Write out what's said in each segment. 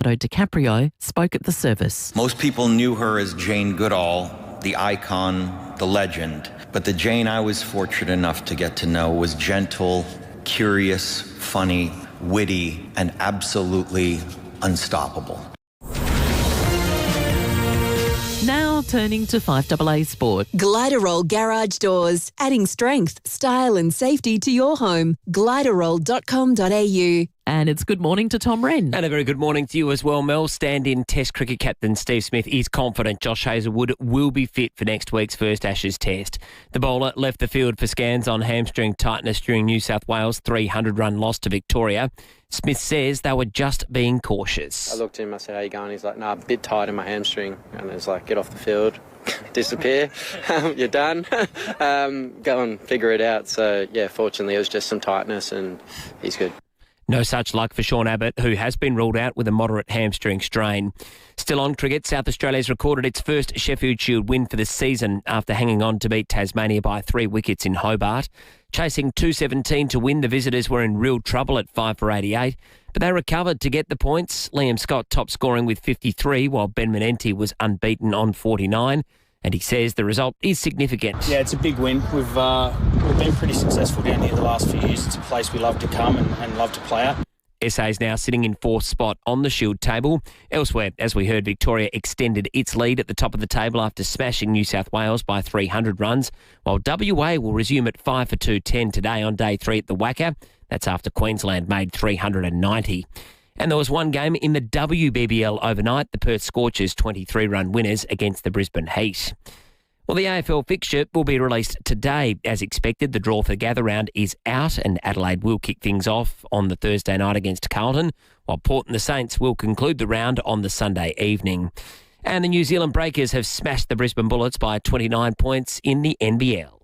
Leonardo DiCaprio spoke at the service. Most people knew her as Jane Goodall, the icon, the legend. But the Jane I was fortunate enough to get to know was gentle, curious, funny, witty, and absolutely unstoppable. Now turning to FIVEAA Sport. Gliderol Garage Doors, adding strength, style and safety to your home. Gliderol.com.au. And it's good morning to Tom Wren. And a very good morning to you as well, Mel. Stand-in Test cricket captain Steve Smith is confident Josh Hazlewood will be fit for next week's first Ashes Test. The bowler left the field for scans on hamstring tightness during New South Wales' 300-run loss to Victoria. Smith says they were just being cautious. I looked at him, I said, how you going? He's like, a bit tight in my hamstring. And it's like, get off the field, disappear, you're done, go and figure it out. So, yeah, fortunately it was just some tightness and he's good. No such luck for Sean Abbott, who has been ruled out with a moderate hamstring strain. Still on cricket, South Australia's recorded its first Sheffield Shield win for the season after hanging on to beat Tasmania by 3 wickets in Hobart. Chasing 217 to win, the visitors were in real trouble at 5 for 88, but they recovered to get the points. Liam Scott top scoring with 53, while Ben Menenti was unbeaten on 49. And he says the result is significant. Yeah, it's a big win. We've been pretty successful down here the last few years. It's a place we love to come and love to play at. SA is now sitting in fourth spot on the Shield table. Elsewhere, as we heard, Victoria extended its lead at the top of the table after smashing New South Wales by 300 runs, while WA will resume at 5 for 210 today on day 3 at the WACA. That's after Queensland made 390. And there was one game in the WBBL overnight, the Perth Scorchers 23-run winners against the Brisbane Heat. Well, the AFL fixture will be released today. As expected, the draw for the gather round is out and Adelaide will kick things off on the Thursday night against Carlton, while Port and the Saints will conclude the round on the Sunday evening. And the New Zealand Breakers have smashed the Brisbane Bullets by 29 points in the NBL.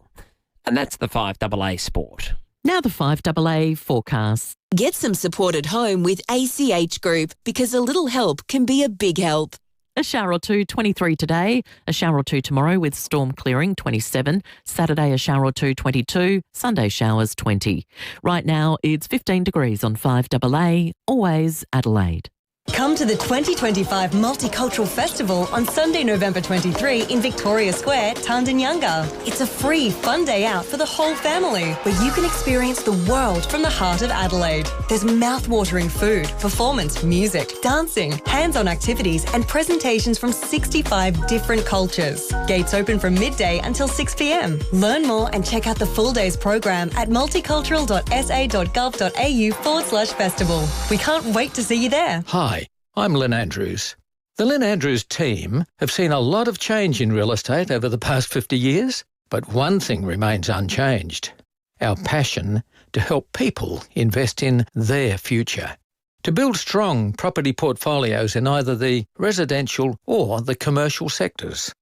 And that's the FIVEAA Sport. Now the FIVEAA forecast. Get some support at home with ACH Group because a little help can be a big help. A shower or two, 23 today. A shower or two tomorrow with storm clearing, 27. Saturday, a shower or two, 22. Sunday showers, 20. Right now, it's 15 degrees on FIVEAA, always Adelaide. Come to the 2025 Multicultural Festival on Sunday, November 23 in Victoria Square, Tandanyanga. It's a free, fun day out for the whole family where you can experience the world from the heart of Adelaide. There's mouth-watering food, performance, music, dancing, hands-on activities and presentations from 65 different cultures. Gates open from midday until 6 p.m. Learn more and check out the full day's program at multicultural.sa.gov.au/festival. We can't wait to see you there. Hi, I'm Lynn Andrews. The Lynn Andrews team have seen a lot of change in real estate over the past 50 years, but one thing remains unchanged: our passion to help people invest in their future, to build strong property portfolios in either the residential or the commercial sectors.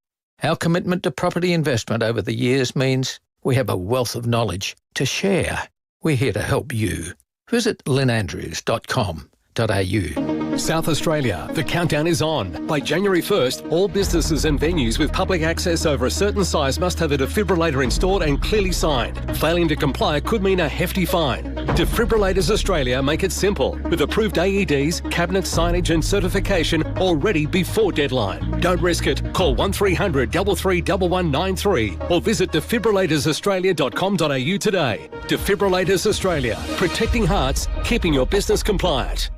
Our commitment to property investment over the years means we have a wealth of knowledge to share. We're here to help you. Visit lynnandrews.com.au. South Australia, the countdown is on. By January 1st, all businesses and venues with public access over a certain size must have a defibrillator installed and clearly signed. Failing to comply could mean a hefty fine. Defibrillators Australia make it simple, with approved AEDs, cabinet signage and certification all ready before deadline. Don't risk it. Call 1300 331193 or visit defibrillatoraustralia.com.au today. Defibrillators Australia, protecting hearts, keeping your business compliant.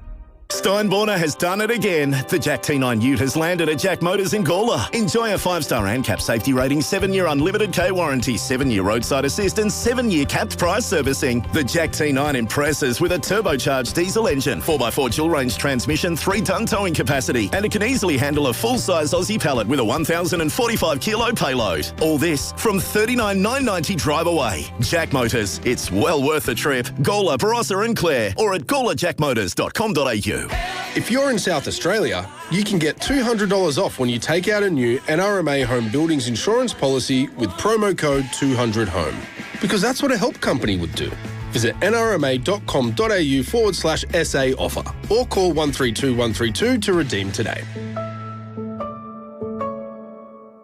Steinborner has done it again. The Jack T9 Ute has landed at Jack Motors in Gawler. Enjoy a 5-star ANCAP safety rating, 7-year unlimited K warranty, 7-year roadside assistance, 7-year capped price servicing. The Jack T9 impresses with a turbocharged diesel engine, 4x4 dual-range transmission, 3-ton towing capacity, and it can easily handle a full-size Aussie pallet with a 1,045-kilo payload. All this from $39,990 drive away. Jack Motors, it's well worth the trip. Gawler, Barossa and Clare, or at gawlerjackmotors.com.au. If you're in South Australia, you can get $200 off when you take out a new NRMA Home Buildings Insurance policy with promo code 200HOME. Because that's what a help company would do. Visit nrma.com.au/SA offer or call 132 132 to redeem today.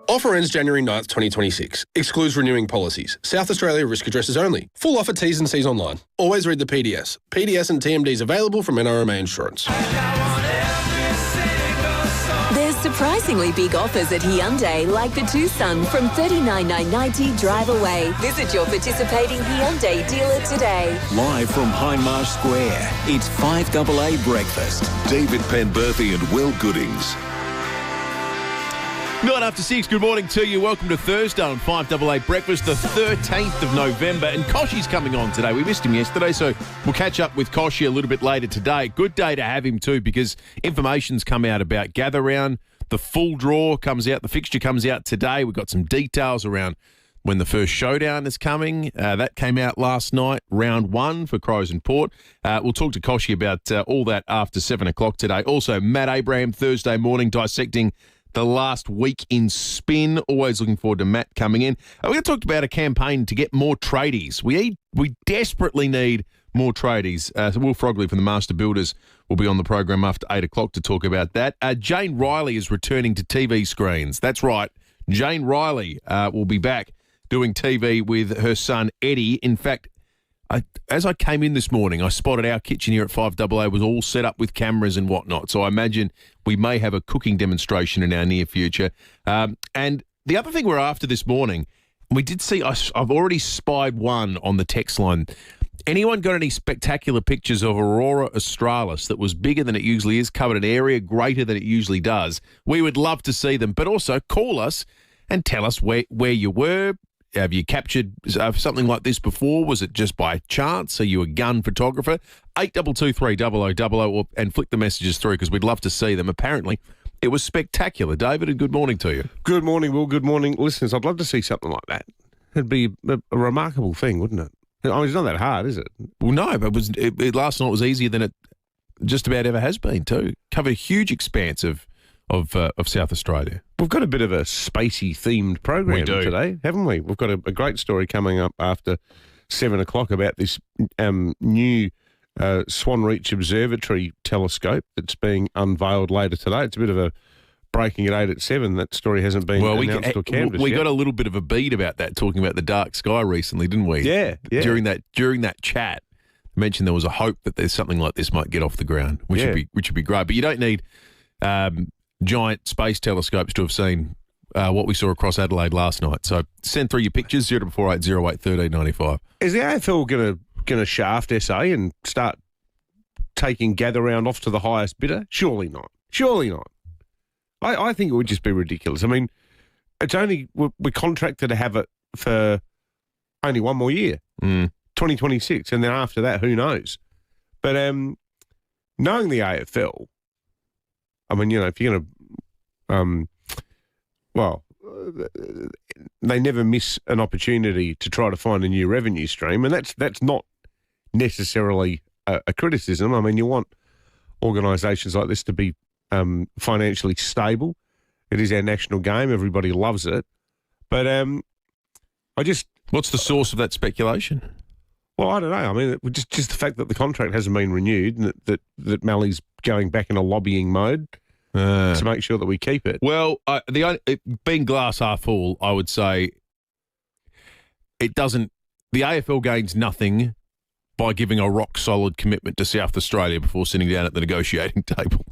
Offer ends January 9th, 2026. Excludes renewing policies. South Australia risk addresses only. Full offer T's and C's online. Always read the PDS. PDS and TMDs available from NRMA Insurance. Surprisingly big offers at Hyundai, like the Tucson from $39,990 drive away. Visit your participating Hyundai dealer today. Live from Hindmarsh Square, it's 5AA Breakfast. David Penberthy and Will Goodings. 6:09, good morning to you. Welcome to Thursday on 5AA Breakfast, the 13th of November. And Koshy's coming on today. We missed him yesterday, so we'll catch up with Koshy a little bit later today. Good day to have him too, because information's come out about Gather Round. The full draw comes out, the fixture comes out today. We've got some details around when the first showdown is coming. That came out last night, round 1 for Crows and Port. We'll talk to Koshy about all that after 7 o'clock today. Also, Matt Abraham Thursday morning dissecting the last week in spin. Always looking forward to Matt coming in. We're going to talk about a campaign to get more tradies. We desperately need more tradies. So Will Frogley from the Master Builders will be on the program after 8 o'clock to talk about that. Jane Riley is returning to TV screens. That's right. Jane Riley will be back doing TV with her son Eddie. In fact, as I came in this morning, I spotted our kitchen here at 5AA was all set up with cameras and whatnot. So I imagine we may have a cooking demonstration in our near future. And the other thing we're after this morning, we did see, I've already spied one on the text line. Anyone got any spectacular pictures of Aurora Australis that was bigger than it usually is, covered an area greater than it usually does? We would love to see them, but also call us and tell us where you were. Have you captured something like this before? Was it just by chance? Are you a gun photographer? 8223 and flick the messages through because we'd love to see them. Apparently, it was spectacular. David, and good morning to you. Good morning, Will. Good morning, listeners. I'd love to see something like that. It'd be a remarkable thing, wouldn't it? I mean, it's not that hard, is it? Well, no, but last night was easier than it just about ever has been too. Covered a huge expanse of South Australia. We've got a bit of a spacey themed program today, haven't we? We've got a great story coming up after 7 o'clock about this new Swan Reach Observatory telescope that's being unveiled later today. It's a bit of a breaking at 8 at 7. That story hasn't been announced or canvassed We yet. got a little bit of a beat about that, talking about the dark sky recently, didn't we? Yeah. During that chat, I mentioned there was a hope that there's something like this might get off the ground, which would be great. But you don't need giant space telescopes to have seen what we saw across Adelaide last night. So send through your pictures, 0480 08 1395. Is the AFL going to shaft SA and start taking Gather Round off to the highest bidder? Surely not. Surely not. I think it would just be ridiculous. I mean, it's only we're contracted to have it for only one more year, 2026, and then after that, who knows? But knowing the AFL, I mean, if you're going to, they never miss an opportunity to try to find a new revenue stream, and that's not necessarily a criticism. I mean, you want organisations like this to be financially stable. It is our national game. Everybody loves it. But what's the source of that speculation? Well, I don't know. I mean, just the fact that the contract hasn't been renewed and that Mally's going back in a lobbying mode to make sure that we keep it. Well, being glass half full, I would say it doesn't. The AFL gains nothing by giving a rock solid commitment to South Australia before sitting down at the negotiating table.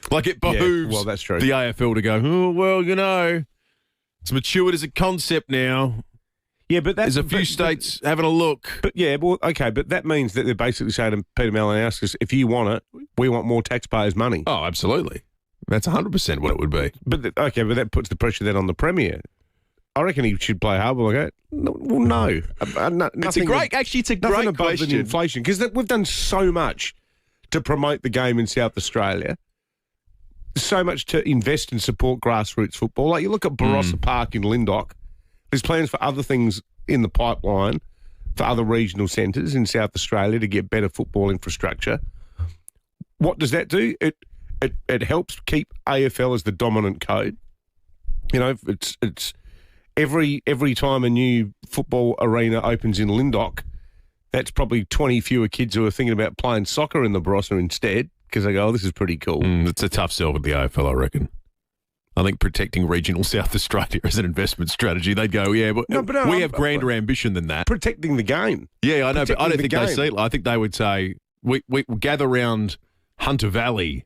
Like it behooves that's true. the AFL to go, it's matured as a concept now. Yeah, but there's a few states having a look. But but that means that they're basically saying to Peter Malinowskis, if you want it, we want more taxpayers' money. Oh, absolutely. That's 100% what it would be. But that puts the pressure then on the Premier. I reckon he should play hardball like that. No. It's a great question. Inflation, because we've done so much to promote the game in South Australia, so much to invest and support grassroots football. Like you look at Barossa Park in Lyndoch, there's plans for other things in the pipeline for other regional centres in South Australia to get better football infrastructure. What does that do? It helps keep AFL as the dominant code. It's every time a new football arena opens in Lyndoch, that's probably 20 fewer kids who are thinking about playing soccer in the Barossa instead because they go, oh, this is pretty cool. It's a tough sell with the AFL, I reckon. I think protecting regional South Australia as an investment strategy, they'd go, but we have grander ambition than that. Protecting the game. Yeah, I know, but I don't think they see it. I think they would say, we gather around Hunter Valley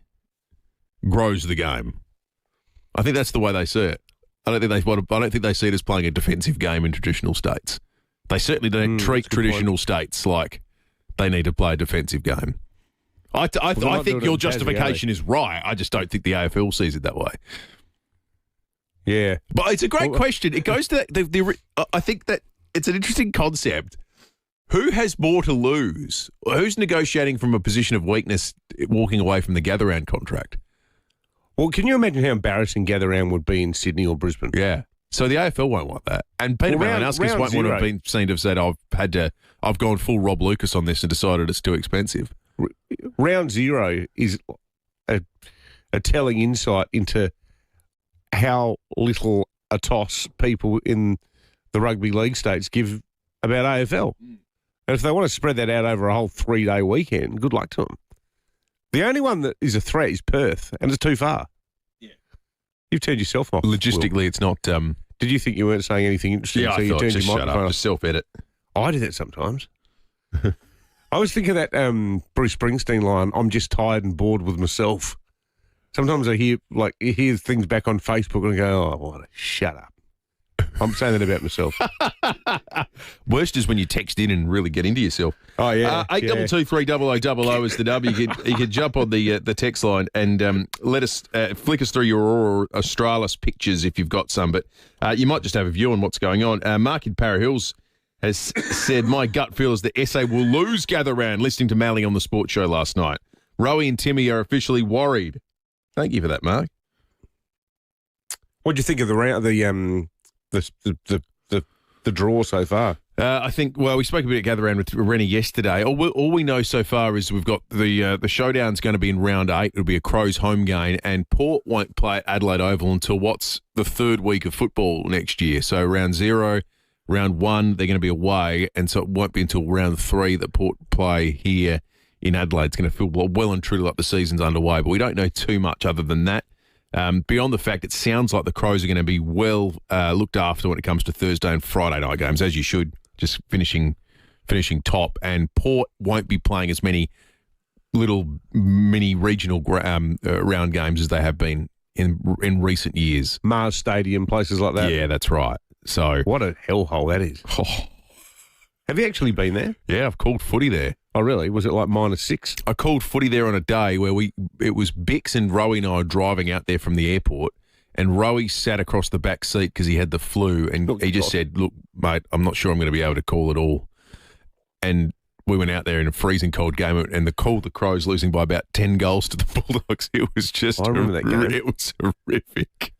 grows the game. I think that's the way they see it. I don't think they see it as playing a defensive game in traditional states. They certainly don't treat traditional states like they need to play a defensive game. I think your justification is right. I just don't think the AFL sees it that way. Yeah. But it's a great question. It goes to I think that it's an interesting concept. Who has more to lose? Who's negotiating from a position of weakness walking away from the gather round contract? Well, can you imagine how embarrassing gather round would be in Sydney or Brisbane? Yeah. So the AFL won't want that. And Peter Malinowskis won't want to have been seen to have said, I've gone full Rob Lucas on this and decided it's too expensive. Round zero is a telling insight into how little a toss people in the rugby league states give about AFL. And if they want to spread that out over a whole 3-day weekend, good luck to them. The only one that is a threat is Perth, and it's too far. Yeah. You've turned yourself off. Logistically, Will. It's not... Did you think you weren't saying anything interesting? Yeah, so I you thought, turned just your shut microphone up, off? just self-edit. I do that sometimes. I was thinking of that Bruce Springsteen line, I'm just tired and bored with myself. Sometimes I hear things back on Facebook and I go, oh, shut up. I'm saying that about myself. Worst is when you text in and really get into yourself. Oh, yeah. 822-300-00 is the number. You could jump on the text line and let us flick us through your Aurora Australis pictures if you've got some. But you might just have a view on what's going on. Mark in Para Hills has said, my gut feel is that SA will lose gather round, listening to Mally on the sports show last night. Rowie and Timmy are officially worried. Thank you for that, Mark. What do you think of the round? The draw so far? I think, we spoke a bit of gather round with Rennie yesterday. All we know so far is we've got the showdown's going to be in round 8. It'll be a Crows home game, and Port won't play at Adelaide Oval until what's the third week of football next year. So round 0, round 1, they're going to be away, and so it won't be until round 3 that Port play here in Adelaide. It's going to feel well and truly like the season's underway, but we don't know too much other than that. Beyond the fact, it sounds like the Crows are going to be well looked after when it comes to Thursday and Friday night games, as you should, just finishing top. And Port won't be playing as many little mini regional round games as they have been in recent years. Mars Stadium, places like that. Yeah, that's right. So what a hellhole that is. Oh. Have you actually been there? Yeah, I've called footy there. Oh, really? Was it like -6? I called footy there on a day where it was Bix and Rowie and I were driving out there from the airport, and Rowie sat across the back seat because he had the flu, and he just said, look, mate, I'm not sure I'm going to be able to call at all. And we went out there in a freezing cold game, and the Crows losing by about 10 goals to the Bulldogs. It was just... I remember that game. It was horrific.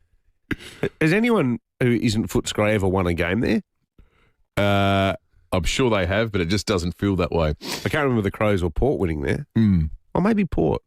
Has anyone who isn't Footscray ever won a game there? I'm sure they have, but it just doesn't feel that way. I can't remember the Crows or Port winning there. Or maybe Port.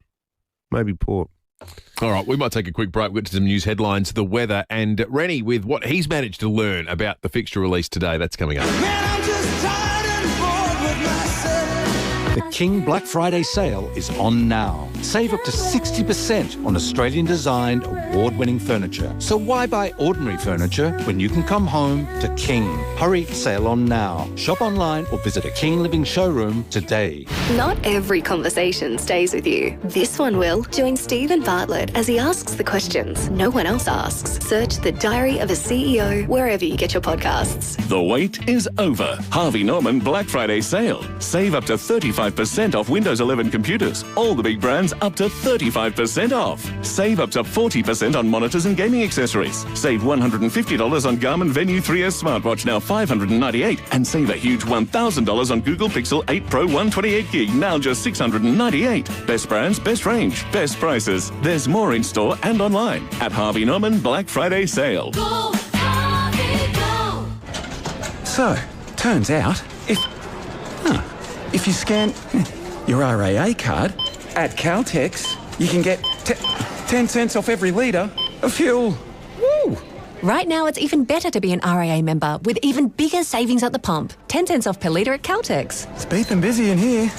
All right, we might take a quick break. We'll get to some news headlines, the weather, and Rennie with what he's managed to learn about the fixture release today. That's coming up. Man, I'm just tired and bored with myself. The King Black Friday sale is on now. Save up to 60% on Australian-designed, award-winning furniture. So why buy ordinary furniture when you can come home to King? Hurry, sale on now. Shop online or visit a King Living showroom today. Not every conversation stays with you. This one will. Join Stephen Bartlett as he asks the questions no one else asks. Search The Diary of a CEO wherever you get your podcasts. The wait is over. Harvey Norman Black Friday sale. Save up to 35% off Windows 11 computers. All the big brands up to 35% off. Save up to 40% on monitors and gaming accessories. Save $150 on Garmin Venue 3S smartwatch, now $598, and save a huge $1,000 on Google Pixel 8 Pro 128GB, now just $698. Best brands, best range, best prices. There's more in store and online at Harvey Norman Black Friday sale. Go, Harvey, go. So, turns out, if you scan your RAA card at Caltex, you can get 10 cents off every litre of fuel. Woo! Right now, it's even better to be an RAA member with even bigger savings at the pump. 10 cents off per litre at Caltex. It's beeping busy in here.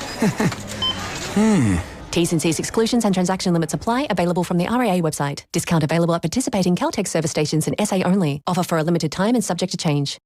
T's and C's exclusions and transaction limits apply. Available from the RAA website. Discount available at participating Caltex service stations in SA only. Offer for a limited time and subject to change.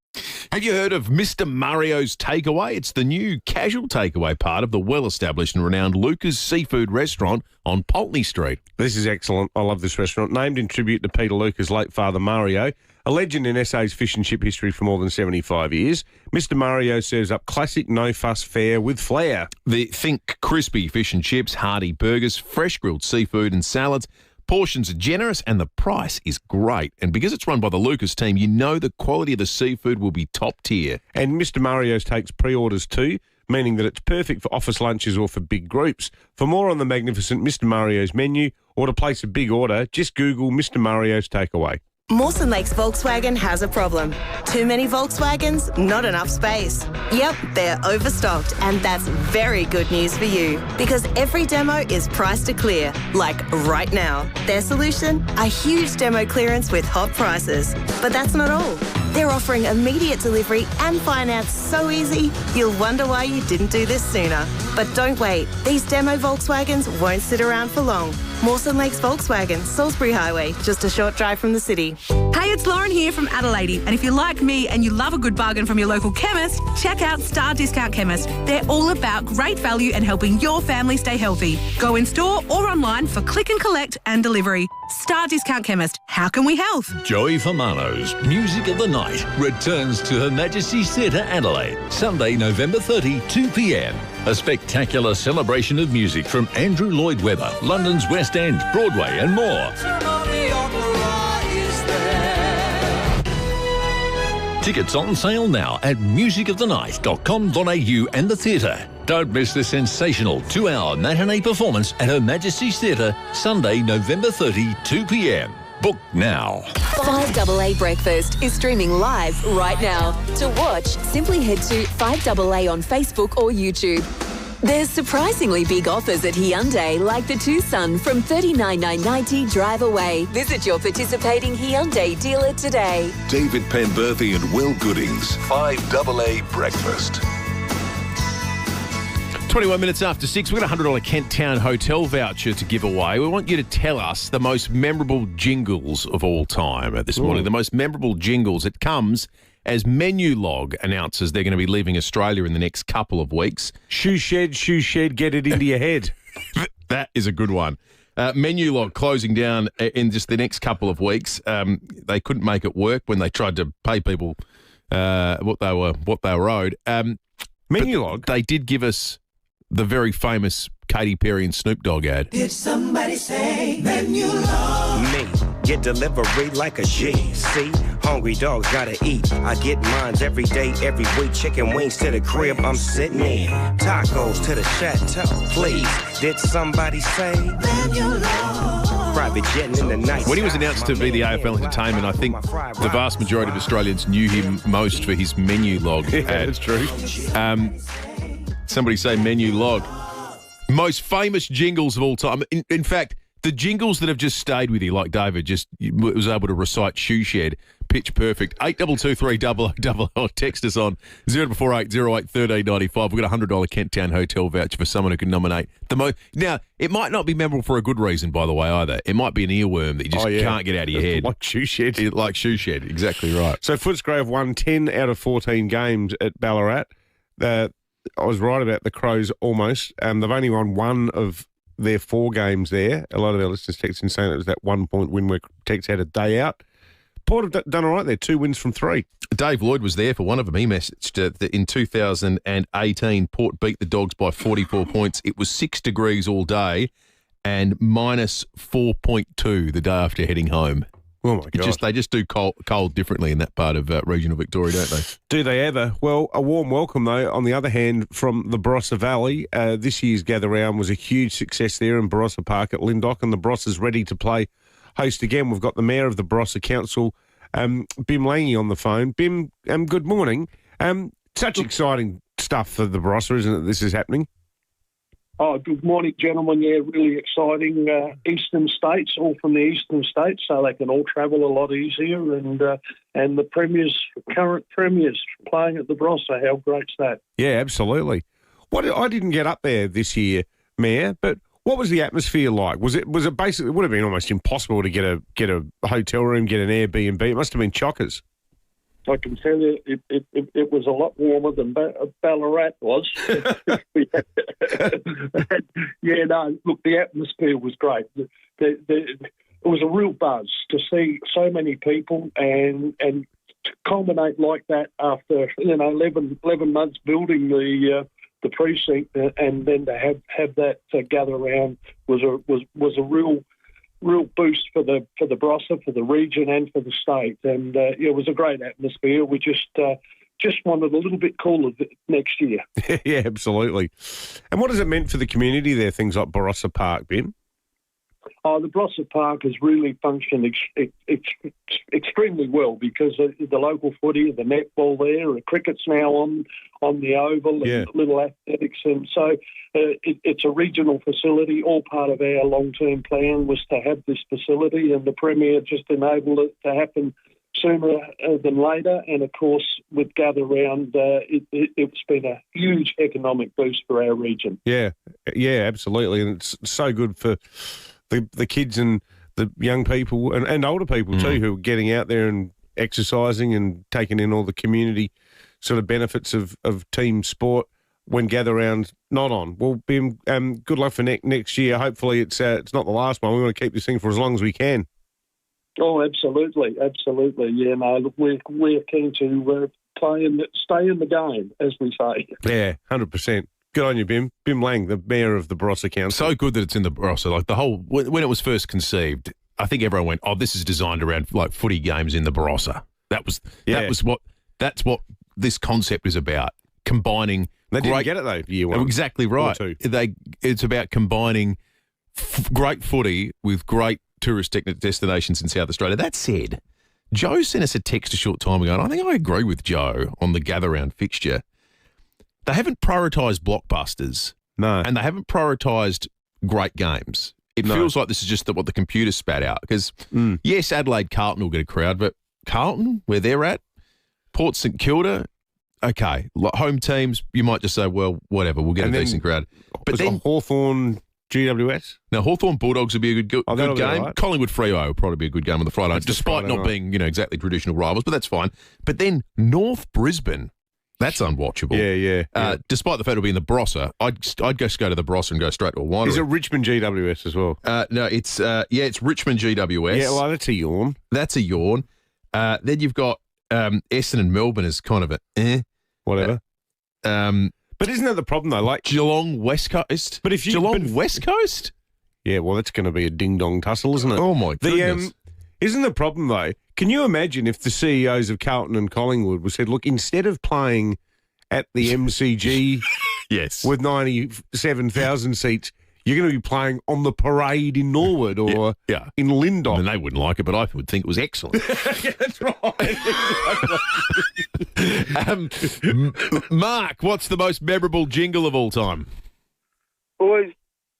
Have you heard of Mr. Mario's Takeaway? It's the new casual takeaway part of the well-established and renowned Luca's Seafood Restaurant on Pulteney Street. This is excellent. I love this restaurant. Named in tribute to Peter Luca's late father, Mario, a legend in SA's fish and chip history for more than 75 years. Mr. Mario serves up classic no-fuss fare with flair. Think crispy fish and chips, hearty burgers, fresh grilled seafood and salads. Portions are generous and the price is great. And because it's run by the Lucas team, you know the quality of the seafood will be top tier. And Mr. Mario's takes pre-orders too, meaning that it's perfect for office lunches or for big groups. For more on the magnificent Mr. Mario's menu or to place a big order, just Google Mr. Mario's Takeaway. Mawson Lakes Volkswagen has a problem. Too many Volkswagens, not enough space. Yep, they're overstocked, and that's very good news for you because every demo is priced to clear, like right now. Their solution? A huge demo clearance with hot prices. But that's not all. They're offering immediate delivery and finance so easy, you'll wonder why you didn't do this sooner. But don't wait. These demo Volkswagens won't sit around for long. Mawson Lakes Volkswagen, Salisbury Highway, just a short drive from the city. Hey, it's Lauren here from Adelaide. And if you're like me and you love a good bargain from your local chemist, check out Star Discount Chemist. They're all about great value and helping your family stay healthy. Go in store or online for click and collect and delivery. Star Discount Chemist. How can we help? Joey Famano's Music of the Night returns to Her Majesty's Theatre Adelaide, Sunday, November 30, 2 p.m. A spectacular celebration of music from Andrew Lloyd Webber, London's West End, Broadway and more. Tickets on sale now at musicofthenight.com.au and the theatre. Don't miss the sensational 2-hour matinee performance at Her Majesty's Theatre, Sunday, November 30, 2 p.m. Book now. 5AA Breakfast is streaming live right now. To watch, simply head to 5AA on Facebook or YouTube. There's surprisingly big offers at Hyundai, like the Tucson from $39,990 drive away. Visit your participating Hyundai dealer today. David Penberthy and Will Goodings, 5AA Breakfast. 21 minutes after 6, we've got a $100 Kent Town hotel voucher to give away. We want you to tell us the most memorable jingles of all time this morning. The most memorable jingles. It comes as Menu Log announces they're going to be leaving Australia in the next couple of weeks. Shoe shed, get it into your head. That is a good one. Menu Log closing down in just the next couple of weeks. They couldn't make it work when they tried to pay people what they were owed. Menu Log? They did give us the very famous Katy Perry and Snoop Dogg ad. Did somebody say Menu Log? Me, get delivery like a G. See, hungry dogs gotta eat. I get mines every day, every week. Chicken wings to the crib, I'm sitting in. Tacos to the chateau, please. Did somebody say Menu Log? Private jetting in the night. When he was announced to be the AFL Entertainment, I think the vast majority of Australians knew him most for his Menu Log ad. Yeah, that's true. Somebody say Menu Log. Most famous jingles of all time. In fact, the jingles that have just stayed with you, like David just was able to recite Shoe Shed, pitch perfect. 8223 text us on 0448 08 1395. We've got a $100 Kent Town hotel voucher for someone who can nominate the most. Now, it might not be memorable for a good reason, by the way, either. It might be an earworm that you just can't get out of your head. Like Shoe Shed. Like Shoe Shed, exactly right. So Footscray have won 10 out of 14 games at Ballarat. I was right about the Crows almost. They've only won one of their 4 games there. A lot of our listeners texting saying it was that 1 point win where Tex had a day out. Port have done all right there, 2 wins from 3. Dave Lloyd was there for one of them. He messaged that in 2018, Port beat the Dogs by 44 points. It was 6 degrees all day and minus 4.2 the day after heading home. Oh, my God. They just do cold differently in that part of regional Victoria, don't they? Do they ever? Well, a warm welcome, though, on the other hand, from the Barossa Valley. This year's Gather Round was a huge success there in Barossa Park at Lyndoch, and the Barossa's ready to play host again. We've got the Mayor of the Barossa Council, Bim Lange, on the phone. Bim, good morning. Such exciting stuff for the Barossa, isn't it, this is happening? Oh, good morning, gentlemen. Yeah, really exciting. Eastern states, all from the eastern states, so they can all travel a lot easier. And the premiers, current premiers, playing at the Barossa. How great's that? Yeah, absolutely. I didn't get up there this year, Mayor, but what was the atmosphere like? Was it basically? It would have been almost impossible to get a hotel room, get an Airbnb. It must have been chockers. I can tell you it was a lot warmer than Ballarat was. Yeah, no, look, the atmosphere was great. It was a real buzz to see so many people and to culminate like that after 11 months building the precinct, and then to have that gather around was a real boost for the Barossa, for the region, and for the state. And it was a great atmosphere. We just wanted a little bit cooler next year. Yeah, absolutely. And what has it meant for the community there? Things like Barossa Park, Ben? The Barossa Park has really functioned extremely well because the local footy, the netball there, the cricket's now on the oval, and little athletics. And so it's a regional facility. All part of our long-term plan was to have this facility, and the Premier just enabled it to happen sooner than later. And, of course, with Gather Round, it's been a huge economic boost for our region. Yeah, absolutely. And it's so good for the kids and the young people and older people too, who are getting out there and exercising and taking in all the community sort of benefits of team sport when Gather Round's not on. Well, Ben, good luck for next year. Hopefully it's not the last one. We want to keep this thing for as long as we can. Oh, absolutely. Yeah, no, look, we're keen to stay in the game, as we say. Yeah, 100%. Good on you, Bim. Bim Lang, the Mayor of the Barossa Council. So good that it's in the Barossa. Like the whole, when it was first conceived, I think everyone went, "Oh, this is designed around like footy games in the Barossa." That's what this concept is about. Combining. They didn't get it though. Year one, exactly right. It's about combining great footy with great tourist destinations in South Australia. That said, Joe sent us a text a short time ago, and I think I agree with Joe on the Gather Round fixture. They haven't prioritised blockbusters. No. And they haven't prioritised great games. It feels like this is just what the computer spat out. Because, yes, Adelaide Carlton will get a crowd, but Carlton, where they're at, Port St Kilda, okay. Home teams, you might just say, well, whatever, we'll get a decent crowd. But then Hawthorn GWS? Now, Hawthorn Bulldogs would be a good game. Right. Collingwood Freo will probably be a good game on the Friday night, despite not being exactly traditional rivals, but that's fine. But then North Brisbane. That's unwatchable. Yeah. Despite the fact it'll be in the Barossa, I'd just go to the Barossa and go straight to a winery. Is it Richmond GWS as well? No, it's Richmond GWS. Yeah, well, that's a yawn. That's a yawn. Then you've got Essendon Melbourne as kind of a whatever. But isn't that the problem though? Like Geelong West Coast. But if Geelong West Coast, yeah, well, that's going to be a ding dong tussle, isn't it? Oh my goodness. Isn't the problem though? Can you imagine if the CEOs of Carlton and Collingwood said, look, instead of playing at the MCG yes, with 97,000 seats, you're going to be playing on the parade in Norwood or in Lindop. And they wouldn't like it, but I would think it was excellent. Yeah, that's right. Mark, what's the most memorable jingle of all time? Boys,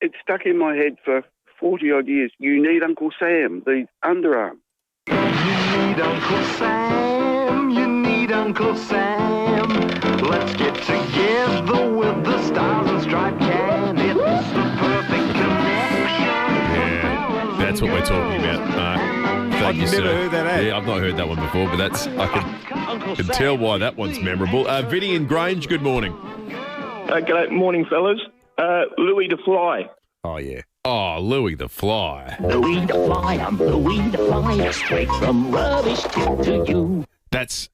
it's stuck in my head for 40-odd years. You need Uncle Sam, the underarm. You need Uncle Sam, you need Uncle Sam. Let's get together with the stars and stripe can. It's the perfect connection. Yeah, that's what we're talking about. Thank you, sir. I've never heard that ad. Yeah, I've not heard that one before, but I can tell why that one's memorable. Vinny and Grange, good morning. Good morning, fellas. Louis the Fly. Oh, yeah. Oh, Louis the Fly. Louis the Fly, I'm Louis the Fly, straight from rubbish tip to you. That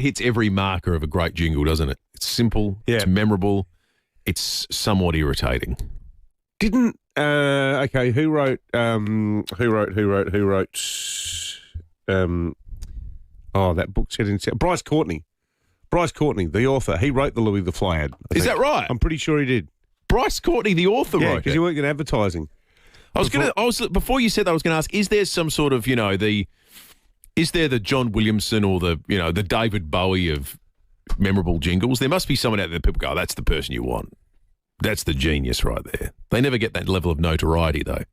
hits every marker of a great jingle, doesn't it? It's simple, it's memorable, it's somewhat irritating. Didn't who wrote that book set in Bryce Courtney, the author, he wrote the Louis the Fly ad. Is that right? I'm pretty sure he did. Bryce Courtney, the author, wrote it. because he worked in advertising. Before you said that, I was going to ask, is there some sort of, is there the John Williamson or the David Bowie of memorable jingles? There must be someone out there that people go, oh, that's the person you want. That's the genius right there. They never get that level of notoriety, though.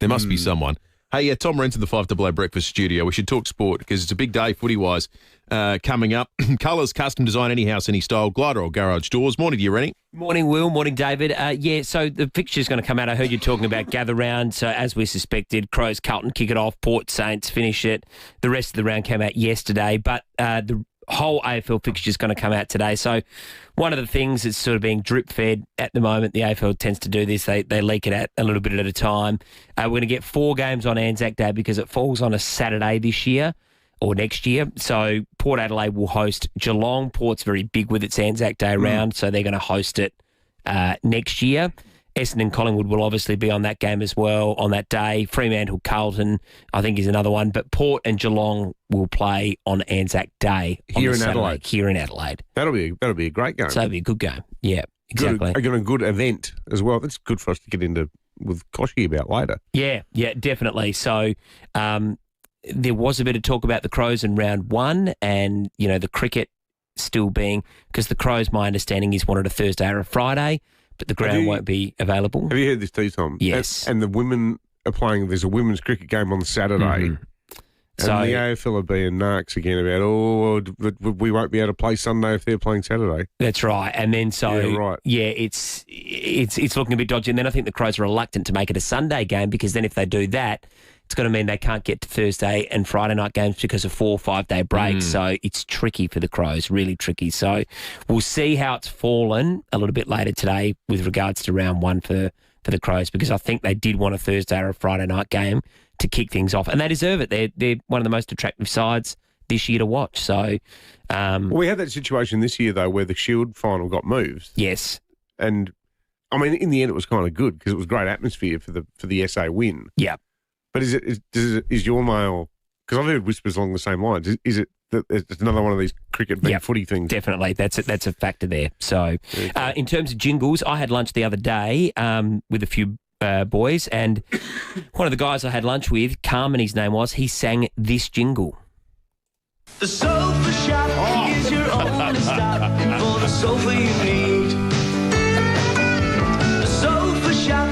There must be someone. Hey, Tom Rent's in the 5AA Breakfast studio. We should talk sport because it's a big day footy-wise coming up. Colours, custom design, any house, any style, glider or garage doors. Morning to you, Rennie. Morning, Will. Morning, David. So the fixture's going to come out. I heard you talking about gather round. So as we suspected, Crows, Carlton kick it off, Port Saints finish it. The rest of the round came out yesterday, but the whole AFL fixture is going to come out today. So one of the things that's sort of being drip-fed at the moment, the AFL tends to do this, they leak it out a little bit at a time. We're going to get 4 games on Anzac Day because it falls on a Saturday this year or next year. So Port Adelaide will host Geelong. Port's very big with its Anzac Day round, so they're going to host it next year. Essendon Collingwood will obviously be on that game as well on that day. Fremantle Carlton, I think, is another one. But Port and Geelong will play on Anzac Day here in Adelaide. Here in Adelaide. That'll be a great game. So it'll be a good game. Yeah, exactly. A good event as well. That's good for us to get into with Koshy about later. Yeah, definitely. So there was a bit of talk about the Crows in round 1 and, the cricket still being, because the Crows, my understanding, is wanted a Thursday or a Friday. But the ground won't be available. Have you heard this too, Tom? Yes. And the women are playing, there's a women's cricket game on the Saturday. And the AFL are being narcs again about, we won't be able to play Sunday if they're playing Saturday. That's right. And then it's looking a bit dodgy. And then I think the Crows are reluctant to make it a Sunday game because then if they do that, it's going to mean they can't get to Thursday and Friday night games because of 4 or 5 day breaks. So it's tricky for the Crows, really tricky. So we'll see how it's fallen a little bit later today with regards to round 1 for the Crows because I think they did want a Thursday or a Friday night game to kick things off. And they deserve it. They're one of the most attractive sides this year to watch. So we had that situation this year, though, where the Shield final got moved. Yes. And, I mean, in the end, it was kind of good because it was great atmosphere for the SA win. Yeah. But is your mail, because I've heard whispers along the same lines, is it that it's another one of these cricket beat footy things? Definitely. That's a factor there. So in terms of jingles, I had lunch the other day with a few boys and one of the guys I had lunch with, Carmen his name was, he sang this jingle. The sofa shop is your only stop for the sofa you need. The sofa shop,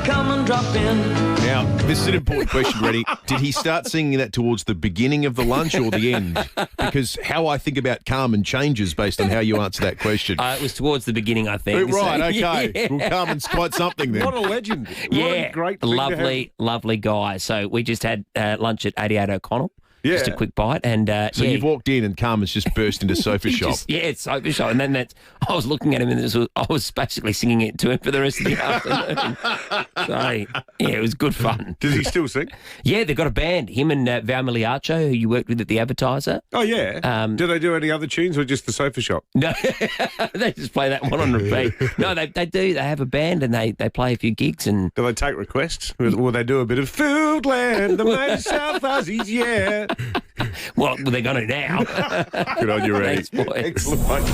come and drop in. Now, this is an important question, Reddy. Did he start singing that towards the beginning of the lunch or the end? Because how I think about Carmen changes based on how you answer that question. It was towards the beginning, I think. Right, so, okay. Yeah. Well, Carmen's quite something then. What a legend. What a great thing lovely guy. So we just had lunch at 88 O'Connell. Yeah. Just a quick bite. And so you've walked in and Carmen's just burst into Sofa Shop. It's Sofa Shop. And then I was looking at him and I was basically singing it to him for the rest of the afternoon. So, it was good fun. Does he still sing? Yeah, they've got a band. Him and Val Miliaccio, who you worked with at The Advertiser. Oh, yeah. Do they do any other tunes or just the Sofa Shop? No, they just play that one on repeat. No, they do. They have a band and they play a few gigs. And do they take requests? Will they do a bit of Foodland, the mighty South Aussies, yeah? Well, they're going to now. Good on you, Ray. Thanks, boys. Excellent, mate.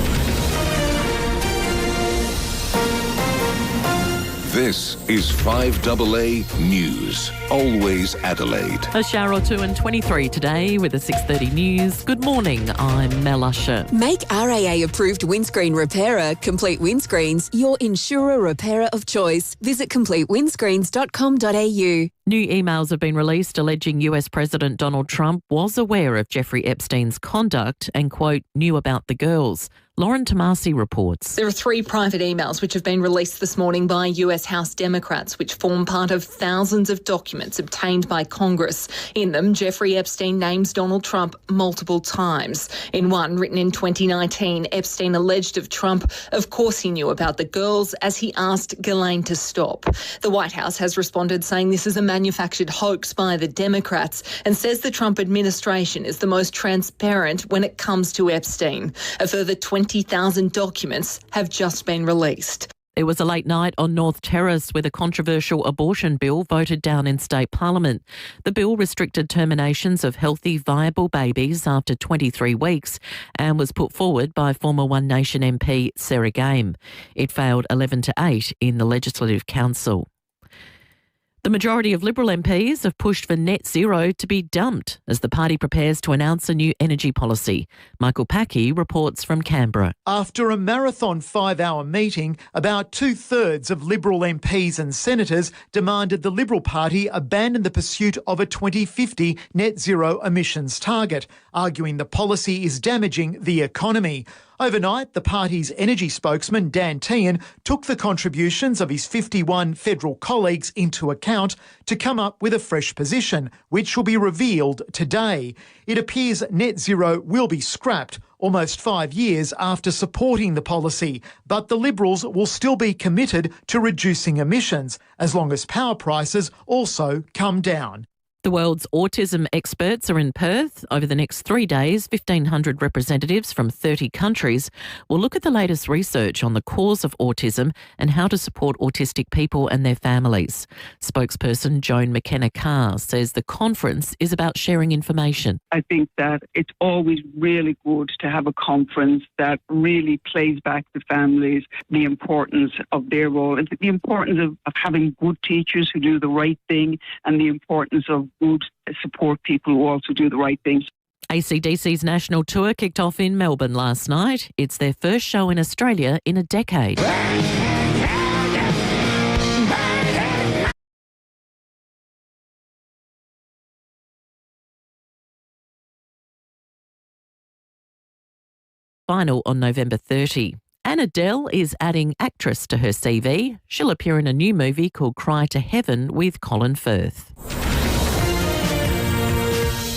This is 5AA News. Always Adelaide. A shower or two and 23 today with a 6:30 news. Good morning, I'm Mel Usher. Make RAA approved windscreen repairer, Complete Windscreens, your insurer repairer of choice. Visit completewindscreens.com.au. New emails have been released alleging US President Donald Trump was aware of Jeffrey Epstein's conduct and, quote, knew about the girls. Lauren Tomasi reports. There are 3 private emails which have been released this morning by US House Democrats, which form part of thousands of documents obtained by Congress. In them, Jeffrey Epstein names Donald Trump multiple times. In one, written in 2019, Epstein alleged of Trump, of course he knew about the girls, as he asked Ghislaine to stop. The White House has responded saying this is a manufactured hoax by the Democrats and says the Trump administration is the most transparent when it comes to Epstein. A further 20,000 documents have just been released. It was a late night on North Terrace with a controversial abortion bill voted down in state parliament. The bill restricted terminations of healthy, viable babies after 23 weeks and was put forward by former One Nation MP Sarah Game. It failed 11-8 in the Legislative Council. The majority of Liberal MPs have pushed for net zero to be dumped as the party prepares to announce a new energy policy. Michael Packey reports from Canberra. After a marathon 5-hour meeting, about 2/3 of Liberal MPs and senators demanded the Liberal Party abandon the pursuit of a 2050 net zero emissions target, arguing the policy is damaging the economy. Overnight, the party's energy spokesman, Dan Tehan, took the contributions of his 51 federal colleagues into account to come up with a fresh position, which will be revealed today. It appears net zero will be scrapped almost 5 years after supporting the policy, but the Liberals will still be committed to reducing emissions as long as power prices also come down. The world's autism experts are in Perth. Over the next 3 days, 1,500 representatives from 30 countries will look at the latest research on the cause of autism and how to support autistic people and their families. Spokesperson Joan McKenna-Carr says the conference is about sharing information. I think that it's always really good to have a conference that really plays back to families the importance of their role, and the importance of having good teachers who do the right thing, and the importance of good support people who also do the right things. AC/DC's national tour kicked off in Melbourne last night. It's their first show in Australia in a decade. Final on November 30. And Adele is adding actress to her CV. She'll appear in a new movie called Cry to Heaven with Colin Firth.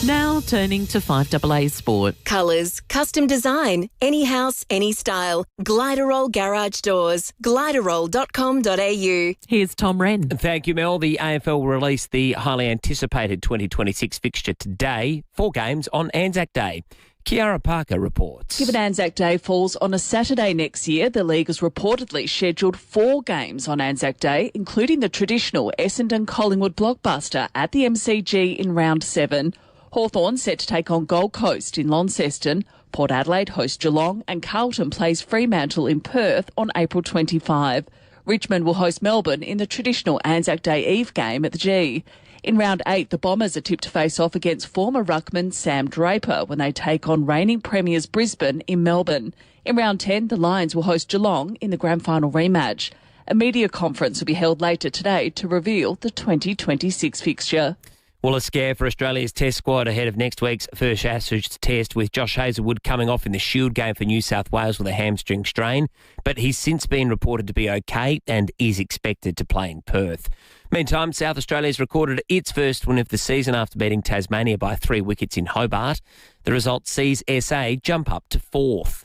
Now turning to 5AA Sport. Colours, custom design, any house, any style. Gliderol Garage Doors. Gliderol.com.au. Here's Tom Wren. Thank you, Mel. The AFL will release the highly anticipated 2026 fixture today. 4 games on Anzac Day. Kiara Parker reports. Given Anzac Day falls on a Saturday next year, the league has reportedly scheduled 4 games on Anzac Day, including the traditional Essendon-Collingwood blockbuster at the MCG in round 7. Hawthorn set to take on Gold Coast in Launceston. Port Adelaide hosts Geelong, and Carlton plays Fremantle in Perth on April 25. Richmond will host Melbourne in the traditional Anzac Day Eve game at the G. In round 8, the Bombers are tipped to face off against former ruckman Sam Draper when they take on reigning premiers Brisbane in Melbourne. In round 10, the Lions will host Geelong in the grand final rematch. A media conference will be held later today to reveal the 2026 fixture. Well, a scare for Australia's Test squad ahead of next week's first Ashes Test, with Josh Hazlewood coming off in the Shield game for New South Wales with a hamstring strain. But he's since been reported to be okay and is expected to play in Perth. Meantime, South Australia's recorded its first win of the season after beating Tasmania by 3 wickets in Hobart. The result sees SA jump up to 4th.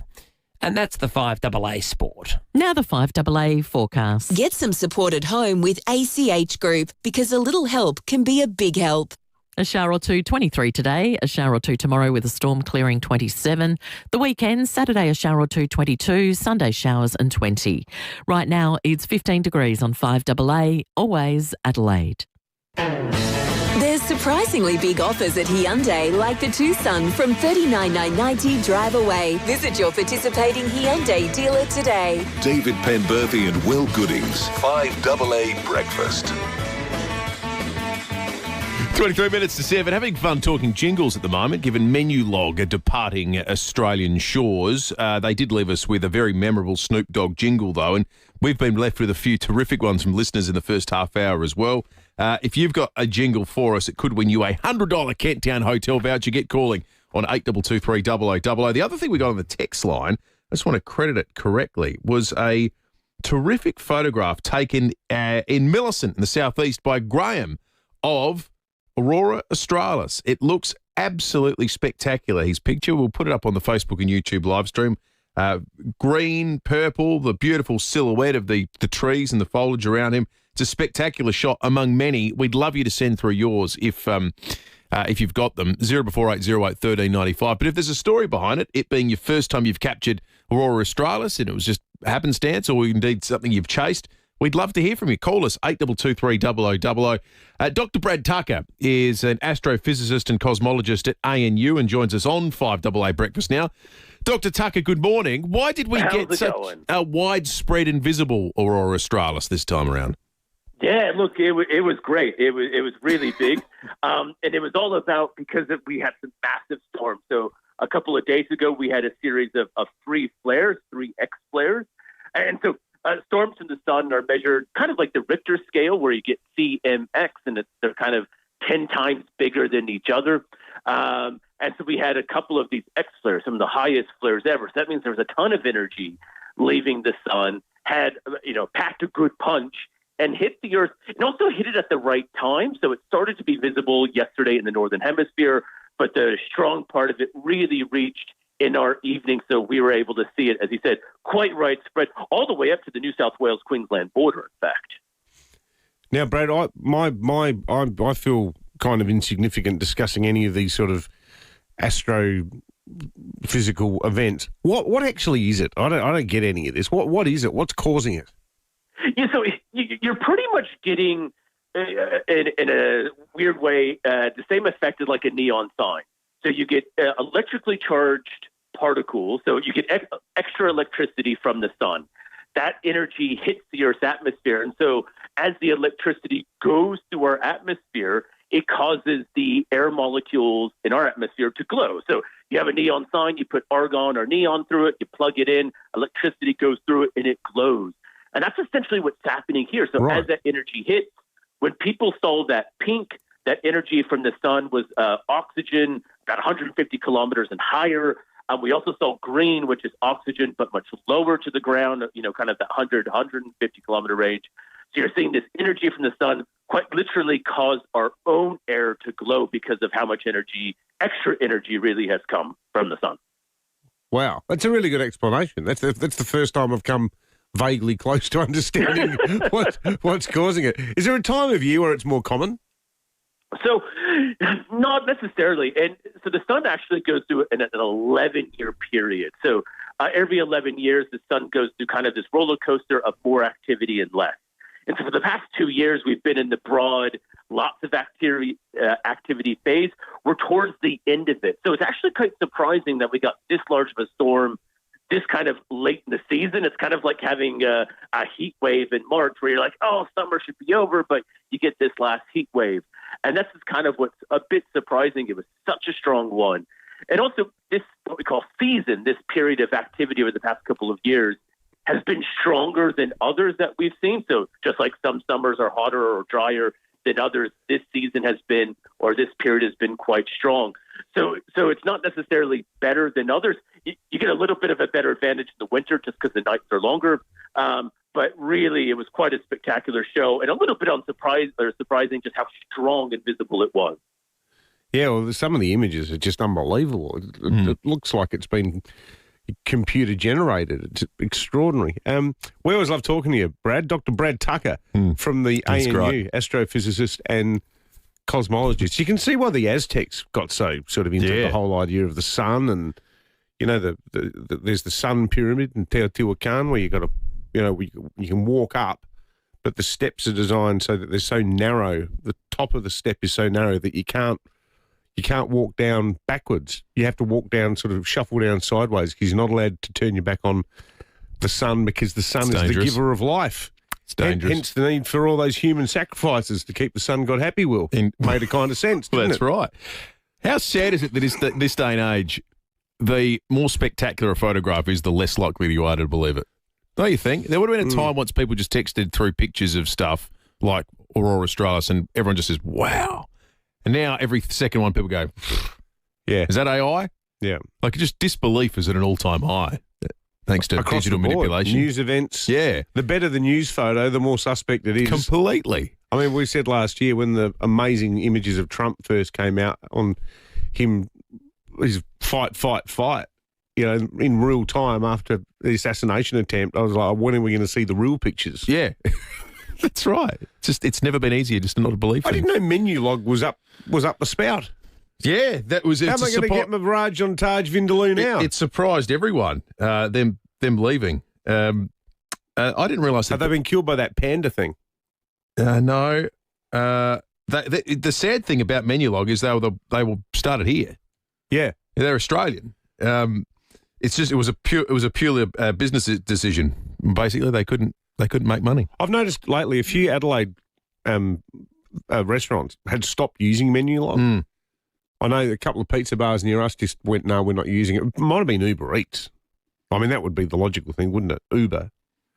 And that's the 5AA Sport. Now the 5AA forecast. Get some support at home with ACH Group, because a little help can be a big help. A shower or two, 23 today. A shower or two tomorrow with a storm clearing, 27. The weekend, Saturday a shower or two, 22. Sunday showers and 20. Right now it's 15 degrees on 5AA, always Adelaide. There's surprisingly big offers at Hyundai, like the Tucson from $39,990 drive away. Visit your participating Hyundai dealer today. David Penberthy and Will Goodings, 5AA Breakfast. 23 minutes to 7. Having fun talking jingles at the moment, given Menulog are departing Australian shores. They did leave us with a very memorable Snoop Dogg jingle, though, and we've been left with a few terrific ones from listeners in the first half hour as well. If you've got a jingle for us, it could win you a $100 Kent Town Hotel voucher. Get calling on 8223 0000. The other thing we got on the text line, I just want to credit it correctly, was a terrific photograph taken in Millicent in the southeast by Graham of Aurora Australis. It looks absolutely spectacular. His picture, we'll put it up on the Facebook and YouTube live stream. Green, purple, the beautiful silhouette of the trees and the foliage around him. It's a spectacular shot among many. We'd love you to send through yours if you've got them. 0480081395. But if there's a story behind it, it being your first time you've captured Aurora Australis and it was just happenstance or indeed something you've chased, we'd love to hear from you. Call us, 8223 0000. Dr. Brad Tucker is an astrophysicist and cosmologist at ANU and joins us on 5AA Breakfast now. Dr. Tucker, good morning. Why did we get such a widespread and visible Aurora Australis this time around? Yeah, look, it was great. It was really big, and it was all about because we had some massive storms. So a couple of days ago, we had a series of 3 flares, 3 X flares, and so storms from the sun are measured kind of like the Richter scale, where you get CMX, and they're kind of 10 times bigger than each other. And so we had a couple of these X flares, some of the highest flares ever. So that means there was a ton of energy leaving the sun, had packed a good punch, and hit the Earth, and also hit it at the right time. So it started to be visible yesterday in the Northern Hemisphere, but the strong part of it really reached in our evening, so we were able to see it, as you said, quite widespread, all the way up to the New South Wales-Queensland border, in fact. Now, Brad, I feel kind of insignificant discussing any of these sort of astrophysical events. What actually is it? I don't get any of this. What is it? What's causing it? Yeah, so you're pretty much getting, in a weird way, the same effect as like a neon sign. So you get electrically charged particles, so you get extra electricity from the sun. That energy hits the Earth's atmosphere, and so as the electricity goes through our atmosphere, it causes the air molecules in our atmosphere to glow. So you have a neon sign, you put argon or neon through it, you plug it in, electricity goes through it, and it glows. And that's essentially what's happening here. So as that energy hits, when people saw that pink, that energy from the sun was oxygen, about 150 kilometers and higher. We also saw green, which is oxygen, but much lower to the ground, kind of that 100, 150 kilometer range. So you're seeing this energy from the sun quite literally cause our own air to glow because of how much energy, extra energy really has come from the sun. Wow. That's a really good explanation. That's the first time I've come vaguely close to understanding what's causing it. Is there a time of year where it's more common? So not necessarily. And so the sun actually goes through an 11-year period. So every 11 years, the sun goes through kind of this roller coaster of more activity and less. And so for the past 2 years, we've been in the broad, lots of activity phase. We're towards the end of it. So it's actually quite surprising that we got this large of a storm this kind of late in the season. It's kind of like having a heat wave in March where you're like, oh, summer should be over, but you get this last heat wave. And that's kind of what's a bit surprising. It was such a strong one. And also this, what we call season, this period of activity over the past couple of years has been stronger than others that we've seen. So just like some summers are hotter or drier than others, this season has been, or this period has been quite strong. So it's not necessarily better than others. You get a little bit of a better advantage in the winter just because the nights are longer. But really, it was quite a spectacular show and a little bit surprising just how strong and visible it was. Yeah, well, some of the images are just unbelievable. It looks like it's been computer generated. It's extraordinary. We always love talking to you, Brad. Dr. Brad Tucker from the ANU, astrophysicist and cosmologist. You can see why the Aztecs got so sort of into the whole idea of the sun, and there's the sun pyramid in Teotihuacan where you can walk up, but the steps are designed so that they're so narrow. The top of the step is so narrow that you can't walk down backwards. You have to walk down, sort of shuffle down sideways, because you're not allowed to turn your back on the sun, because the sun is the giver of life. It's dangerous. Hence the need for all those human sacrifices to keep the sun god happy, Will. Made a kind of sense, Well, didn't that's it? right. How sad is it that this day and age, the more spectacular a photograph is, the less likely you are to believe it? Don't you think? There would have been a time once people just texted through pictures of stuff like Aurora Australis and everyone just says, wow. And now every second one people go, yeah, is that AI? Yeah. Like just disbelief is at an all-time high thanks to Across digital the board. manipulation. News events. Yeah. The better the news photo, the more suspect it is. Completely. I mean, we said last year when the amazing images of Trump first came out on him, his fight, in real time after the assassination attempt, I was like, when are we going to see the real pictures? Yeah. That's right. It's never been easier just to not believe I things. didn't know Menulog was up the spout. Yeah, that was. How am I going to get Maharaj on Taj Vindaloo now? It surprised everyone. Them leaving. I didn't realise that. Have they been killed by that panda thing? No. The sad thing about Menulog is they were started here. Yeah, they're Australian. It's just it was a purely business decision. Basically, they couldn't make money. I've noticed lately a few Adelaide restaurants had stopped using menu log. I know a couple of pizza bars near us just went, no, we're not using it. It might have been Uber Eats. I mean, that would be the logical thing, wouldn't it? Uber.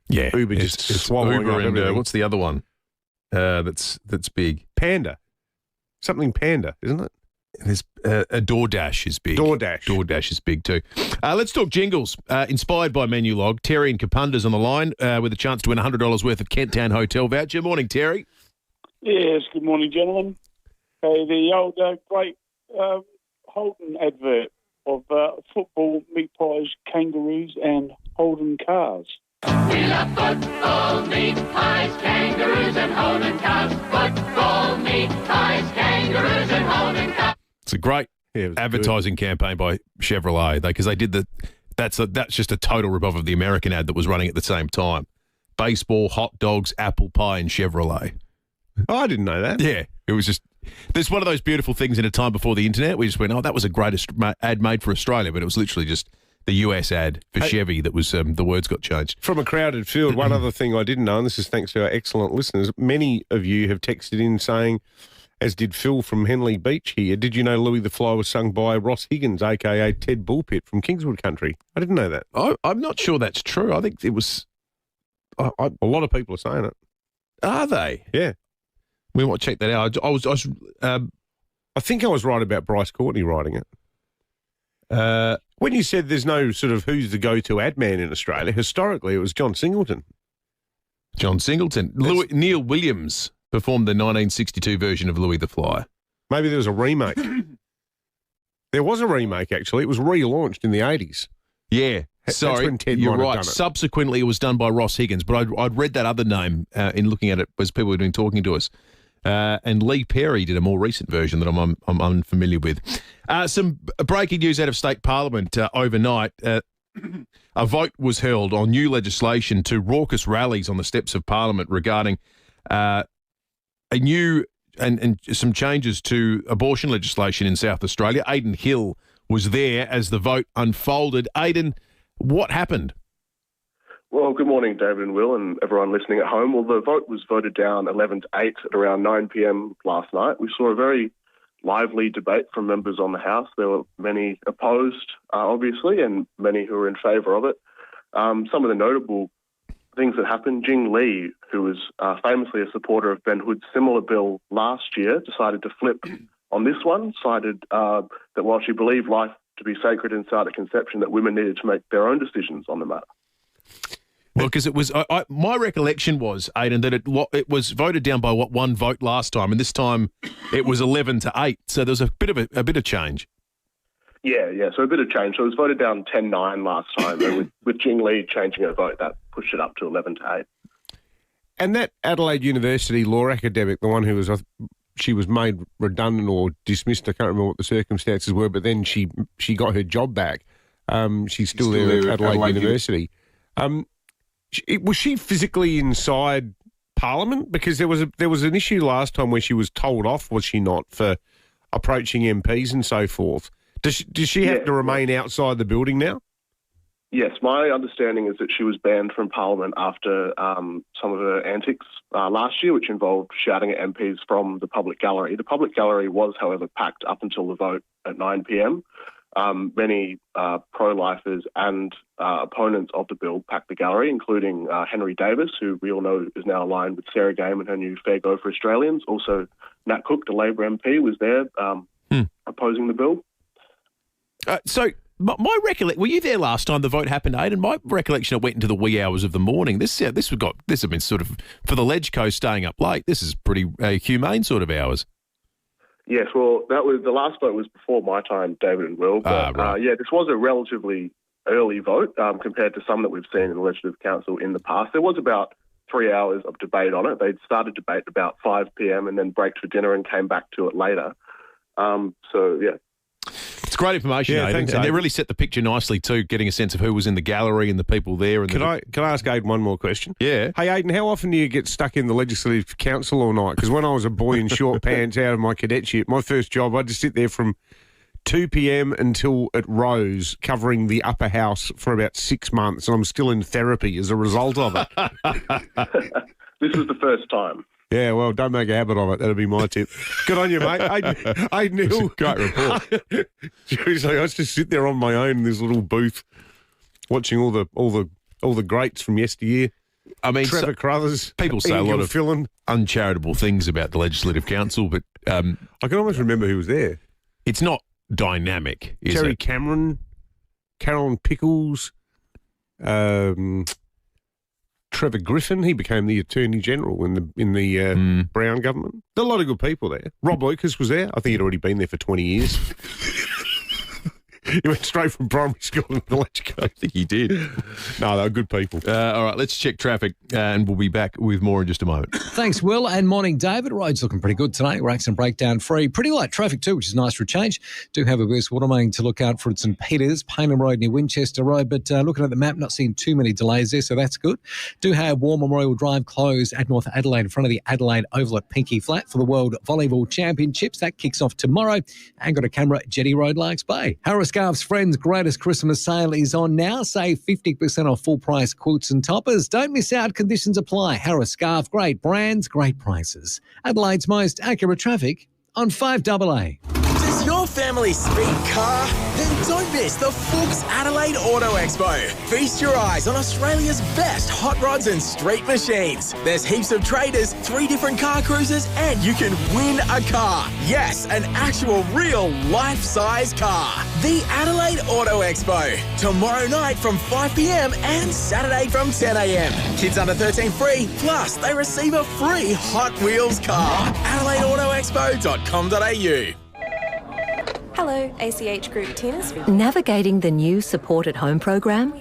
Yeah. Uber just swallowing Uber up and everything. what's the other one that's big? Panda. Something Panda, isn't it? There's a DoorDash is big. DoorDash is big too. Let's talk jingles. Inspired by Menu Log. Terry and Kapunda's on the line with a chance to win $100 worth of Kent Town Hotel voucher. Morning, Terry. Yes, good morning, gentlemen. The old great Holden advert of football, meat pies, kangaroos and Holden cars. We love football, meat pies, kangaroos and Holden cars. Football, meat pies, kangaroos and Holden cars. It's a great advertising campaign by Chevrolet because they did that's just a total rip-off of the American ad that was running at the same time. Baseball, hot dogs, apple pie and Chevrolet. Oh, I didn't know that. Yeah, it was just... There's one of those beautiful things in a time before the internet. We just went, oh, that was a great ad made for Australia, but it was literally just the US ad for Chevy that was the words got changed. From a crowded field, one other thing I didn't know, and this is thanks to our excellent listeners, many of you have texted in saying, as did Phil from Henley Beach here, did you know Louis the Fly was sung by Ross Higgins, a.k.a. Ted Bullpit from Kingswood Country? I didn't know that. I'm not sure that's true. I think it was... a lot of people are saying it. Are they? Yeah. We might check that out. I think I was right about Bryce Courtney writing it. When you said there's no sort of who's the go-to ad man in Australia, historically it was John Singleton. Neil Williams performed the 1962 version of Louis the Fly. Maybe there was a remake. There was a remake, actually. It was relaunched in the 80s. Yeah. Sorry, when Ted you're might have right. done it. Subsequently, it was done by Ross Higgins, but I'd read that other name in looking at it as people had been talking to us. And Lee Perry did a more recent version that I'm unfamiliar with. Some breaking news out of State Parliament overnight. A vote was held on new legislation to raucous rallies on the steps of Parliament regarding a new and some changes to abortion legislation in South Australia. Aidan Hill was there as the vote unfolded. Aidan, what happened? Well, good morning, David and Will, and everyone listening at home. Well, the vote was voted down 11-8 at around 9 p.m. last night. We saw a very lively debate from members on the House. There were many opposed, obviously, and many who were in favour of it. Some of the notable things that happened, Jing Lee, who was famously a supporter of Ben Hood's similar bill last year, decided to flip on this one, cited that while she believed life to be sacred inside a conception, that women needed to make their own decisions on the matter. Well, because it was my recollection was, Aidan, that it was voted down by one vote last time, and this time it was 11-8. So there was a bit of change. Yeah. So a bit of change. So it was voted down 10-9 last time, and with Jing Lee changing her vote, that pushed it up to 11-8. And that Adelaide University law academic, the one who was she was made redundant or dismissed. I can't remember what the circumstances were, but then she got her job back. She's still there at Adelaide University. Was she physically inside Parliament? Because there was an issue last time where she was told off, was she not, for approaching MPs and so forth. Does she have to remain outside the building now? Yes, my understanding is that she was banned from Parliament after some of her antics last year, which involved shouting at MPs from the public gallery. The public gallery was, however, packed up until the vote at 9 p.m. Many pro-lifers and opponents of the bill packed the gallery, including Henry Davis, who we all know is now aligned with Sarah Game and her new Fair Go for Australians. Also, Nat Cook, the Labor MP, was there opposing the bill. So my recollection, were you there last time the vote happened, Aidan? My recollection, it went into the wee hours of the morning. This has been sort of, for the Ledgeco staying up late, this is pretty humane sort of hours. Yes, well, the last vote was before my time, David and Will. But, right. this was a relatively early vote compared to some that we've seen in the Legislative Council in the past. There was about 3 hours of debate on it. They'd started debate about 5 p.m. and then break for dinner and came back to it later. It's great information, Aidan. Thanks, and they Aidan. really set the picture nicely too, getting a sense of who was in the gallery and the people there. And Can I ask Aidan one more question? Yeah. Hey, Aidan, how often do you get stuck in the Legislative Council all night? Because when I was a boy in short pants out of my cadetship, my first job, I'd just sit there from 2 p.m. until it rose, covering the upper house for about 6 months, and I'm still in therapy as a result of it. This was the first time. Yeah, well, don't make a habit of it. That'll be my tip. Good on you, mate. Hey, Neil. Great report. Seriously, I just sit there on my own in this little booth, watching all the greats from yesteryear. I mean, Trevor Crothers. People say a lot of uncharitable things about the Legislative Council, but I can almost remember who was there. It's not dynamic, is Terry it? Cameron, Carolyn Pickles, Trevor Griffin. He became the Attorney General in the Brown government. There are a lot of good people there. Rob Lucas was there. I think he'd already been there for 20 years. He went straight from primary school into the Legislature. I think he did. No, they were good people. All right, let's check traffic, and we'll be back with more in just a moment. Thanks, Will, and morning, David. Roads looking pretty good tonight. We're accident breakdown free. Pretty light traffic too, which is nice for a change. Do have a bit of water main to look out for at St Peters, Paynham Road near Winchester Road, but looking at the map, not seeing too many delays there, so that's good. Do have War Memorial Drive closed at North Adelaide in front of the Adelaide Oval at Pinky Flat for the World Volleyball Championships. That kicks off tomorrow. And got a camera at Jetty Road, Larks Bay. Harris Scarf's Friends greatest Christmas sale is on now. Save 50% off full price quilts and toppers. Don't miss out. Conditions apply. Harris Scarf, great brands, great prices. Adelaide's most accurate traffic on 5AA. Does your family speak car? Then don't miss the Fuchs Adelaide Auto Expo. Feast your eyes on Australia's best hot rods and street machines. There's heaps of traders, 3 different car cruisers, and you can win a car. Yes, an actual real life-size car. The Adelaide Auto Expo. Tomorrow night from 5 p.m. and Saturday from 10 a.m. Kids under 13 free, plus they receive a free Hot Wheels car. AdelaideAutoExpo.com.au. Hello, ACH Group, Tina speaking. Navigating the new Support at Home program?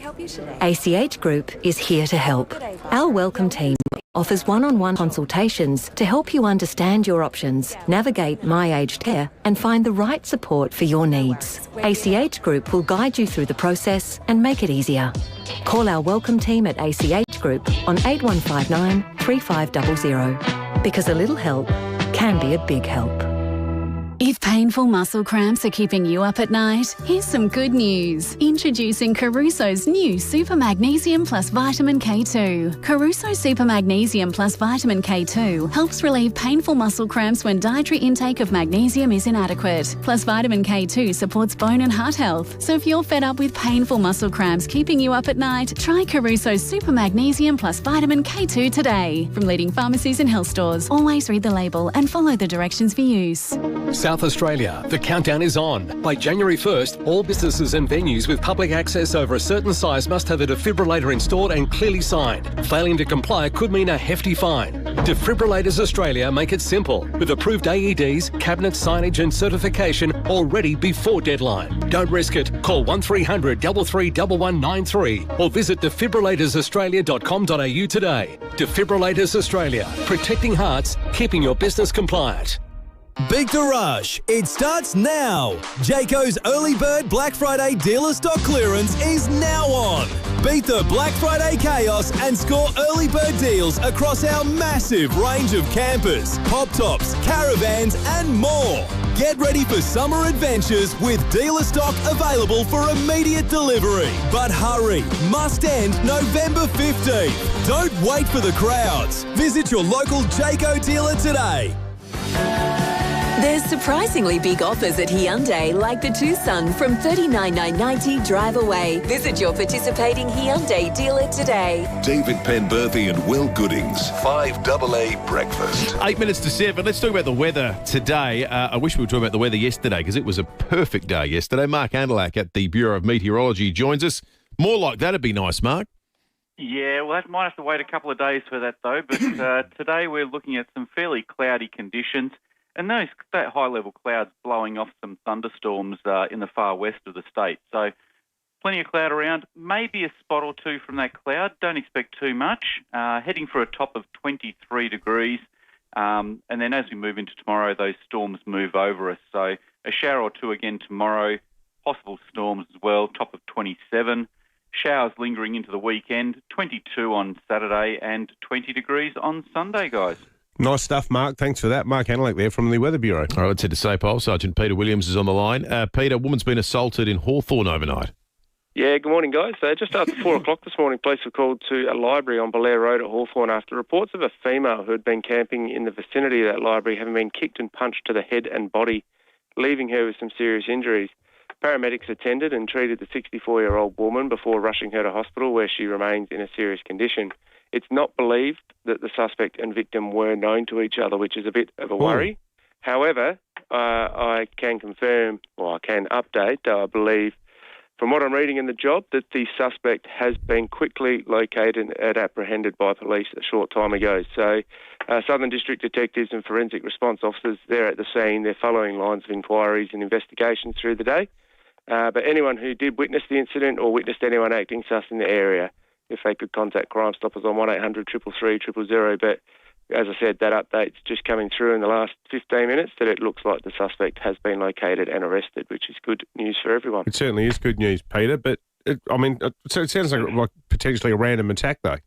ACH Group is here to help. Our welcome team offers one-on-one consultations to help you understand your options, navigate My Aged Care, and find the right support for your needs. ACH Group will guide you through the process and make it easier. Call our welcome team at ACH Group on 8159 3500, because a little help can be a big help. If painful muscle cramps are keeping you up at night, here's some good news. Introducing Caruso's new Super Magnesium Plus Vitamin K2. Caruso Super Magnesium Plus Vitamin K2 helps relieve painful muscle cramps when dietary intake of magnesium is inadequate. Plus Vitamin K2 supports bone and heart health. So if you're fed up with painful muscle cramps keeping you up at night, try Caruso's Super Magnesium Plus Vitamin K2 today. From leading pharmacies and health stores, always read the label and follow the directions for use. South Australia, the countdown is on. By January 1st, all businesses and venues with public access over a certain size must have a defibrillator installed and clearly signed. Failing to comply could mean a hefty fine. Defibrillators Australia make it simple, with approved AEDs, cabinet signage and certification all ready before deadline. Don't risk it. Call 1300 331193 or visit defibrillatorsaustralia.com.au today. Defibrillators Australia, protecting hearts, keeping your business compliant. Beat the rush. It starts now. Jayco's Early Bird Black Friday dealer stock clearance is now on. Beat the Black Friday chaos and score early bird deals across our massive range of campers, pop tops, caravans and more. Get ready for summer adventures with dealer stock available for immediate delivery. But hurry, must end November 15th. Don't wait for the crowds. Visit your local Jayco dealer today. There's surprisingly big offers at Hyundai, like the Tucson from $39,990 drive away. Visit your participating Hyundai dealer today. David Penberthy and Will Goodings, 5AA Breakfast. 8 minutes to 7. Let's talk about the weather today. I wish we were talking about the weather yesterday because it was a perfect day yesterday. Mark Andalak at the Bureau of Meteorology joins us. More like that would be nice, Mark. Yeah, well, that might have to wait a couple of days for that, though. But today we're looking at some fairly cloudy conditions. And that high-level clouds blowing off some thunderstorms in the far west of the state. So plenty of cloud around, maybe a spot or two from that cloud. Don't expect too much. Heading for a top of 23 degrees. And then as we move into tomorrow, those storms move over us. So a shower or two again tomorrow, possible storms as well, top of 27. Showers lingering into the weekend, 22 on Saturday and 20 degrees on Sunday, guys. Nice stuff, Mark. Thanks for that. Mark Hanlake there from the Weather Bureau. All right, let's head to Sapole. Sergeant Peter Williams is on the line. Peter, a woman's been assaulted in Hawthorn overnight. Yeah, good morning, guys. Just after 4 o'clock this morning, police were called to a library on Belair Road at Hawthorn after reports of a female who had been camping in the vicinity of that library having been kicked and punched to the head and body, leaving her with some serious injuries. Paramedics attended and treated the 64-year-old woman before rushing her to hospital, where she remains in a serious condition. It's not believed that the suspect and victim were known to each other, which is a bit of a worry. However, I can confirm, or I can update, I believe, from what I'm reading in the job, that the suspect has been quickly located and apprehended by police a short time ago. So Southern District detectives and forensic response officers, they're at the scene. They're following lines of inquiries and investigations through the day. But anyone who did witness the incident or witnessed anyone acting sus in the area, if they could contact Crime Stoppers on 1800 333 000. But as I said, that update's just coming through in the last 15 minutes that it looks like the suspect has been located and arrested, which is good news for everyone. It certainly is good news, Peter, but so it sounds like potentially a random attack, though.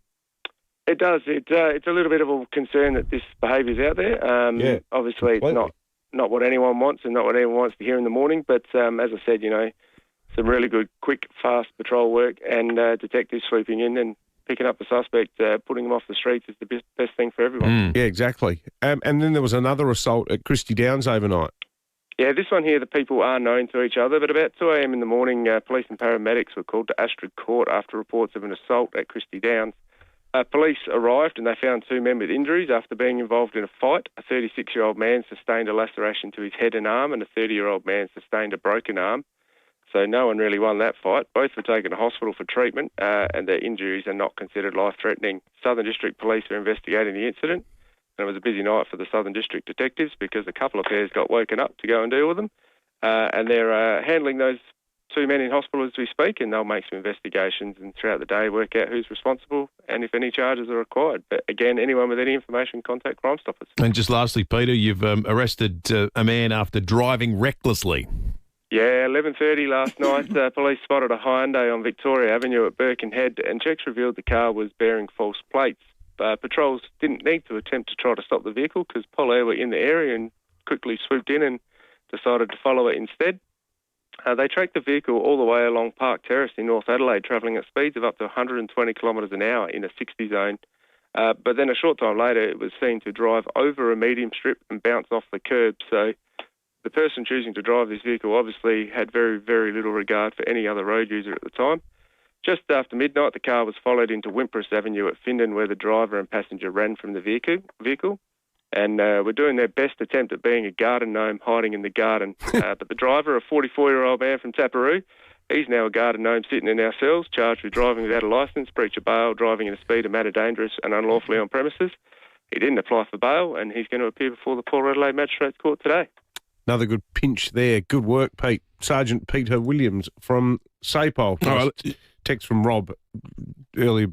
It does. It's a little bit of a concern that this behaviour's out there. Obviously, completely. It's not what anyone wants and not what anyone wants to hear in the morning, but as I said, some really good, quick, fast patrol work and detectives swooping in and picking up the suspect, putting him off the streets is the best thing for everyone. Yeah, exactly. And then there was another assault at Christie Downs overnight. Yeah, this one here, the people are known to each other, but about 2 a.m. in the morning, police and paramedics were called to Astrid Court after reports of an assault at Christie Downs. Police arrived and they found 2 men with injuries after being involved in a fight. A 36-year-old man sustained a laceration to his head and arm, and a 30-year-old man sustained a broken arm. So no one really won that fight. Both were taken to hospital for treatment and their injuries are not considered life-threatening. Southern District Police are investigating the incident. And it was a busy night for the Southern District detectives because a couple of pairs got woken up to go and deal with them. And they're handling those 2 men in hospital as we speak, and they'll make some investigations and throughout the day work out who's responsible and if any charges are required. But again, anyone with any information, contact Crime Stoppers. And just lastly, Peter, you've arrested a man after driving recklessly. Yeah, 11:30 last night, police spotted a Hyundai on Victoria Avenue at Birkenhead, and checks revealed the car was bearing false plates. Patrols didn't need to attempt to try to stop the vehicle because Polair were in the area and quickly swooped in and decided to follow it instead. They tracked the vehicle all the way along Park Terrace in North Adelaide, travelling at speeds of up to 120 kilometres an hour in a 60 zone. But then a short time later, it was seen to drive over a medium strip and bounce off the curb. So the person choosing to drive this vehicle obviously had very, very little regard for any other road user at the time. Just after midnight, the car was followed into Wimpress Avenue at Findon, where the driver and passenger ran from the vehicle. And were doing their best attempt at being a garden gnome hiding in the garden. But the driver, a 44-year-old man from Taparoo, he's now a garden gnome sitting in our cells, charged with driving without a licence, breach of bail, driving at a speed of matter dangerous and unlawfully on premises. He didn't apply for bail, and he's going to appear before the Port Adelaide Magistrates Court today. Another good pinch there. Good work, Pete. Sergeant Peter Williams from Sapole. All right. Text from Rob earlier,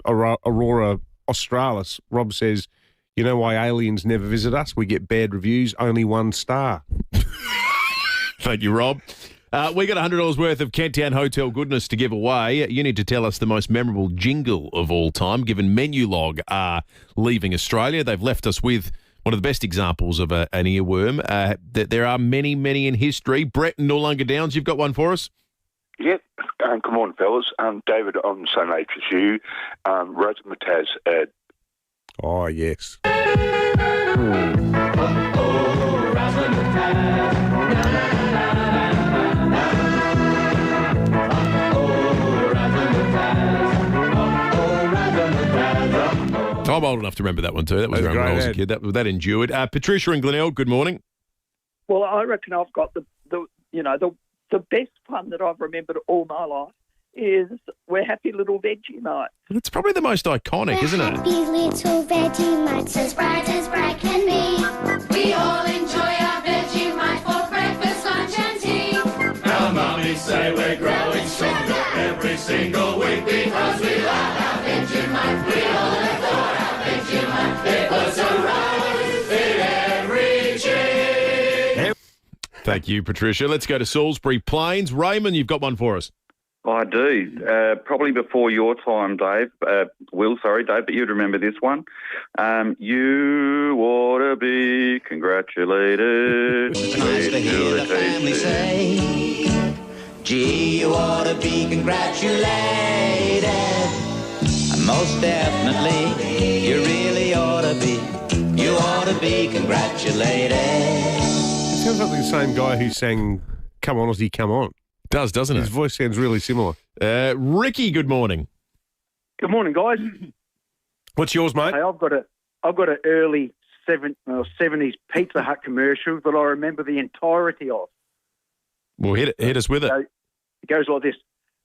Aurora Australis. Rob says, you know why aliens never visit us? We get bad reviews, only 1 star. Thank you, Rob. We got $100 worth of Kent Town Hotel goodness to give away. You need to tell us the most memorable jingle of all time, given Menulog are leaving Australia. They've left us with one of the best examples of an earworm. There are many, many in history. Brett and Noarlunga Downs, you've got one for us? Yep. Good morning, fellas. David on the same age as you. Razzmatazz ad. Oh, yes. I'm old enough to remember that one too. That was around when I was a kid. That endured. Patricia and Glenelg, good morning. Well, I reckon I've got the best one that I've remembered all my life is We're Happy Little Vegemite. It's probably the most iconic, isn't it? Happy little Vegemite, as bright can be. We all enjoy our Vegemite for breakfast, lunch and tea. Our mummies say we're growing stronger every single week because we love our Vegemite. We all adore our Vegemite. It puts a rise in every cheek. Thank you, Patricia. Let's go to Salisbury Plains. Raymond, you've got one for us. I do. Probably before your time, Dave. Dave, but you'd remember this one. You ought to be congratulated. It's nice to hear the family say, Gee, you ought to be congratulated. Most definitely, you really ought to be. You ought to be congratulated. It sounds like the same guy who sang Come On Aussie, Come On. Does, doesn't it? His voice sounds really similar. Ricky, good morning. Good morning, guys. What's yours, mate? Hey, I've got an early 70s Pizza Hut commercial that I remember the entirety of. Well, hit us with it. It goes like this.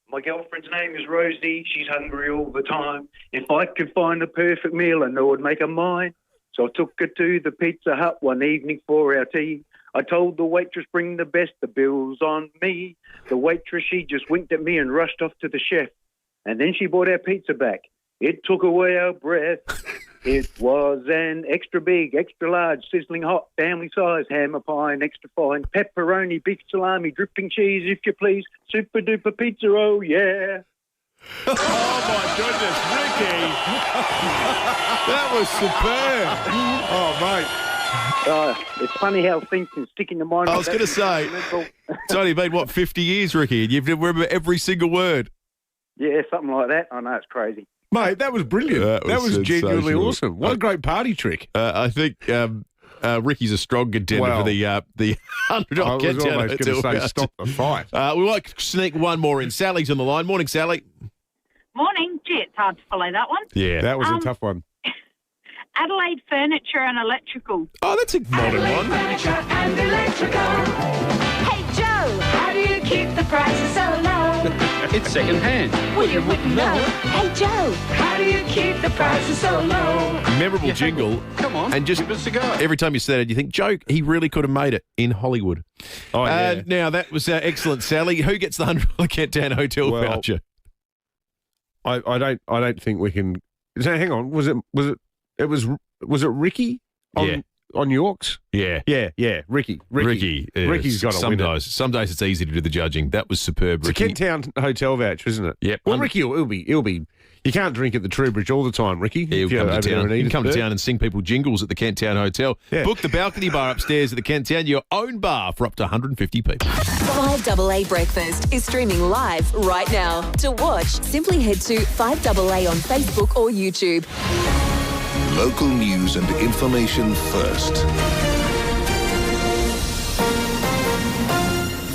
My girlfriend's name is Rosie. She's hungry all the time. If I could find a perfect meal, I know I'd make her mine. So I took her to the Pizza Hut one evening for our tea. I told the waitress, bring the best, the bill's on me. The waitress, she just winked at me and rushed off to the chef. And then she brought our pizza back. It took away our breath. It was an extra big, extra large, sizzling hot, family size, hammer pie, and extra fine, pepperoni, beef salami, dripping cheese, if you please, super duper pizza, oh yeah. Oh my goodness, Ricky! That was superb. Oh, mate. It's funny how things can stick in your mind. I was going to say, it's only been, 50 years, Ricky, and you remember every single word. Yeah, something like that. I know, it's crazy. Mate, that was brilliant. That was genuinely awesome. What a great party trick. I think Ricky's a strong contender for the $100 I was Countdown almost going to say stop the fight. We might sneak one more in. Sally's on the line. Morning, Sally. Morning. Gee, it's hard to follow that one. Yeah. That was a tough one. Adelaide Furniture and Electrical. Oh, that's a modern one. Furniture and electrical. Hey, Joe, how do you keep the prices so low? It's second hand. Well, you wouldn't know. Hey, Joe, how do you keep the prices so low? Memorable jingle. Come on, and just give us a go. Every time you said it, you think, Joe, he really could have made it in Hollywood. Oh, yeah. Now, that was excellent, Sally. Who gets the $100 Countdown hotel voucher? I don't think we can. So, hang on. Was it Ricky on Yorks? Yeah. Ricky. Ricky's got to win it. Some days it's easy to do the judging. That was superb, It's Ricky. a Kent Town hotel voucher, isn't it? Yep. Well, Ricky will be. You can't drink at the Trowbridge all the time, Ricky. He'll come to town. You can come to town and sing people jingles at the Kent Town Hotel. Yeah. Book the balcony bar upstairs at the Kent Town, your own bar for up to 150 people. 5AA Breakfast is streaming live right now. To watch, simply head to 5AA on Facebook or YouTube. Local news and information first.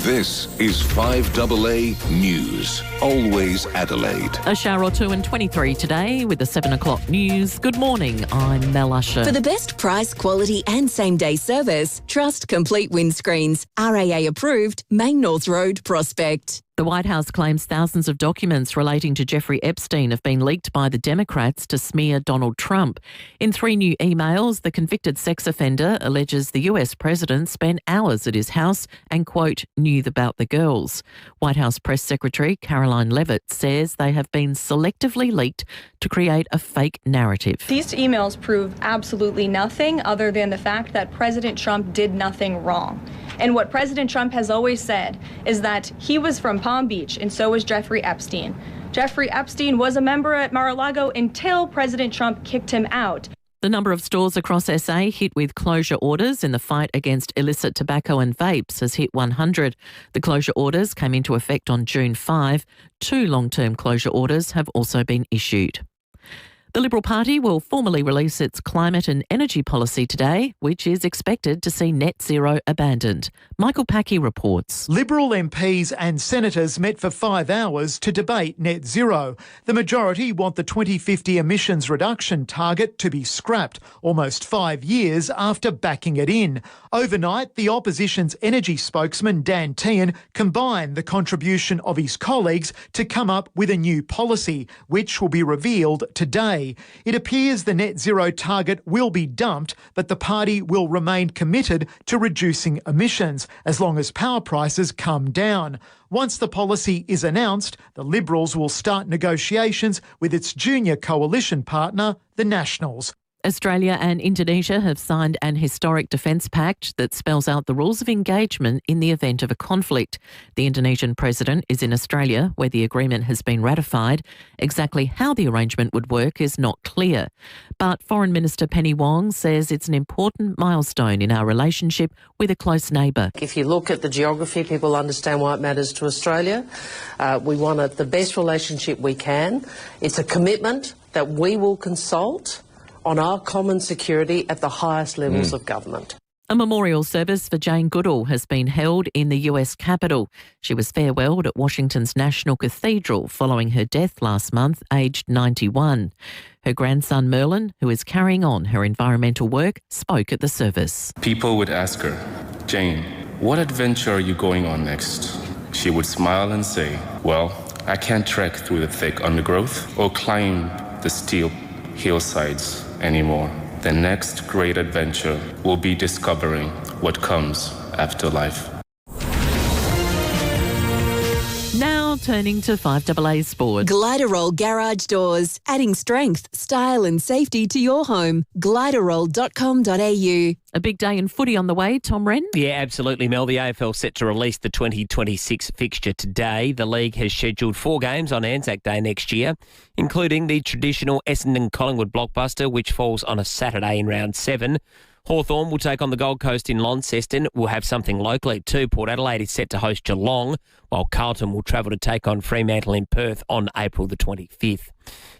This is 5AA News. Always Adelaide. A shower or two and 23 today with the 7 o'clock news. Good morning, I'm Mel Usher. For the best price, quality and same-day service, trust Complete Windscreens. RAA approved, Main North Road, Prospect. The White House claims thousands of documents relating to Jeffrey Epstein have been leaked by the Democrats to smear Donald Trump. In 3 new emails, the convicted sex offender alleges the US president spent hours at his house and, quote, knew about the girls. White House Press Secretary Caroline Leavitt says they have been selectively leaked to create a fake narrative. These emails prove absolutely nothing other than the fact that President Trump did nothing wrong. And what President Trump has always said is that he was from Palm Beach and so was Jeffrey Epstein. Jeffrey Epstein was a member at Mar-a-Lago until President Trump kicked him out. The number of stores across SA hit with closure orders in the fight against illicit tobacco and vapes has hit 100. The closure orders came into effect on June 5. 2 long-term closure orders have also been issued. The Liberal Party will formally release its climate and energy policy today, which is expected to see net zero abandoned. Michael Packey reports. Liberal MPs and senators met for 5 hours to debate net zero. The majority want the 2050 emissions reduction target to be scrapped, almost 5 years after backing it in. Overnight, the opposition's energy spokesman, Dan Tehan, combined the contribution of his colleagues to come up with a new policy, which will be revealed today. It appears the net zero target will be dumped, but the party will remain committed to reducing emissions as long as power prices come down. Once the policy is announced, the Liberals will start negotiations with its junior coalition partner, the Nationals. Australia and Indonesia have signed an historic defence pact that spells out the rules of engagement in the event of a conflict. The Indonesian president is in Australia, where the agreement has been ratified. Exactly how the arrangement would work is not clear. But Foreign Minister Penny Wong says it's an important milestone in our relationship with a close neighbour. If you look at the geography, people understand why it matters to Australia. We want the best relationship we can. It's a commitment that we will consult on our common security at the highest levels of government. A memorial service for Jane Goodall has been held in the US Capitol. She was farewelled at Washington's National Cathedral following her death last month, aged 91. Her grandson Merlin, who is carrying on her environmental work, spoke at the service. People would ask her, "Jane, what adventure are you going on next?" She would smile and say, "Well, I can't trek through the thick undergrowth or climb the steep hillsides anymore. The next great adventure will be discovering what comes after life." Now turning to 5AA Sport. Gliderol Garage Doors, adding strength, style and safety to your home. Gliderol.com.au. A big day in footy on the way, Tom Wren? Yeah, absolutely, Mel. The AFL set to release the 2026 fixture today. The league has scheduled 4 games on Anzac Day next year, including the traditional Essendon-Collingwood blockbuster, which falls on a Saturday in round 7. Hawthorn will take on the Gold Coast in Launceston. We'll have something locally too. Port Adelaide is set to host Geelong, while Carlton will travel to take on Fremantle in Perth on April the 25th.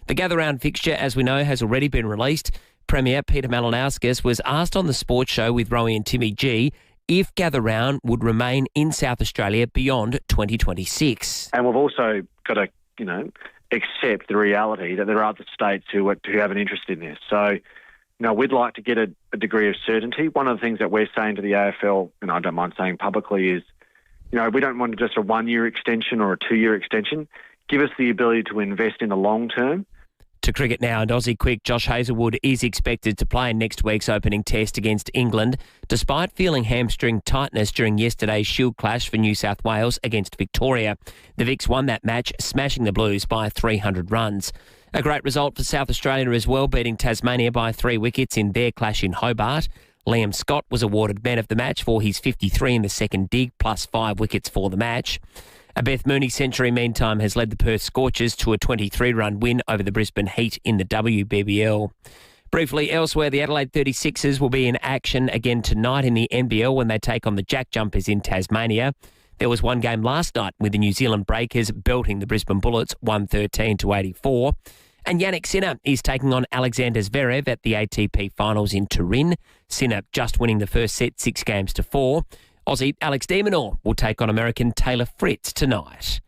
The Gather Round fixture, as we know, has already been released. Premier Peter Malinauskas was asked on the Sports Show with Rowie and Timmy G if Gather Round would remain in South Australia beyond 2026. And we've also got to, accept the reality that there are other states who have an interest in this. So, we'd like to get a degree of certainty. One of the things that we're saying to the AFL, and I don't mind saying publicly, is, we don't want just a 1-year extension or a 2-year extension. Give us the ability to invest in the long term. To cricket now, and Aussie quick, Josh Hazlewood is expected to play in next week's opening test against England, despite feeling hamstring tightness during yesterday's Shield clash for New South Wales against Victoria. The Vics won that match, smashing the Blues by 300 runs. A great result for South Australia as well, beating Tasmania by 3 wickets in their clash in Hobart. Liam Scott was awarded man of the match for his 53 in the second dig, plus 5 wickets for the match. A Beth Mooney century, meantime, has led the Perth Scorchers to a 23-run win over the Brisbane Heat in the WBBL. Briefly, elsewhere, the Adelaide 36ers will be in action again tonight in the NBL when they take on the Jack Jumpers in Tasmania. There was one game last night with the New Zealand Breakers belting the Brisbane Bullets 113-84. And Yannick Sinner is taking on Alexander Zverev at the ATP Finals in Turin. Sinner just winning the first set 6-4. Aussie Alex de Minaur will take on American Taylor Fritz tonight.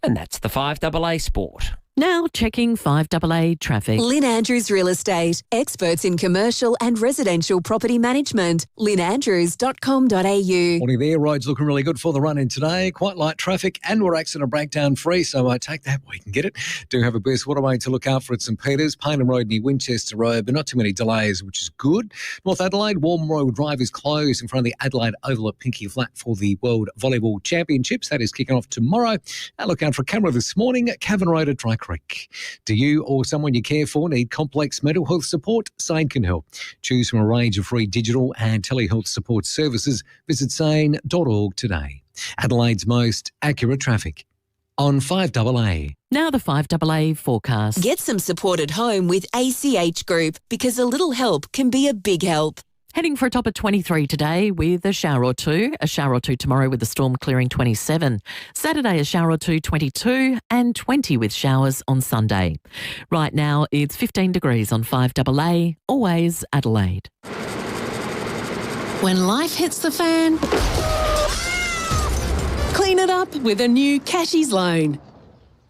And that's the 5AA Sport. Now checking 5AA traffic. Lynn Andrews Real Estate, experts in commercial and residential property management. lynnandrews.com.au. Morning there. Roads looking really good for the run in today. Quite light traffic and we're accident breakdown free, so I take that we can get it. Do have a burst waterway to look out for at St Peters, Payneham Road near Winchester Road, but not too many delays, which is good. North Adelaide, Warm Road Drive is closed in front of the Adelaide Oval at Pinky Flat for the World Volleyball Championships. That is kicking off tomorrow. And look out for a camera this morning at Cavan Road at Dry Creek. Do you or someone you care for need complex mental health support? Sane can help. Choose from a range of free digital and telehealth support services. Visit sane.org today. Adelaide's most accurate traffic on 5AA. Now the 5AA forecast. Get some support at home with ACH Group, because a little help can be a big help. Heading for a top of 23 today with a shower or two. A shower or two tomorrow with the storm clearing 27. Saturday, a shower or two, 22, and 20 with showers on Sunday. Right now, it's 15 degrees on 5AA, always Adelaide. When life hits the fan, clean it up with a new Cashies loan.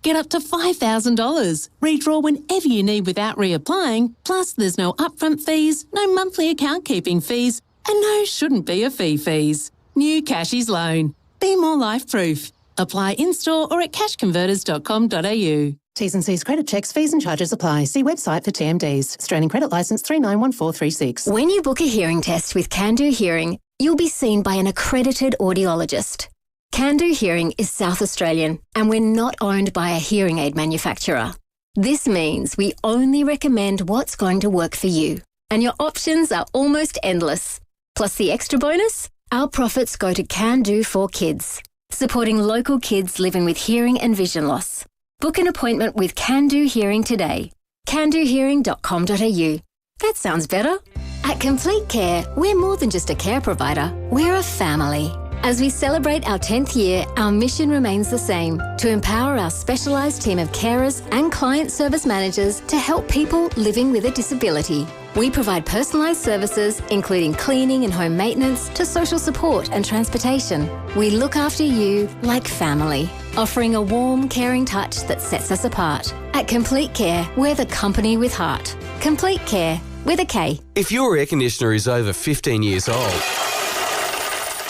Get up to $5,000. Redraw whenever you need without reapplying. Plus, there's no upfront fees, no monthly account keeping fees, and no shouldn't be a fees. New Cashies loan. Be more life-proof. Apply in-store or at cashconverters.com.au. T's and C's credit checks, fees and charges apply. See website for TMDs. Australian Credit Licence 391436. When you book a hearing test with Can Do Hearing, you'll be seen by an accredited audiologist. Can Do Hearing is South Australian, and we're not owned by a hearing aid manufacturer. This means we only recommend what's going to work for you. and your options are almost endless. Plus the extra bonus? Our profits go to Can Do for Kids, supporting local kids living with hearing and vision loss. Book an appointment with Can Do Hearing today. candohearing.com.au. That sounds better. At Complete Care, we're more than just a care provider, we're a family. As we celebrate our 10th year, our mission remains the same, to empower our specialised team of carers and client service managers to help people living with a disability. We provide personalised services, including cleaning and home maintenance, to social support and transportation. We look after you like family, offering a warm, caring touch that sets us apart. At Complete Care, we're the company with heart. Complete Care, with a K. If your air conditioner is over 15 years old,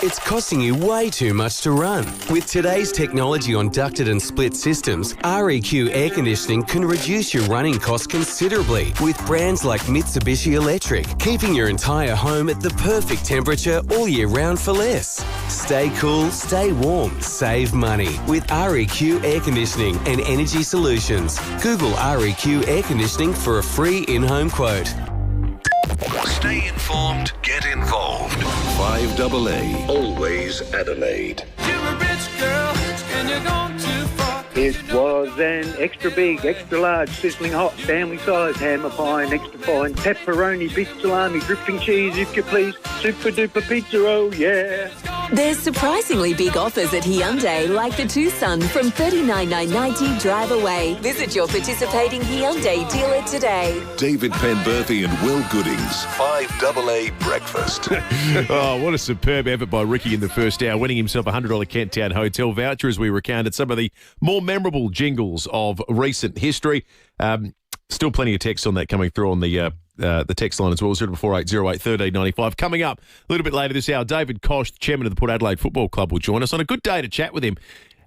it's costing you way too much to run. With today's technology on ducted and split systems, REQ air conditioning can reduce your running costs considerably with brands like Mitsubishi Electric, keeping your entire home at the perfect temperature all year round for less. Stay cool, stay warm, save money with REQ Air Conditioning and Energy Solutions. Google REQ Air Conditioning for a free in-home quote. Stay informed, get involved. 5AA, always Adelaide. It was an extra big, extra large, sizzling hot, family size, hammer pie, extra fine, pepperoni, beef salami, dripping cheese, if you please, super duper pizza, oh yeah. There's surprisingly big offers at Hyundai, like the Tucson from $39,990 drive away. Visit your participating Hyundai dealer today. David Penberthy and Will Goodings, 5AA Breakfast. Oh, what a superb effort by Ricky in the first hour, winning himself a $100 Kent Town Hotel voucher as we recounted some of the more memorable jingles of recent history. Still plenty of text on that coming through on the text line as well, 0448 08 1395. Coming up a little bit later this hour, David Koch, the chairman of the Port Adelaide Football Club, will join us on a good day to chat with him.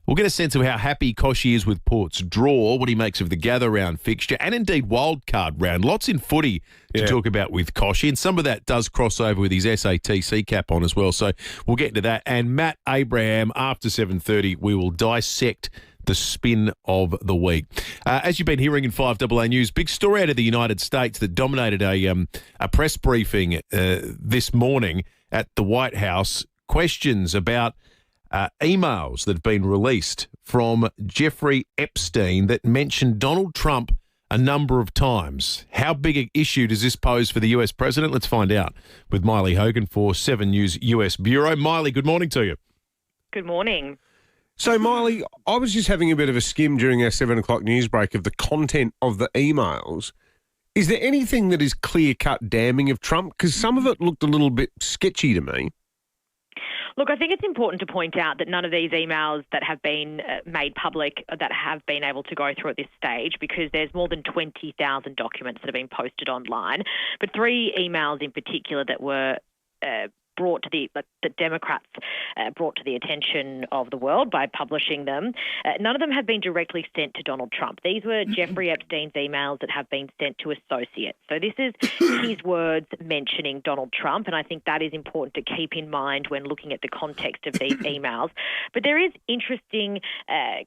We'll get a sense of how happy Kochie is with Port's draw, what he makes of the gather round fixture, and indeed wildcard round. Lots in footy to talk about with Kochie, and some of that does cross over with his SATC cap on as well. So we'll get into that. And Matt Abraham, after 7:30, we will dissect the spin of the week. As you've been hearing in 5AA News, big story out of the United States that dominated a press briefing this morning at the White House. Questions about emails that have been released from Jeffrey Epstein that mentioned Donald Trump a number of times. How big an issue does this pose for the US president? Let's find out with Miley Hogan for 7 News US Bureau. Miley, good morning to you. Good morning. So, Miley, I was just having a bit of a skim during our 7 o'clock news break of the content of the emails. Is there anything that is clear-cut damning of Trump? Because some of it looked a little bit sketchy to me. Look, I think it's important to point out that none of these emails that have been made public that have been able to go through at this stage, because there's more than 20,000 documents that have been posted online. But 3 emails in particular that were brought to the Democrats brought to the attention of the world by publishing them. None of them have been directly sent to Donald Trump. These were Jeffrey Epstein's emails that have been sent to associates. So this is his words mentioning Donald Trump, and I think that is important to keep in mind when looking at the context of these emails. But there is interesting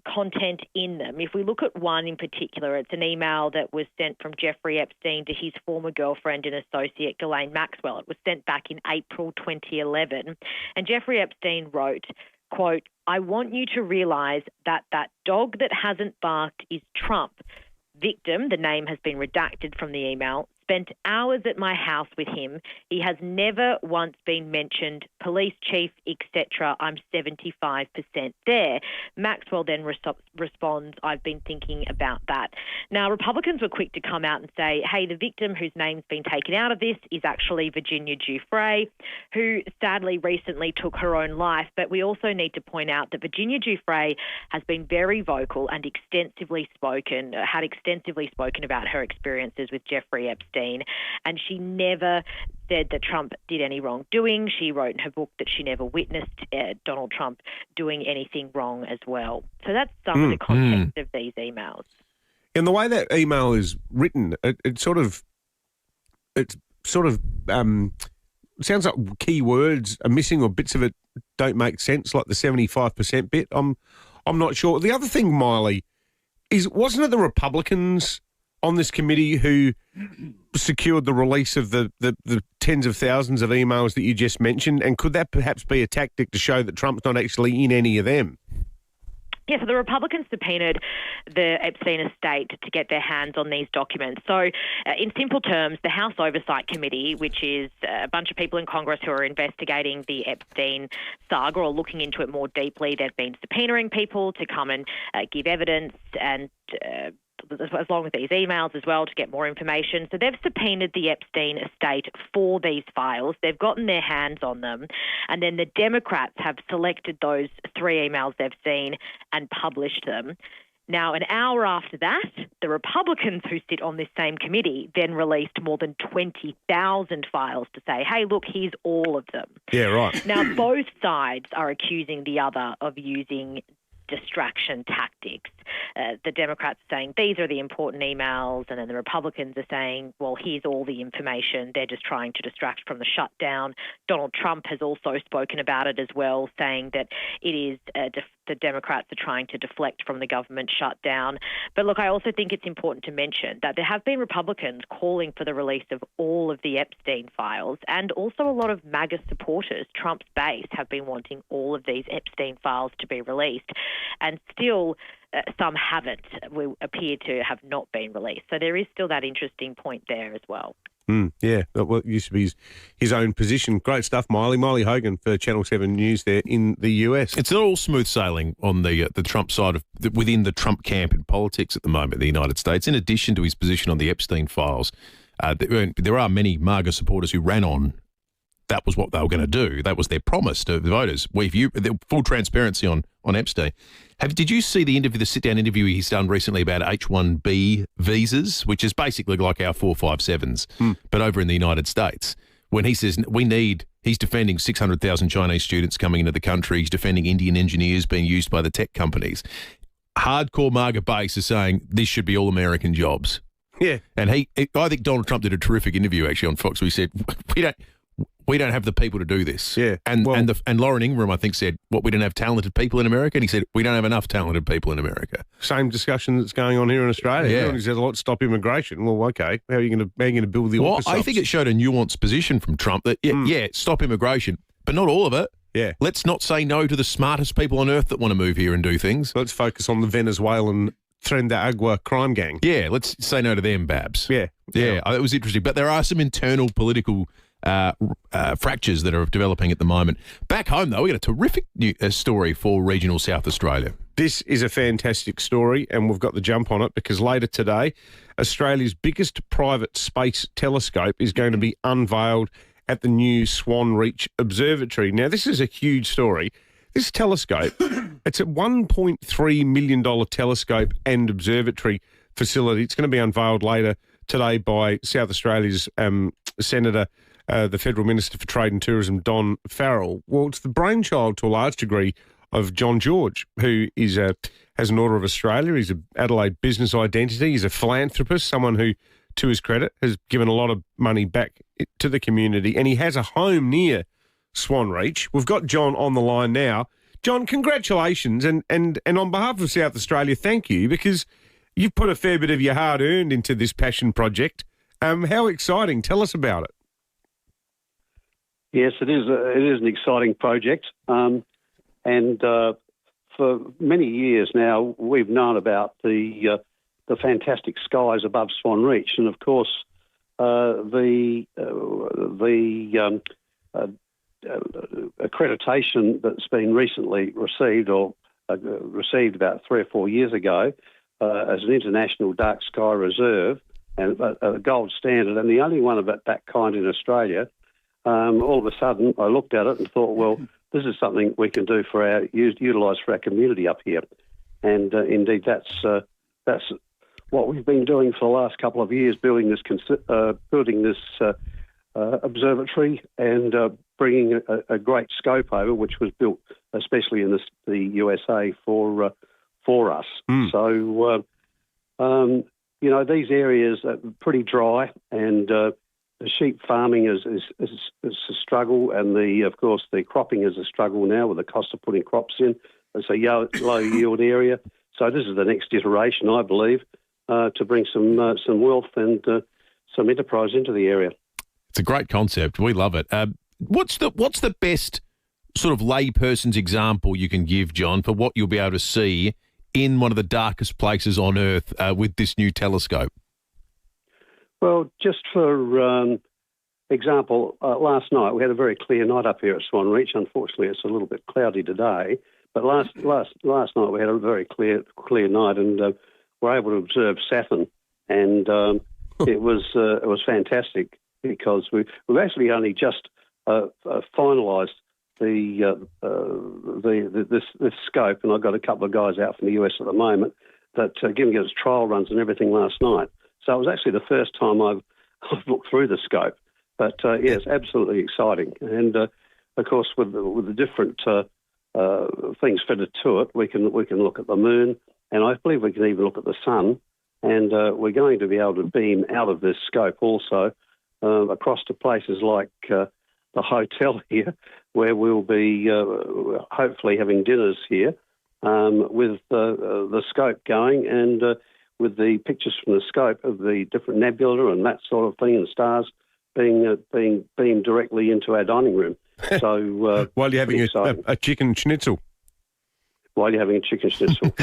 content in them. If we look at one in particular, it's an email that was sent from Jeffrey Epstein to his former girlfriend and associate, Ghislaine Maxwell. It was sent back in April 2011. And Jeffrey Epstein wrote, quote, "I want you to realise that that dog that hasn't barked is Trump. Victim," the name has been redacted from the email, "spent hours at my house with him. He has never once been mentioned, police chief, etc. I'm 75% there." Maxwell then responds, "I've been thinking about that." Now, Republicans were quick to come out and say, hey, the victim whose name's been taken out of this is actually Virginia Giuffre, who sadly recently took her own life. But we also need to point out that Virginia Giuffre has been very vocal and had extensively spoken about her experiences with Jeffrey Epstein. And she never said that Trump did any wrongdoing. She wrote in her book that she never witnessed Donald Trump doing anything wrong as well. So that's some of the context of these emails. And the way that email is written, it sort of sounds like key words are missing or bits of it don't make sense, like the 75% bit. I'm not sure. The other thing, Miley, is wasn't it the Republicans on this committee who secured the release of the tens of thousands of emails that you just mentioned? And could that perhaps be a tactic to show that Trump's not actually in any of them? Yeah, so the Republicans subpoenaed the Epstein estate to get their hands on these documents. So in simple terms, the House Oversight Committee, which is a bunch of people in Congress who are investigating the Epstein saga or looking into it more deeply, they've been subpoenaing people to come and give evidence and along with these emails as well to get more information. So they've subpoenaed the Epstein estate for these files. They've gotten their hands on them. And then the Democrats have selected those 3 emails they've seen and published them. Now, an hour after that, the Republicans who sit on this same committee then released more than 20,000 files to say, hey, look, here's all of them. Yeah, right. Now, both sides are accusing the other of using distraction tactics. The Democrats are saying these are the important emails, and then the Republicans are saying, well, here's all the information. They're just trying to distract from the shutdown. Donald Trump has also spoken about it as well, saying that it is the Democrats are trying to deflect from the government shutdown. But look, I also think it's important to mention that there have been Republicans calling for the release of all of the Epstein files, and also a lot of MAGA supporters, Trump's base, have been wanting all of these Epstein files to be released. And still, some haven't, will appear to have not been released. So there is still that interesting point there as well. Yeah, well, it used to be his own position. Great stuff, Miley. Miley Hogan for Channel 7 News there in the US. It's not all smooth sailing on the Trump side within the Trump camp in politics at the moment in the United States. In addition to his position on the Epstein files, there are many MAGA supporters who ran on that was what they were going to do. That was their promise to the voters. Full transparency on Epstein. Did you see the sit-down interview he's done recently about H-1B visas, which is basically like our 457s, but over in the United States? When he says he's defending 600,000 Chinese students coming into the country. He's defending Indian engineers being used by the tech companies. Hardcore MAGA base is saying this should be all American jobs. Yeah. And I think Donald Trump did a terrific interview actually on Fox where he said, we don't have the people to do this. Yeah. And Lauren Ingram, I think, said, we don't have talented people in America? And he said, we don't have enough talented people in America. Same discussion that's going on here in Australia. Yeah. Everybody says, let's stop immigration. Well, okay. How are you going to build the office? I think it showed a nuanced position from Trump that, stop immigration, but not all of it. Yeah. Let's not say no to the smartest people on earth that want to move here and do things. Let's focus on the Venezuelan Tren de Agua crime gang. Yeah, let's say no to them, Babs. Yeah. Yeah, it was interesting. But there are some internal political fractures that are developing at the moment. Back home, though, we got a terrific story for regional South Australia. This is a fantastic story, and we've got the jump on it because later today, Australia's biggest private space telescope is going to be unveiled at the new Swan Reach Observatory. Now, this is a huge story. This telescope, it's a $1.3 million telescope and observatory facility. It's going to be unveiled later today by South Australia's Senator, the Federal Minister for Trade and Tourism, Don Farrell. Well, it's the brainchild to a large degree of John George, who has an Order of Australia. He's an Adelaide business identity. He's a philanthropist, someone who, to his credit, has given a lot of money back to the community, and he has a home near Swan Reach. We've got John on the line now. John, congratulations, and on behalf of South Australia, thank you, because you've put a fair bit of your hard-earned into this passion project. How exciting. Tell us about it. Yes, it is. It is an exciting project, and for many years now, we've known about the fantastic skies above Swan Reach, and of course, the accreditation that's been recently received, or received about 3 or 4 years ago, as an international dark sky reserve and a gold standard, and the only one of that kind in Australia. All of a sudden, I looked at it and thought, well, this is something we can do utilise for our community up here, and indeed that's what we've been doing for the last couple of years, building this observatory and bringing a great scope over, which was built especially in the USA for us. So, these areas are pretty dry, and the sheep farming is a struggle, and of course the cropping is a struggle now with the cost of putting crops in. It's a low yield area. So this is the next iteration, I believe, to bring some wealth and some enterprise into the area. It's a great concept. We love it. What's the best sort of layperson's example you can give, John, for what you'll be able to see in one of the darkest places on Earth with this new telescope? Well, just for example, last night we had a very clear night up here at Swan Reach. Unfortunately, it's a little bit cloudy today, but last night we had a very clear night, and we're able to observe Saturn, and it was fantastic because we've actually only just finalised this scope, and I've got a couple of guys out from the US at the moment that giving us trial runs and everything last night. So it was actually the first time I've looked through the scope. But it's absolutely exciting, and of course with the different things fitted to it, we can look at the moon, and I believe we can even look at the sun, and we're going to be able to beam out of this scope also across to places like the hotel here, where we'll be hopefully having dinners here with the scope going, and with the pictures from the scope of the different nebula and that sort of thing, and stars being beamed directly into our dining room. So while you're having a chicken schnitzel. While you're having a chicken schnitzel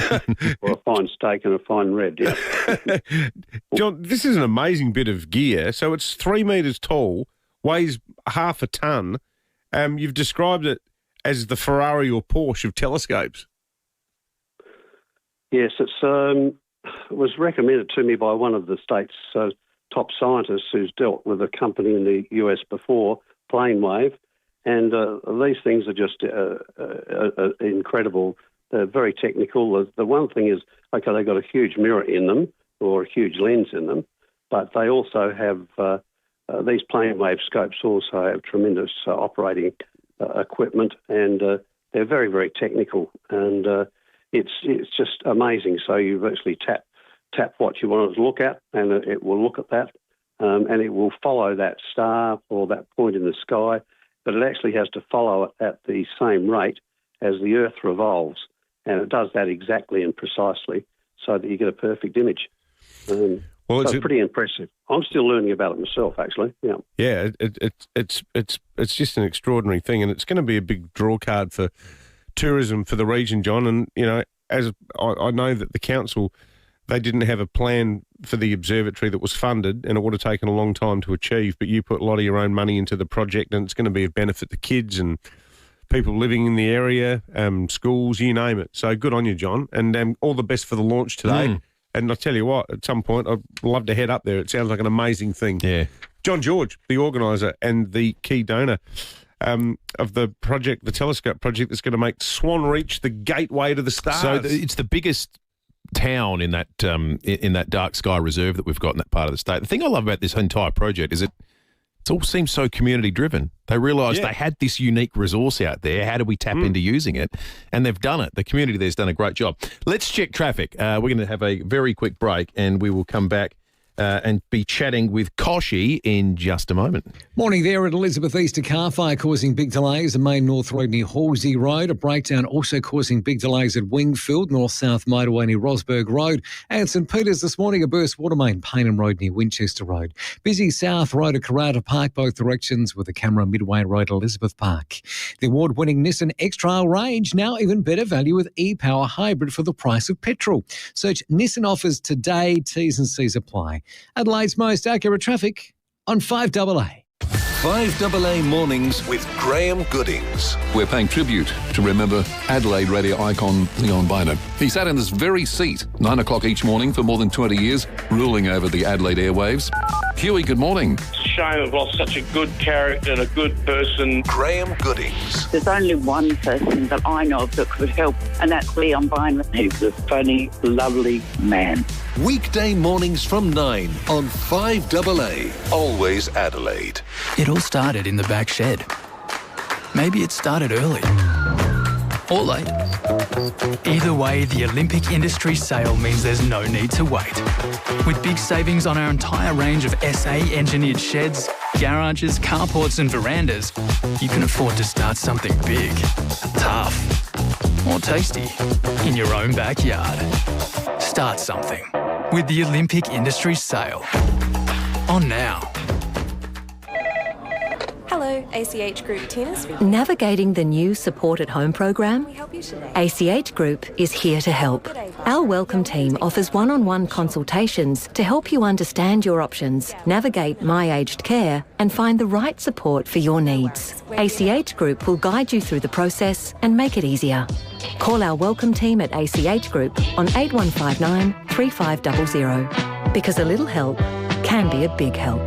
or a fine steak and a fine red, yeah. John, this is an amazing bit of gear. So it's 3 metres tall, weighs half a tonne. You've described it as the Ferrari or Porsche of telescopes. Yes, it was recommended to me by one of the state's top scientists who's dealt with a company in the US before, Planewave, and these things are just incredible. They're very technical. The one thing is, okay, they've got a huge mirror in them or a huge lens in them, but they also have, these Planewave scopes also have tremendous operating equipment, and they're very, very technical, and it's just amazing. So you virtually tap what you want it to look at, and it will look at that, and it will follow that star or that point in the sky, but it actually has to follow it at the same rate as the Earth revolves, and it does that exactly and precisely so that you get a perfect image. Well, it's pretty impressive. I'm still learning about it myself, actually. Yeah. Yeah, it's just an extraordinary thing, and it's going to be a big draw card for tourism for the region, John. And you know, as I know that the council, they didn't have a plan for the observatory that was funded, and it would have taken a long time to achieve. But you put a lot of your own money into the project, and it's going to be of benefit to kids and people living in the area, schools, you name it. So good on you, John, and all the best for the launch today. And I tell you what, at some point, I'd love to head up there. It sounds like an amazing thing. Yeah. John George, the organiser and the key donor of the project, the telescope project that's going to make Swan Reach the gateway to the stars. So it's the biggest town in that dark sky reserve that we've got in that part of the state. The thing I love about this entire project is it all seems so community driven. They realised they had this unique resource out there. How do we tap into using it? And they've done it. The community there's done a great job. Let's check traffic. We're going to have a very quick break, and we will come back and be chatting with Koshy in just a moment. Morning there at Elizabeth East. A car fire causing big delays. The main North Road near Halsey Road. A breakdown also causing big delays at Wingfield, North-South motorway near Rosberg Road. And St Peters this morning, a burst water main, Paynham Road near Winchester Road. Busy South Road at Karata Park, both directions, with a camera Midway Road, Elizabeth Park. The award-winning Nissan X-Trail range, now even better value with e-Power hybrid for the price of petrol. Search Nissan offers today. T's and C's apply. Adelaide's most accurate traffic on 5AA. 5AA Mornings with Graham Goodings. We're paying tribute to remember Adelaide radio icon Leon Bono. He sat in this very seat 9 o'clock each morning for more than 20 years, ruling over the Adelaide airwaves. Huey, good morning. Shame I've lost such a good character and a good person. Graham Goodings. There's only one person that I know of that could help, and that's Leon Bono. He's a funny, lovely man. Weekday mornings from 9 on 5AA. Always Adelaide. It all started in the back shed. Maybe it started early. Or late. Either way, the Olympic Industry sale means there's no need to wait. With big savings on our entire range of SA-engineered sheds, garages, carports and verandas, you can afford to start something big, tough, or tasty in your own backyard. Start something with the Olympic Industries sale. On now. Hello, ACH Group, Tina speaking. Navigating the new Support at Home program? ACH Group is here to help. Our welcome team offers one-on-one consultations to help you understand your options, navigate My Aged Care and find the right support for your needs. ACH Group will guide you through the process and make it easier. Call our welcome team at ACH Group on 8159 3500 because a little help can be a big help.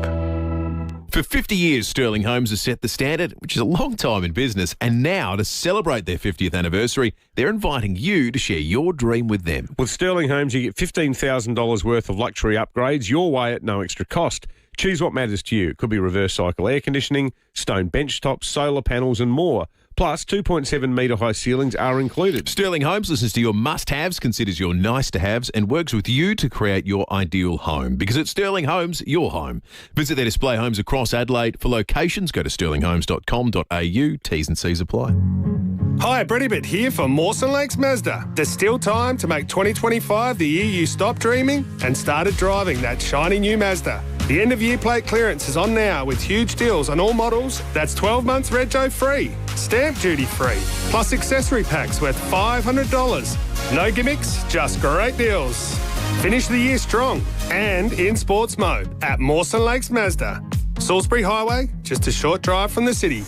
For 50 years, Sterling Homes has set the standard, which is a long time in business. And now, to celebrate their 50th anniversary, they're inviting you to share your dream with them. With Sterling Homes, you get $15,000 worth of luxury upgrades your way at no extra cost. Choose what matters to you. It could be reverse cycle air conditioning, stone bench tops, solar panels and more. Plus, 2.7 metre high ceilings are included. Sterling Homes listens to your must-haves, considers your nice-to-haves and works with you to create your ideal home. Because at Sterling Homes, your home. Visit their display homes across Adelaide. For locations, go to sterlinghomes.com.au. T's and C's apply. Hi, Brady Bit here for Mawson Lakes Mazda. There's still time to make 2025 the year you stop dreaming and started driving that shiny new Mazda. The end-of-year plate clearance is on now with huge deals on all models. That's 12 months rego free, stamp duty free, plus accessory packs worth $500. No gimmicks, just great deals. Finish the year strong and in sports mode at Mawson Lakes Mazda. Salisbury Highway, just a short drive from the city.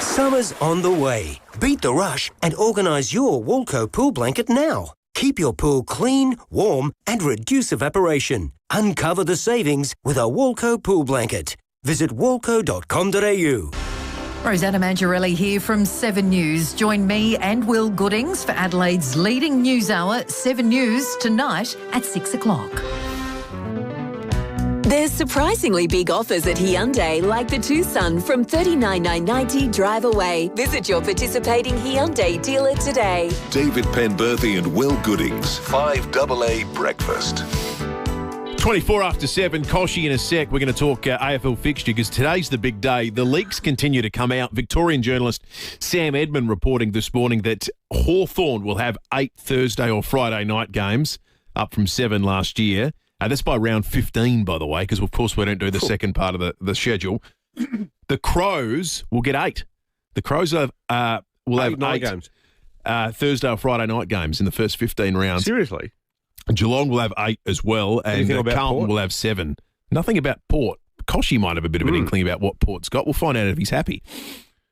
Summer's on the way. Beat the rush and organise your Walco pool blanket now. Keep your pool clean, warm and reduce evaporation. Uncover the savings with a Walco pool blanket. Visit walco.com.au. Rosanna Mangiarelli here from 7 News. Join me and Will Goodings for Adelaide's leading news hour, 7 News, tonight at 6 o'clock. There's surprisingly big offers at Hyundai, like the Tucson from $39,990 drive away. Visit your participating Hyundai dealer today. David Penberthy and Will Goodings, 5AA Breakfast. 24 after 7, Koshy in a sec. We're going to talk AFL fixture because today's the big day. The leaks continue to come out. Victorian journalist Sam Edmund reporting this morning that Hawthorn will have 8 Thursday or Friday night games, up from 7 last year. That's by round 15, by the way, because, of course, we don't do the second part of the schedule. The Crows will get 8. The Crows will have 8 games. Thursday or Friday night games in the first 15 rounds. Seriously? Geelong will have 8 as well, and Carlton will have 7. Nothing about Port. Koshy might have a bit of an inkling about what Port's got. We'll find out if he's happy.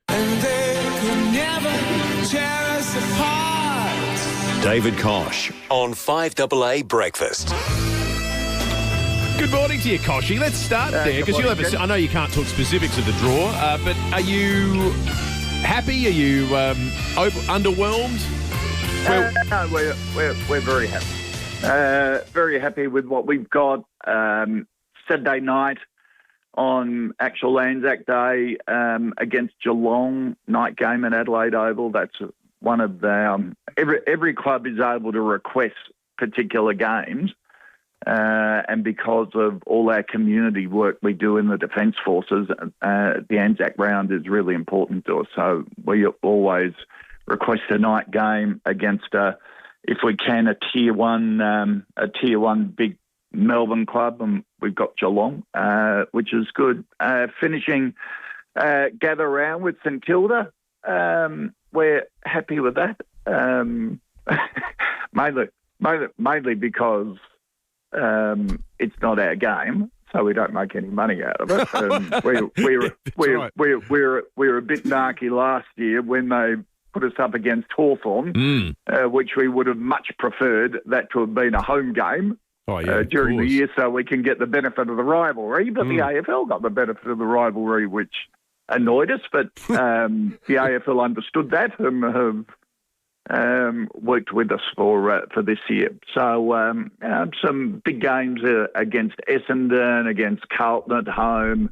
And they could never tear us apart. David Kosh on 5AA Breakfast. Good morning to you, Koshy. Let's start there, because you'll have I know you can't talk specifics of the draw, but are you happy? Are you underwhelmed? No, we're very happy. Very happy with what we've got. Saturday night on actual Anzac Day against Geelong, night game at Adelaide Oval. That's one of the every club is able to request particular games. And because of all our community work we do in the Defence Forces, the Anzac round is really important to us. So we always request a night game against, if we can, a tier one big Melbourne club, and we've got Geelong, which is good. Finishing gather round with St Kilda, we're happy with that. Mainly because. It's not our game, so we don't make any money out of it. We were a bit narky last year when they put us up against Hawthorn, which we would have much preferred that to have been a home game during the year, so we can get the benefit of the rivalry. But the AFL got the benefit of the rivalry, which annoyed us. But the AFL understood that and have worked with us for this year. So some big games against Essendon, against Carlton at home,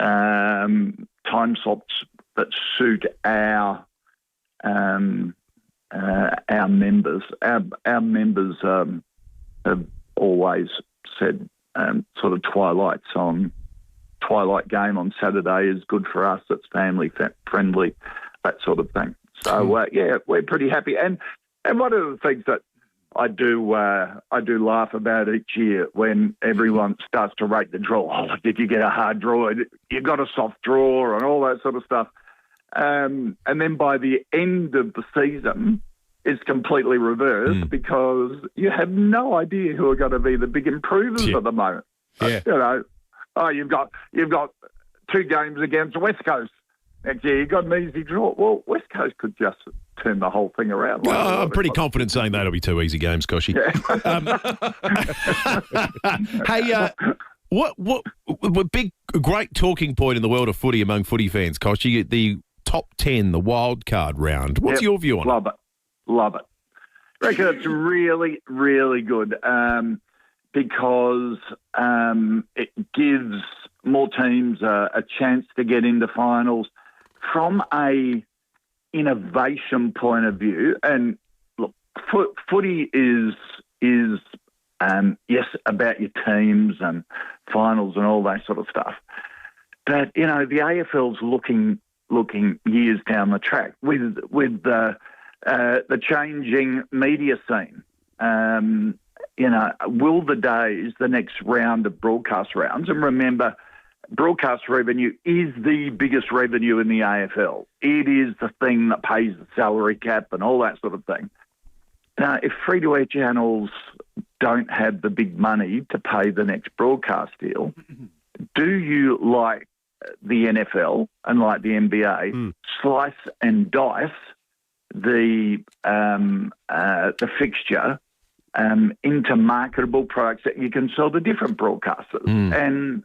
time slots that suit our members. Our members have always said sort of twilight game on Saturday is good for us. It's family friendly, that sort of thing. So, we're pretty happy. And one of the things that I do laugh about each year when everyone starts to rate the draw. Oh, did you get a hard draw? You got a soft draw and all that sort of stuff. And then by the end of the season, it's completely reversed because you have no idea who are going to be the big improvers at the moment. Yeah. You know, you've got 2 games against West Coast next year. You got an easy draw. Well, West Coast could just turn the whole thing around. I'm pretty confident saying that'll be 2 easy games, Koshy. Hey, what big, great talking point in the world of footy among footy fans, Koshy, the top 10, the wild card round. What's your view on it? Love it. I reckon it's really, really good because it gives more teams a chance to get into finals from a innovation point of view. And look, footy is yes, about your teams and finals and all that sort of stuff. But you know, the AFL's looking years down the track with the changing media scene. You know, will the next round of broadcast rounds, and remember, broadcast revenue is the biggest revenue in the AFL. It is the thing that pays the salary cap and all that sort of thing. Now, if free-to-air channels don't have the big money to pay the next broadcast deal, do you, like the NFL and like the NBA, slice and dice the fixture into marketable products that you can sell to different broadcasters? And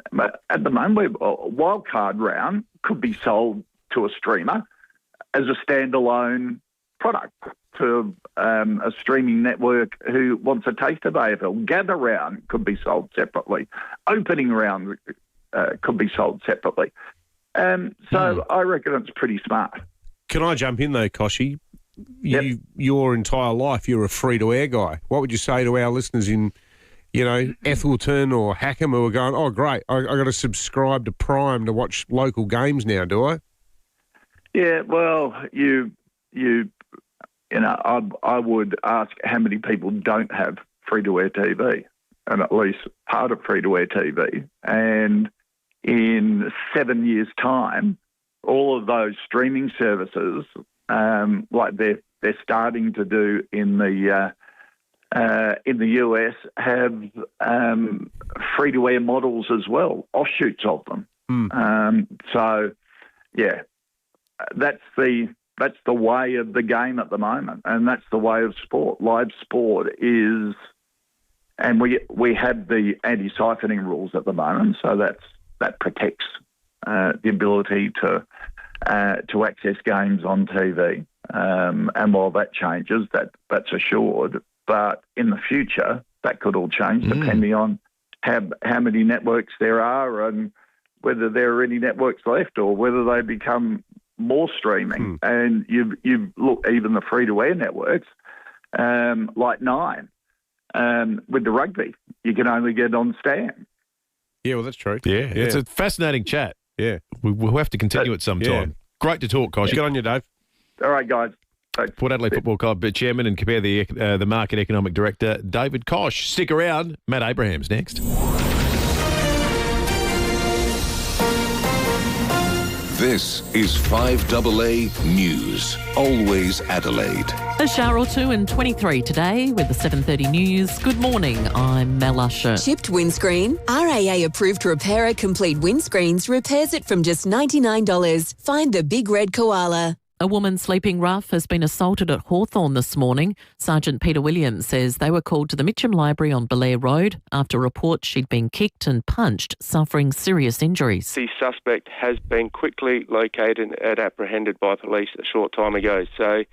at the moment, a wildcard round could be sold to a streamer as a standalone product to a streaming network who wants a taste of AFL. Gather round could be sold separately. Opening round could be sold separately. So I reckon it's pretty smart. Can I jump in though, Koshy? Your entire life, you're a free-to-air guy. What would you say to our listeners in, Ethelton or Hackham who are going, oh, great, I got to subscribe to Prime to watch local games now, do I? Yeah, well, I would ask how many people don't have free-to-air TV, and at least part of free-to-air TV. And in 7 years' time, all of those streaming services, like they're starting to do in the US, have free-to-air models as well, offshoots of them. So, yeah, that's the way of the game at the moment, and that's the way of sport. Live sport is, and we have the anti-siphoning rules at the moment, so that protects the ability to access games on TV. And while that changes, that's assured. But in the future, that could all change depending on how many networks there are and whether there are any networks left or whether they become more streaming. And you've look, even the free-to-air networks, like Nine, with the rugby, you can only get on Stan. Yeah, well, that's true. Yeah, it's a fascinating chat. Yeah. We'll have to continue it sometime. Yeah. Great to talk, Koshy. Good on you, Dave. All right, guys. Thanks. Port Adelaide Football Club Chairman and Compare the Market Economic Director, David Koch. Stick around. Matt Abraham's next. This is 5AA News. Always Adelaide. A shower or two in 23 today with the 7:30 news. Good morning, I'm Mel Usher. Chipped windscreen. RAA approved repairer Complete Windscreens repairs it from just $99. Find the big red koala. A woman sleeping rough has been assaulted at Hawthorn this morning. Sergeant Peter Williams says they were called to the Mitcham Library on Belair Road after reports she'd been kicked and punched, suffering serious injuries. The suspect has been quickly located and apprehended by police a short time ago. So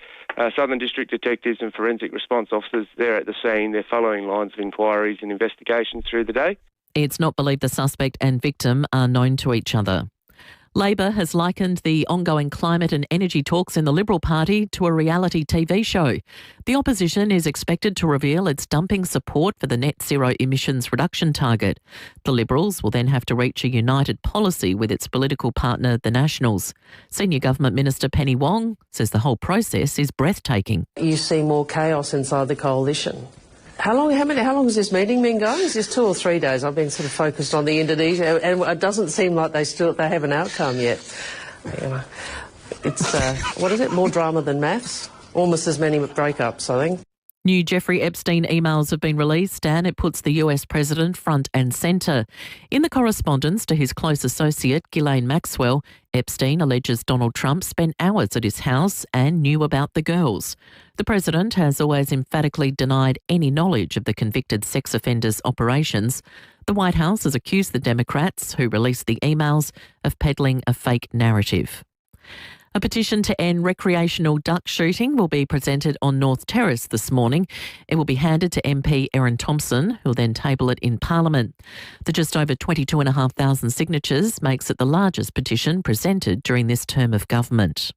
Southern District Detectives and Forensic Response Officers, they're at the scene. They're following lines of inquiries and investigations through the day. It's not believed the suspect and victim are known to each other. Labor has likened the ongoing climate and energy talks in the Liberal Party to a reality TV show. The opposition is expected to reveal its dumping support for the net zero emissions reduction target. The Liberals will then have to reach a united policy with its political partner, the Nationals. Senior Government Minister Penny Wong says the whole process is breathtaking. You see more chaos inside the coalition. How long has this meeting been going? Is this 2 or 3 days? I've been sort of focused on the Indonesia, and it doesn't seem like they have an outcome yet. You know, it's what is it? More drama than maths. Almost as many breakups, I think. New Jeffrey Epstein emails have been released and it puts the US president front and centre. In the correspondence to his close associate, Ghislaine Maxwell, Epstein alleges Donald Trump spent hours at his house and knew about the girls. The president has always emphatically denied any knowledge of the convicted sex offenders' operations. The White House has accused the Democrats, who released the emails, of peddling a fake narrative. A petition to end recreational duck shooting will be presented on North Terrace this morning. It will be handed to MP Erin Thompson, who'll then table it in Parliament. The just over 22,500 signatures makes it the largest petition presented during this term of government.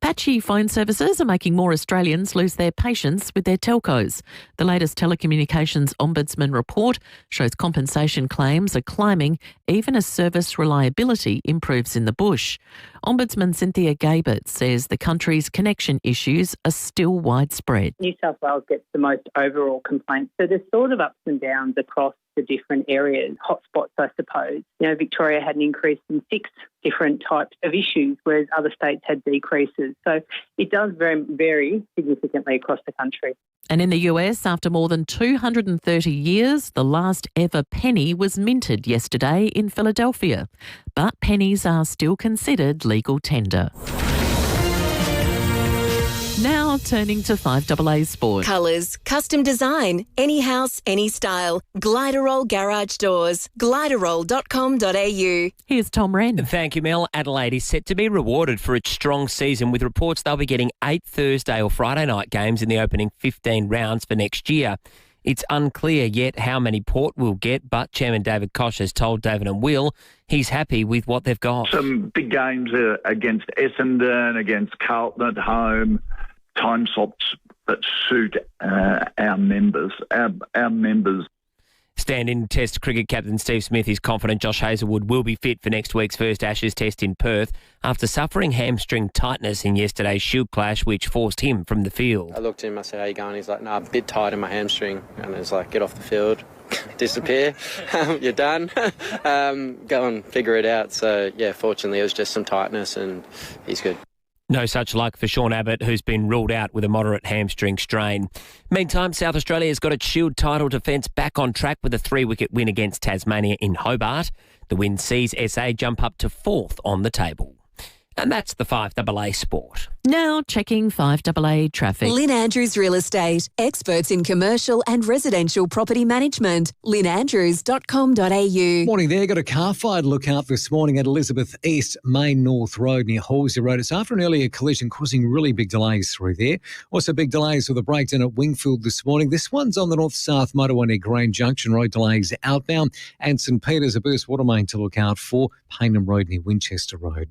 Patchy phone services are making more Australians lose their patience with their telcos. The latest Telecommunications Ombudsman report shows compensation claims are climbing even as service reliability improves in the bush. Ombudsman Cynthia Gabert says the country's connection issues are still widespread. New South Wales gets the most overall complaints, so there's sort of ups and downs across the different areas, hotspots, I suppose. You know, Victoria had an increase in 6 different types of issues, whereas other states had decreases. So it does vary significantly across the country. And in the US, after more than 230 years, the last ever penny was minted yesterday in Philadelphia. But pennies are still considered legal tender. Now turning to 5AA Sport. Colours, custom design, any house, any style. Gliderol Garage Doors. Gliderol.com.au. Here's Tom Wren. Thank you, Mel. Adelaide is set to be rewarded for its strong season, with reports they'll be getting 8 Thursday or Friday night games in the opening 15 rounds for next year. It's unclear yet how many Port will get, but Chairman David Koch has told David and Will he's happy with what they've got. Some big games against Essendon, against Carlton at home, time slots that suit our members. Our members. Stand-in Test cricket captain Steve Smith is confident Josh Hazlewood will be fit for next week's first Ashes Test in Perth after suffering hamstring tightness in yesterday's Shield clash, which forced him from the field. I looked at him, I said, how you going? He's like, no, a bit tight in my hamstring. And it's like, get off the field, disappear, you're done, go and figure it out. So, yeah, fortunately it was just some tightness and he's good. No such luck for Sean Abbott, who's been ruled out with a moderate hamstring strain. Meantime, South Australia has got its Shield title defence back on track with a 3-wicket win against Tasmania in Hobart. The win sees SA jump up to 4th on the table. And that's the 5AA Sport. Now checking 5AA traffic. Lynn Andrews Real Estate. Experts in commercial and residential property management. lynnandrews.com.au. Morning there. Got a car fire to look out this morning at Elizabeth East Main North Road near Halsey Road. It's after an earlier collision causing really big delays through there. Also big delays with a breakdown at Wingfield this morning. This one's on the north-south motorway near Grange Junction. Road delays outbound. And St Peters, a burst water main to look out for. Payneham Road near Winchester Road.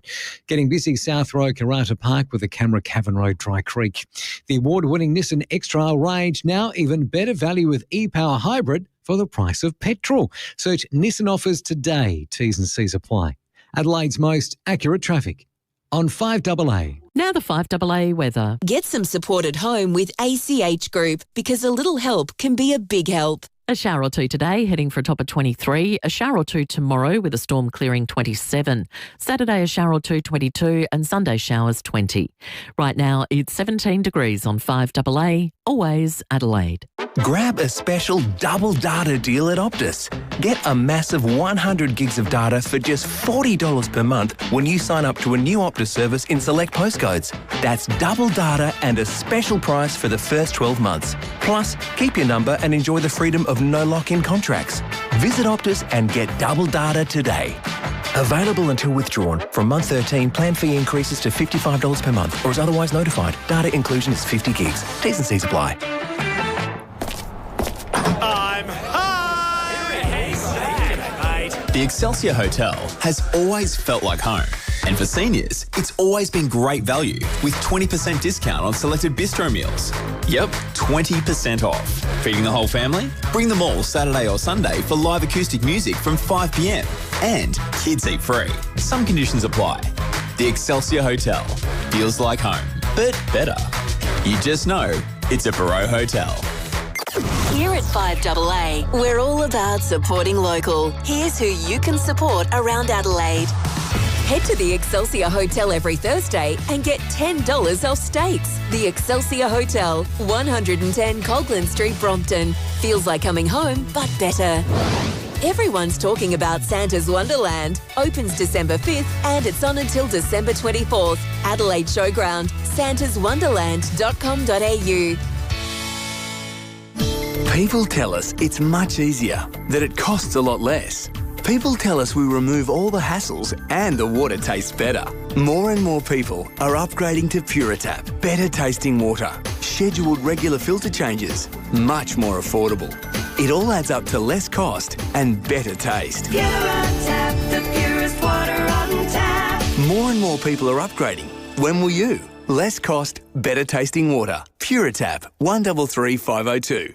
Getting busy South Road, Karata Park with the Camera Cavern Road, Dry Creek. The award-winning Nissan X-Trail range, now even better value with e-Power Hybrid for the price of petrol. Search Nissan offers today. T's and C's apply. Adelaide's most accurate traffic on 5AA. Now the 5AA weather. Get some support at home with ACH Group, because a little help can be a big help. A shower or two today, heading for a top of 23. A shower or two tomorrow with a storm clearing 27. Saturday, a shower or two 22, and Sunday showers 20. Right now, it's 17 degrees on 5AA, always Adelaide. Grab a special double data deal at Optus. Get a massive 100 gigs of data for just $40 per month when you sign up to a new Optus service in select postcodes. That's double data and a special price for the first 12 months. Plus, keep your number and enjoy the freedom of no lock-in contracts. Visit Optus and get double data today. Available until withdrawn. From month 13, plan fee increases to $55 per month or is otherwise notified. Data inclusion is 50 gigs. T's and C's apply. I'm high! The Excelsior Hotel has always felt like home. And for seniors, it's always been great value with 20% discount on selected bistro meals. Yep, 20% off. Feeding the whole family? Bring them all Saturday or Sunday for live acoustic music from 5 p.m. And kids eat free. Some conditions apply. The Excelsior Hotel feels like home, but better. You just know it's a Barreau Hotel. Here at 5AA, we're all about supporting local. Here's who you can support around Adelaide. Head to the Excelsior Hotel every Thursday and get $10 off steaks. The Excelsior Hotel, 110 Coghlan Street, Brompton. Feels like coming home, but better. Everyone's talking about Santa's Wonderland. Opens December 5th and it's on until December 24th. Adelaide Showground, santaswonderland.com.au. People tell us it's much easier, that it costs a lot less. People tell us we remove all the hassles and the water tastes better. More and more people are upgrading to FIVEAA, better tasting water, scheduled regular filter changes, much more affordable. It all adds up to less cost and better taste. FIVEAA, the purest water on tap. More and more people are upgrading. When will you? Less cost, better tasting water. FIVEAA, 133502.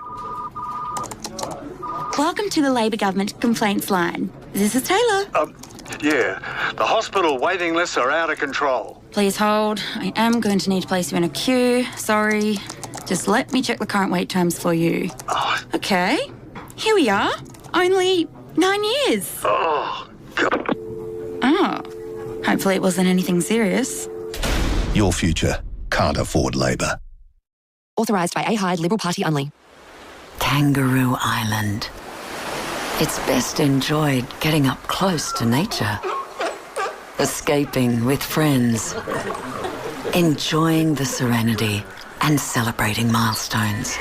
Welcome to the Labor Government Complaints Line. This is Taylor. Yeah, the hospital waiting lists are out of control. Please hold. I am going to need to place you in a queue. Sorry. Just let me check the current wait times for you. Okay. Here we are. Only 9 years. Oh, God. Oh. Hopefully it wasn't anything serious. Your future can't afford Labor. Authorised by AHIDE Liberal Party only. Kangaroo Island. It's best enjoyed getting up close to nature. Escaping with friends. Enjoying the serenity and celebrating milestones.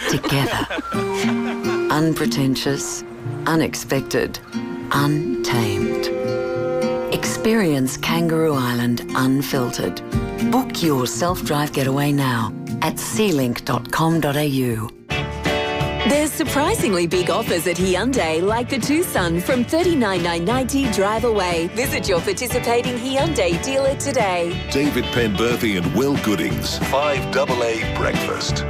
Together. Unpretentious, unexpected, untamed. Experience Kangaroo Island unfiltered. Book your self-drive getaway now at sealink.com.au. There's surprisingly big offers at Hyundai, like the Tucson from $39,990 drive away. Visit your participating Hyundai dealer today. David Penberthy and Will Goodings, 5AA Breakfast.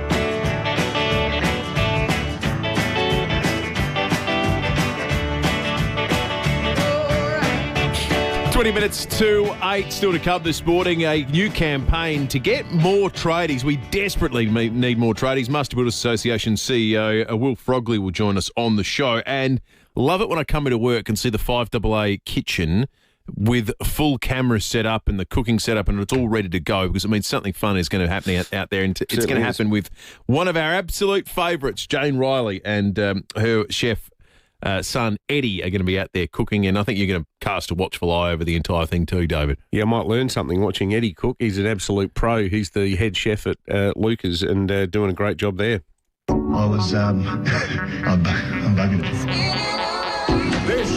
20 minutes to 8, still to come this morning. A new campaign to get more tradies. We desperately need more tradies. Master Builders Association CEO Will Frogley will join us on the show. And love it when I come into work and see the 5AA kitchen with full cameras set up and the cooking set up, and it's all ready to go, because it means something fun is going to happen out there. And it's going to happen with one of our absolute favourites, Jane Riley, and her chef son Eddie are going to be out there cooking, and I think you're going to cast a watchful eye over the entire thing too, David. Yeah, I might learn something watching Eddie cook. He's an absolute pro. He's the head chef at Lucas and doing a great job there. I was, I'm bugging. This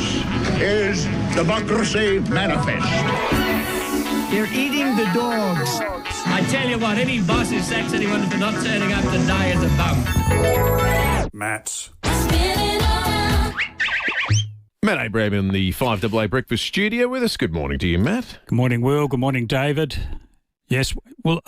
is Democracy Manifest. They're eating the dogs. I tell you what, any boss who sacks anyone for not turning up today is a bum. Matt's. Matt Abraham in the 5AA Breakfast studio with us. Good morning to you, Matt. Good morning, Will. Good morning, David. Yes, well,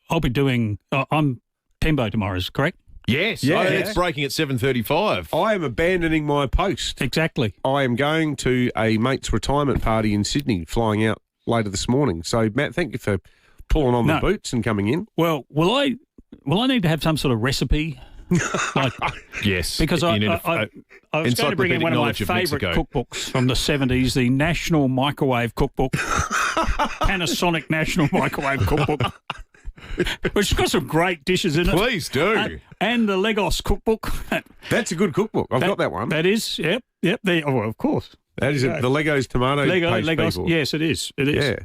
I'll be doing... I'm Tembo tomorrow, is correct? Yes. Yeah. It's breaking at 7:35. I am abandoning my post. Exactly. I am going to a mate's retirement party in Sydney, flying out later this morning. So, Matt, thank you for pulling on the boots and coming in. Well, will I need to have some sort of recipe? Like, yes. Because I was going to bring in one of my favourite cookbooks from the 70s, the National Microwave Cookbook, Panasonic National Microwave Cookbook, which has got some great dishes in it. Please do. And the Legos Cookbook. That's a good cookbook. I've got that one. That is, yep. Well, of course. That is the Legos tomato paste Legos, people. yes, it is. It is. Yeah.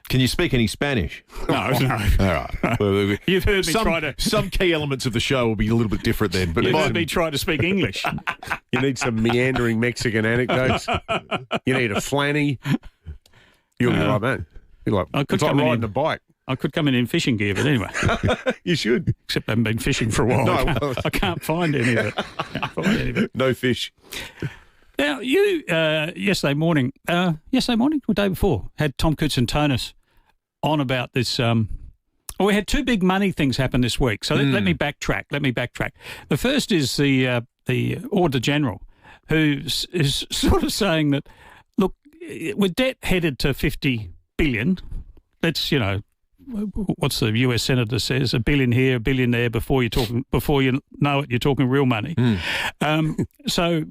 Can you speak any Spanish? No. All right. Well, you've heard me try to... Some key elements of the show will be a little bit different then. But you've heard me try to speak English. You need some meandering Mexican anecdotes. You need a flanny. You'll be right, man. You're like, it's like riding a bike. I could come in fishing gear, but anyway. You should. Except I haven't been fishing for a while. No, I can't find any of it. No fish. Now, you, yesterday morning, or day before, had Tom Koutsantonis on about this. We had two big money things happen this week. So let me backtrack. The first is the Auditor General, who is sort of saying that, look, with debt headed to 50 billion, let's, what's the US senator says, $1 billion here, $1 billion there. Before you know it, you're talking real money. So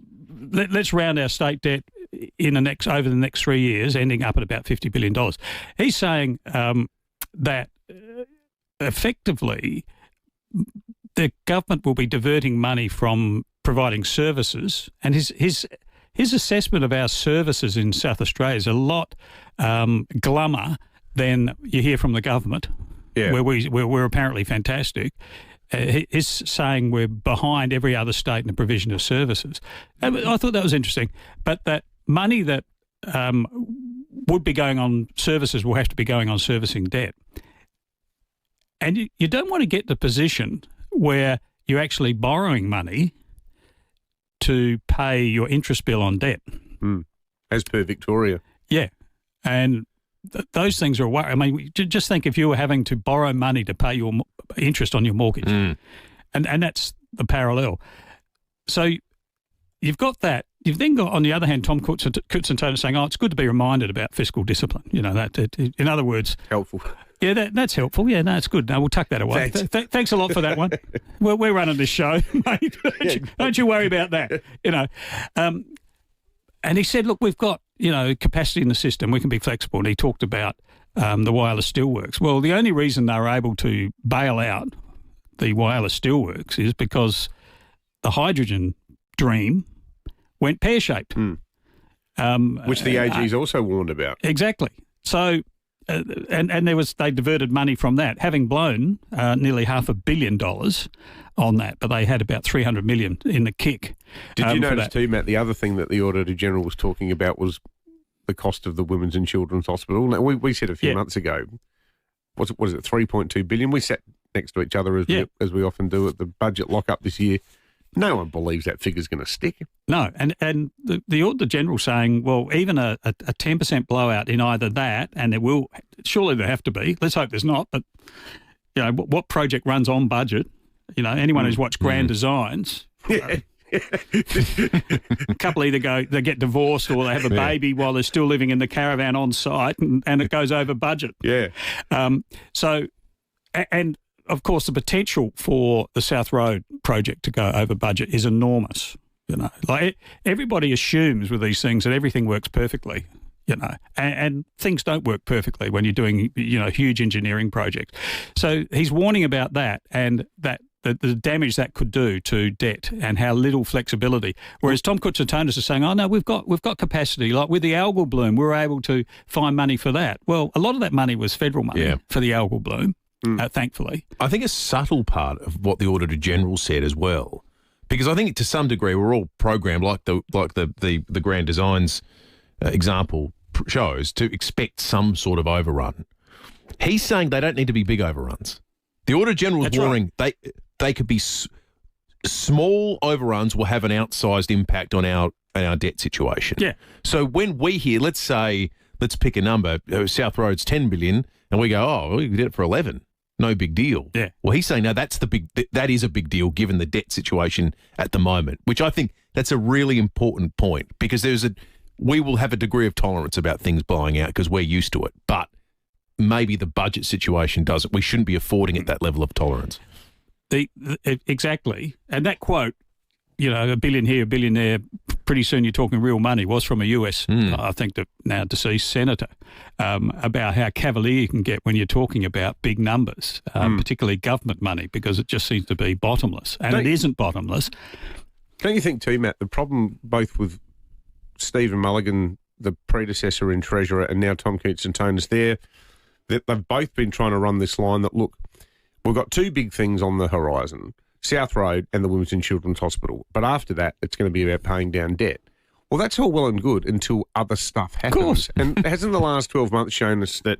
let's round our state debt over the next 3 years, ending up at about $50 billion. He's saying that effectively the government will be diverting money from providing services, and his assessment of our services in South Australia is a lot glummer than you hear from the government, where we're apparently fantastic. He's saying we're behind every other state in the provision of services. I thought that was interesting, but that money that would be going on services will have to be going on servicing debt. And you don't want to get the position where you're actually borrowing money to pay your interest bill on debt. As per Victoria. Yeah. And those things are a worry. I mean, just think if you were having to borrow money to pay your interest on your mortgage. And that's the parallel. So you've got that. You've then got, on the other hand, Tom Coutts-Antonis saying, it's good to be reminded about fiscal discipline. You know, that in other words... Helpful. Yeah, that's helpful. Yeah, no, it's good. No, we'll tuck that away. Thanks a lot for that one. Well, we're running this show, mate. Don't you worry about that. You know, and he said, look, we've got, capacity in the system. We can be flexible. And he talked about the wireless steelworks. Well, the only reason they were able to bail out the wireless steelworks is because the hydrogen dream went pear-shaped. Which the AG's also warned about. Exactly. So... And they diverted money from that, having blown nearly $500 million on that, but they had about $300 million in the kick. Did you notice too, Matt, the other thing that the Auditor General was talking about was the cost of the Women's and Children's Hospital? Now, we said a few months ago, what is it, $3.2 billion? We sat next to each other as we often do at the budget lock-up this year. No one believes that figure's going to stick. No, and the Auditor General saying, well, even a 10% blowout in either that, and surely there have to be, let's hope there's not, but, what project runs on budget? Anyone who's watched Grand Designs, a couple either they get divorced or they have a baby while they're still living in the caravan on site and it goes over budget. Yeah. Of course, the potential for the South Road project to go over budget is enormous. Like everybody assumes with these things that everything works perfectly. And things don't work perfectly when you're doing huge engineering projects. So he's warning about that and that the damage that could do to debt and how little flexibility. Whereas Tom Coutts-Antonis is saying, oh no, we've got capacity. Like with the algal bloom, we were able to find money for that. Well, a lot of that money was federal money for the algal bloom. Thankfully. I think a subtle part of what the Auditor General said as well, because I think to some degree we're all programmed, like the Grand Designs example shows, to expect some sort of overrun. He's saying they don't need to be big overruns. The Auditor General is warning they could be small overruns will have an outsized impact on our debt situation. Yeah. So when we hear, let's pick a number, South Road's $10 billion, and we go, we did it for 11. No big deal. Yeah. Well, he's saying, no, that is a big deal given the debt situation at the moment, which I think that's a really important point because we will have a degree of tolerance about things blowing out because we're used to it, but maybe the budget situation doesn't. We shouldn't be affording it that level of tolerance. Exactly. And that quote, $1 billion here, $1 billion there, pretty soon you're talking real money, was from a US, I think the now deceased senator, about how cavalier you can get when you're talking about big numbers, particularly government money, because it just seems to be bottomless. And it isn't bottomless. Don't you think too, Matt, the problem both with Stephen Mulligan, the predecessor in Treasurer, and now Tom Coutts-Antonis there, that they've both been trying to run this line that, look, we've got two big things on the horizon, South Road and the Women's and Children's Hospital. But after that, it's going to be about paying down debt. Well, that's all well and good until other stuff happens. Of course. And hasn't the last 12 months shown us that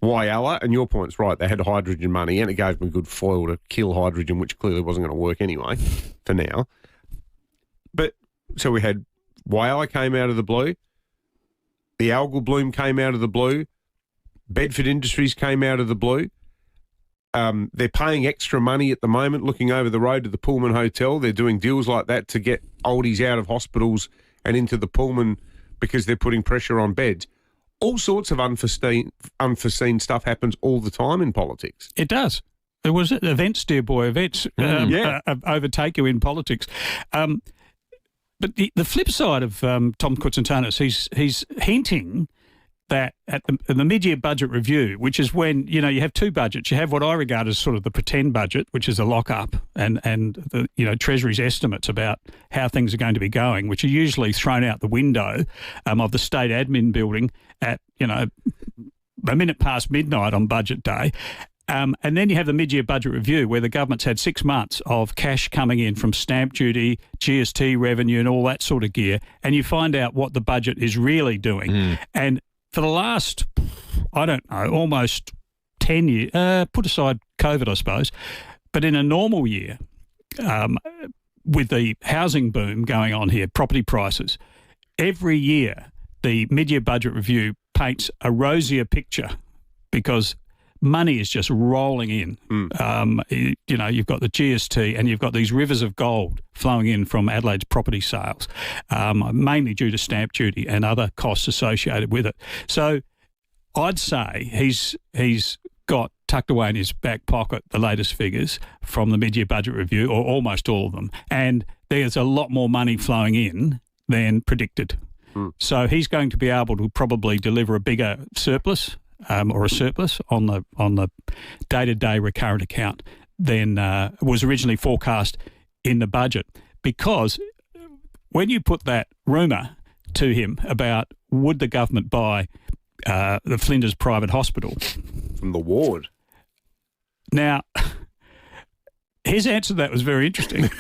FIVEAA, and your point's right, they had hydrogen money and it gave them a good foil to kill hydrogen, which clearly wasn't going to work anyway for now. But so we had FIVEAA came out of the blue, the algal bloom came out of the blue, Bedford Industries came out of the blue. They're paying extra money at the moment looking over the road to the Pullman Hotel. They're doing deals like that to get oldies out of hospitals and into the Pullman because they're putting pressure on beds. all sorts of unforeseen stuff happens all the time in politics. It does. There was events, dear boy, events overtake you in politics. But the flip side of Tom Koutsantonis, he's hinting that at the mid-year budget review, which is when, you have two budgets. You have what I regard as sort of the pretend budget, which is a lock-up, and the, Treasury's estimates about how things are going to be going, which are usually thrown out the window of the state admin building at, a minute past midnight on budget day. And then you have the mid-year budget review where the government's had 6 months of cash coming in from stamp duty, GST revenue and all that sort of gear, and you find out what the budget is really doing. And for the last, almost 10 years, put aside COVID, I suppose, but in a normal year, with the housing boom going on here, property prices, every year the mid-year budget review paints a rosier picture because money is just rolling in. You've got the GST and you've got these rivers of gold flowing in from Adelaide's property sales, mainly due to stamp duty and other costs associated with it. So I'd say he's got tucked away in his back pocket the latest figures from the mid-year budget review, or almost all of them, and there's a lot more money flowing in than predicted. So he's going to be able to probably deliver a bigger surplus or a surplus on the day-to-day recurrent account than was originally forecast in the budget. Because when you put that rumour to him about would the government buy the Flinders Private Hospital from the ward, now his answer to that was very interesting.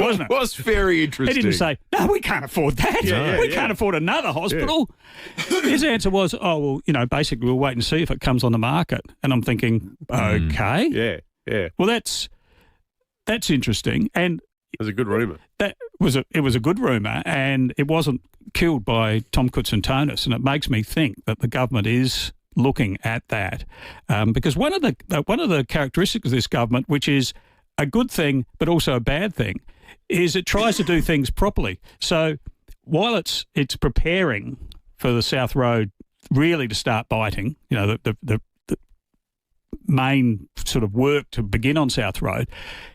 Wasn't it? Was very interesting. He didn't say, no, we can't afford that. We can't afford another hospital. His answer was, basically we'll wait and see if it comes on the market. And I'm thinking, okay. Yeah. Well, that's interesting. And it was a good rumour. It was a good rumour, and it wasn't killed by Tom Koutsantonis. And it makes me think that the government is looking at that. Because one of the characteristics of this government, which is a good thing but also a bad thing, is it tries to do things properly. So while it's preparing for the South Road really to start biting, the main sort of work to begin on South Road,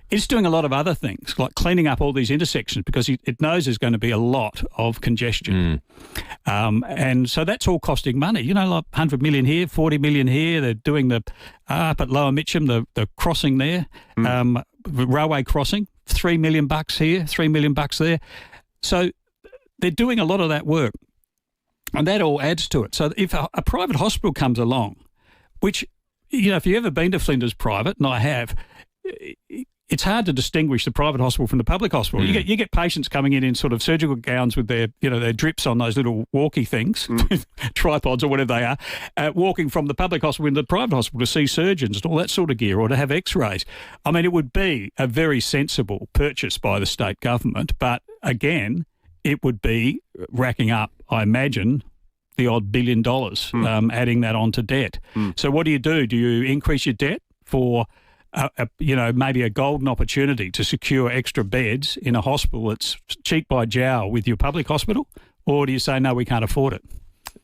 it's doing a lot of other things, like cleaning up all these intersections because it knows there's going to be a lot of congestion. And so that's all costing money, like 100 million here, 40 million here. They're doing the up at Lower Mitcham, the crossing there, railway crossing, $3 million here, $3 million there. So they're doing a lot of that work, and that all adds to it. So if a private hospital comes along, which, if you've ever been to Flinders Private, and I have, it's hard to distinguish the private hospital from the public hospital. You get patients coming in sort of surgical gowns with their drips on those little walkie things, tripods or whatever they are, walking from the public hospital into the private hospital to see surgeons and all that sort of gear, or to have x-rays. I mean, it would be a very sensible purchase by the state government, but again, it would be racking up, I imagine, the odd $1 billion, adding that onto debt. So what do? Do you increase your debt for maybe a golden opportunity to secure extra beds in a hospital that's cheek by jowl with your public hospital? Or do you say, no, we can't afford it?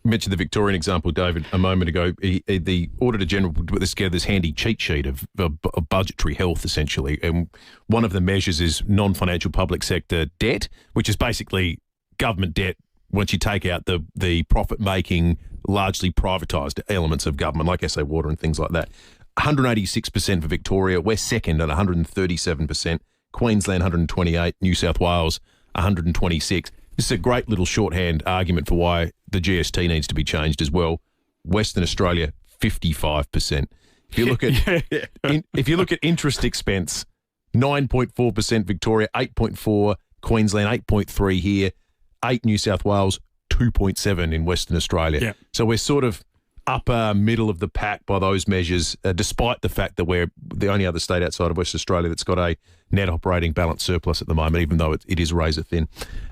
You mentioned the Victorian example, David, a moment ago. The Auditor General put together this handy cheat sheet of budgetary health, essentially. And one of the measures is non-financial public sector debt, which is basically government debt once you take out the profit-making, largely privatised elements of government, like SA Water and things like that. 186% for Victoria. We're second at 137%. Queensland, 128. New South Wales, 126. This is a great little shorthand argument for why the GST needs to be changed as well. Western Australia, 55%. If you look at if you look at interest expense, 9.4% Victoria, 8.4 Queensland, 8.3 here, 8 New South Wales, 2.7 in Western Australia. Yeah. So we're sort of upper middle of the pack by those measures, despite the fact that we're the only other state outside of Western Australia that's got a net operating balance surplus at the moment, even though it is razor thin.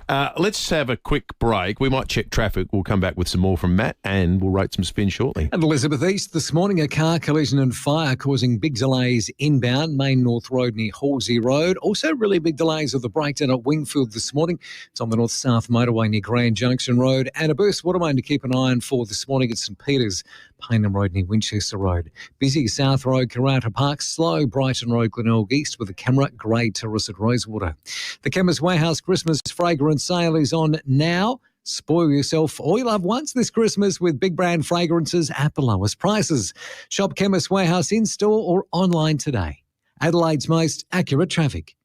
Let's have a quick break. We might check traffic. We'll come back with some more from Matt and we'll rate some spin shortly. And Elizabeth East, this morning a car collision and fire causing big delays inbound, Main North Road near Halsey Road. Also really big delays of the breakdown at Wingfield this morning. It's on the north-south motorway near Grand Junction Road. And a burst water main to keep an eye on for this morning at St Peters, Paynham Road near Winchester Road. Busy South Road, Karata Park, slow Brighton Road, Glenelg East with a camera, grey Terrace at Rosewater. The Chemist Warehouse Christmas fragrance sale is on now. Spoil yourself or your loved ones this Christmas with big brand fragrances at the lowest prices. Shop Chemist Warehouse in-store or online today. Adelaide's most accurate traffic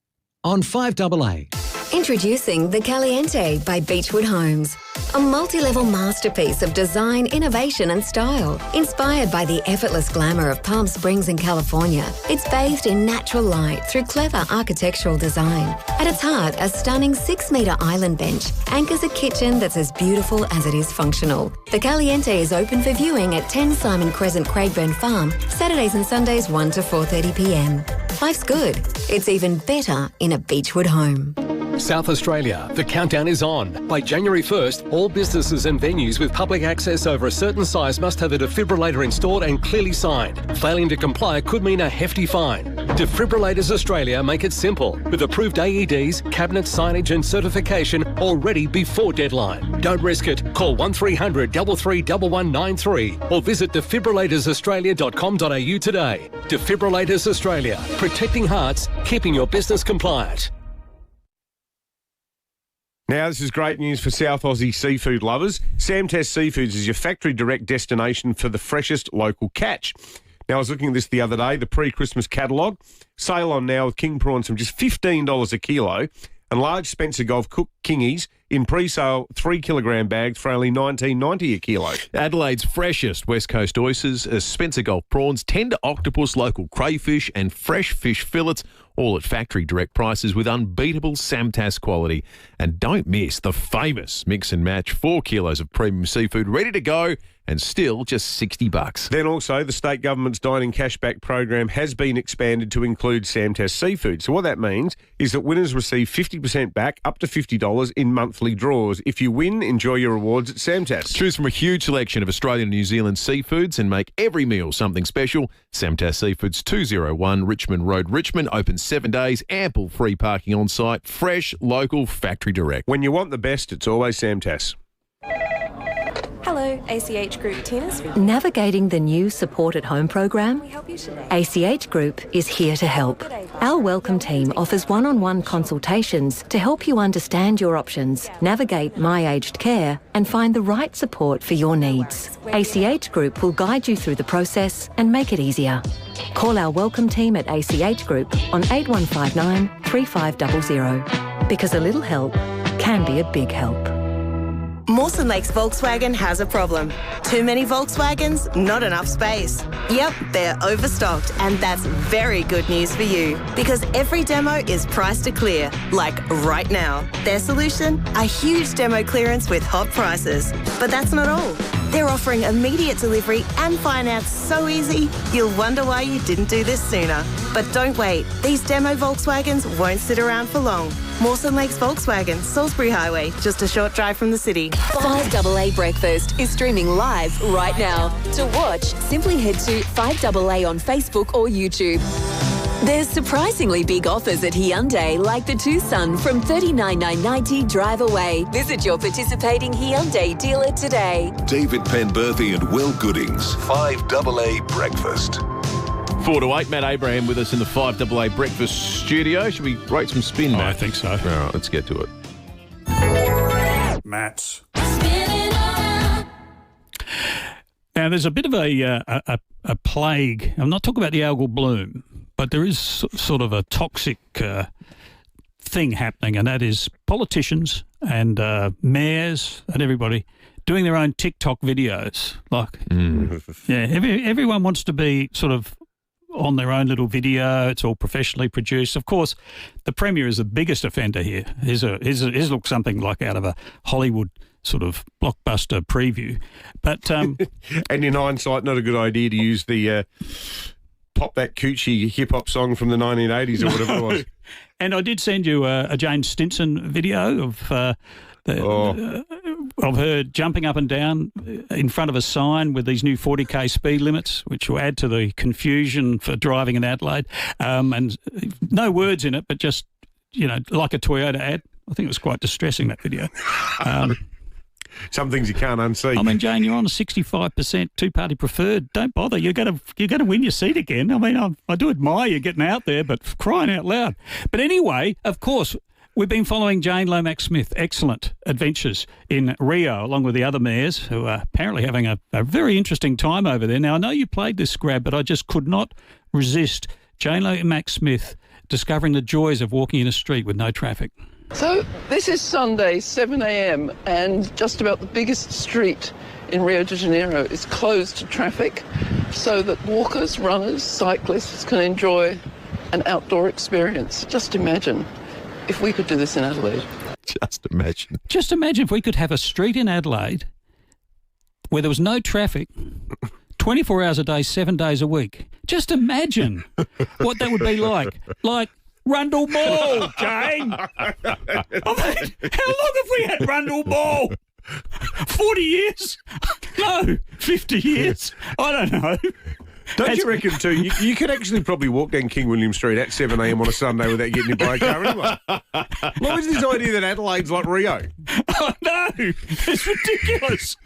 on 5AA. Introducing the Caliente by Beechwood Homes. A multi-level masterpiece of design, innovation and style. Inspired by the effortless glamour of Palm Springs in California, it's bathed in natural light through clever architectural design. At its heart, a stunning 6-metre island bench anchors a kitchen that's as beautiful as it is functional. The Caliente is open for viewing at 10 Simon Crescent, Craigburn Farm, Saturdays and Sundays 1 to 4:30pm. Life's good. It's even better in a Beechwood home. South Australia, the countdown is on. By January 1st, all businesses and venues with public access over a certain size must have a defibrillator installed and clearly signed. Failing to comply could mean a hefty fine. Defibrillators Australia make it simple, with approved AEDs, cabinet signage and certification all ready before deadline. Don't risk it. Call 1300 33 1193 or visit defibrillatorsausstralia.com.au today. Defibrillators Australia, protecting hearts, keeping your business compliant. Now, this is great news for South Aussie seafood lovers. Samtest Seafoods is your factory direct destination for the freshest local catch. Now, I was looking at this the other day, the pre-Christmas catalogue. Sale on now with king prawns from just $15 a kilo and large Spencer Gulf cooked kingies in pre-sale 3-kilogram bags for only $19.90 a kilo. Adelaide's freshest West Coast oysters, Spencer Gulf prawns, tender octopus, local crayfish and fresh fish fillets, all at factory direct prices with unbeatable Samtas quality. And don't miss the famous mix and match 4 kilos of premium seafood ready to go and still just $60. Then also, the state government's dining cashback program has been expanded to include Samtas Seafood. So what that means is that winners receive 50% back, up to $50 in monthly draws. If you win, enjoy your rewards at Samtas. Choose from a huge selection of Australian and New Zealand seafoods and make every meal something special. Samtas Seafoods, 201 Richmond Road, Richmond, open 7 days, ample free parking on site, fresh, local, factory direct. When you want the best, it's always Samtas. Hello, ACH Group, Tina's. Navigating the new Support at Home program? ACH Group is here to help. Our welcome team offers one-on-one consultations to help you understand your options, navigate My Aged Care and find the right support for your needs. ACH Group will guide you through the process and make it easier. Call our welcome team at ACH Group on 8159 3500 because a little help can be a big help. Mawson Lakes Volkswagen has a problem. Too many Volkswagens, not enough space. Yep, they're overstocked, and that's very good news for you because every demo is priced to clear, like right now. Their solution? A huge demo clearance with hot prices. But that's not all. They're offering immediate delivery and finance so easy, you'll wonder why you didn't do this sooner. But don't wait. These demo Volkswagens won't sit around for long. Mawson Lakes Volkswagen, Salisbury Highway, just a short drive from the city. 5AA Breakfast is streaming live right now. To watch, simply head to 5AA on Facebook or YouTube. There's surprisingly big offers at Hyundai, like the Tucson from $39,990 drive away. Visit your participating Hyundai dealer today. David Penberthy and Will Goodings, 5AA Breakfast. 4 to 8, Matt Abraham with us in the 5AA Breakfast studio. Should we rate some spin, Matt? I think so. All right, let's get to it. Matt's. Now, there's a bit of a plague. I'm not talking about the algal bloom, but there is sort of a toxic thing happening, and that is politicians and mayors and everybody doing their own TikTok videos. Like, everyone wants to be sort of on their own little video. It's all professionally produced. Of course, the Premier is the biggest offender here. His looks something like out of a Hollywood sort of blockbuster preview. But and in hindsight, not a good idea to use the pop that coochie hip-hop song from the 1980s or whatever it was. And I did send you a Jane Stinson video of her jumping up and down in front of a sign with these new 40k speed limits, which will add to the confusion for driving in Adelaide. And no words in it, but just, like a Toyota ad. I think it was quite distressing, that video. Some things you can't unsee. I mean, Jane, you're on a 65% two-party preferred. Don't bother. You're going to win your seat again. I mean, I do admire you getting out there, but crying out loud. But anyway, of course, we've been following Jane Lomax-Smith. Excellent adventures in Rio, along with the other mayors, who are apparently having a very interesting time over there. Now, I know you played this grab, but I just could not resist Jane Lomax-Smith discovering the joys of walking in a street with no traffic. So this is Sunday, 7 a.m, and just about the biggest street in Rio de Janeiro is closed to traffic so that walkers, runners, cyclists can enjoy an outdoor experience. Just imagine if we could do this in Adelaide. Just imagine. Just imagine if we could have a street in Adelaide where there was no traffic 24 hours a day, 7 days a week. Just imagine what that would be like. Like Rundle Mall, Jane. I mean, how long have we had Rundle Mall? 40 years? No, 50 years? I don't know. Don't you reckon, too, you could actually probably walk down King William Street at 7 a.m. on a Sunday without getting your brake car anyway? What was this idea that Adelaide's like Rio? Oh, no, it's ridiculous.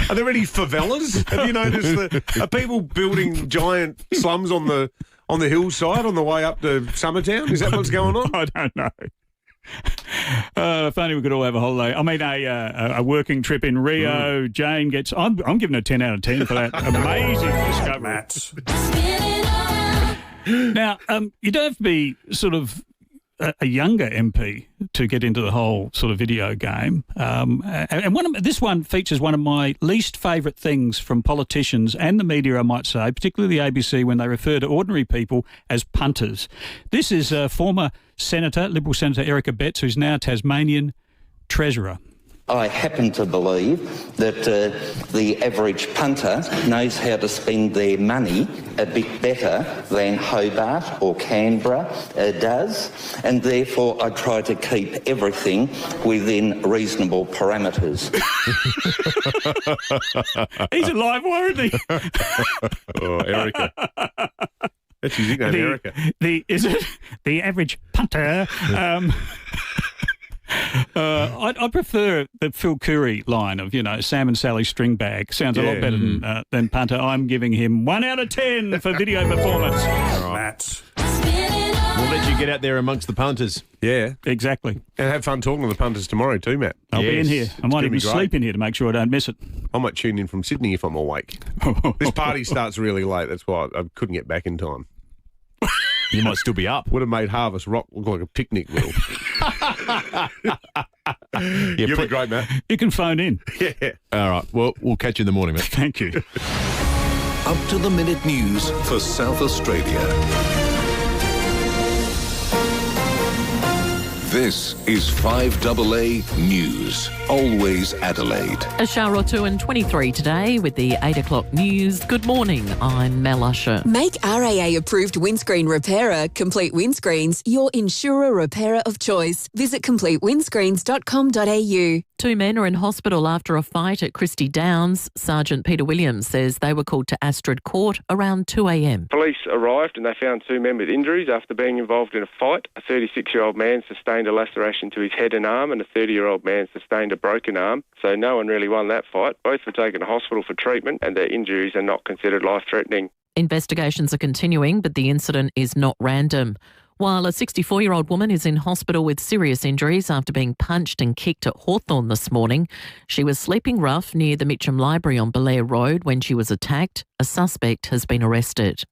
Are there any favelas? Have you noticed are people building giant slums on the hillside on the way up to Summertown? Is that what's going on? I don't know. If only we could all have a holiday. I mean, a working trip in Rio. Jane gets... I'm giving her a 10 out of 10 for that amazing discovery. Now, you don't have to be sort of a younger MP to get into the whole sort of video game. And this one features one of my least favourite things from politicians and the media, I might say, particularly the ABC, when they refer to ordinary people as punters. This is former Liberal Senator Erica Betts, who's now Tasmanian Treasurer. I happen to believe that the average punter knows how to spend their money a bit better than Hobart or Canberra does, and therefore I try to keep everything within reasonable parameters. He's a live wire, isn't he? Oh, Erica. That's his nickname, Erica. Is it the average punter? I prefer the Phil Curry line of, Sam and Sally string bag. Sounds a lot better than punter. I'm giving him 1 out of 10 for video performance. All right. We'll let you get out there amongst the punters. Yeah. Exactly. And have fun talking to the punters tomorrow too, Matt. I'll be in here. I might even sleep in here to make sure I don't miss it. I might tune in from Sydney if I'm awake. This party starts really late. That's why I couldn't get back in time. You might still be up. Would have made Harvest Rock look like a picnic, Will. You'll be great, Matt. You can phone in. Yeah. All right. Well, we'll catch you in the morning, mate. Thank you. Up-to-the-minute news for South Australia. This is 5AA News. Always Adelaide. A shower or two and 23 today with the 8 o'clock news. Good morning, I'm Mel Usher. Make RAA-approved windscreen repairer, Complete Windscreens, your insurer repairer of choice. Visit completewindscreens.com.au. 2 men are in hospital after a fight at Christie Downs. Sergeant Peter Williams says they were called to Astrid Court around 2 a.m. Police arrived and they found 2 men with injuries after being involved in a fight. A 36-year-old man sustained a laceration to his head and arm, and a 30-year-old man sustained a broken arm. So no one really won that fight. Both were taken to hospital for treatment and their injuries are not considered life-threatening. Investigations are continuing, but the incident is not random. While a 64-year-old woman is in hospital with serious injuries after being punched and kicked at Hawthorn this morning, she was sleeping rough near the Mitcham Library on Belair Road when she was attacked. A suspect has been arrested.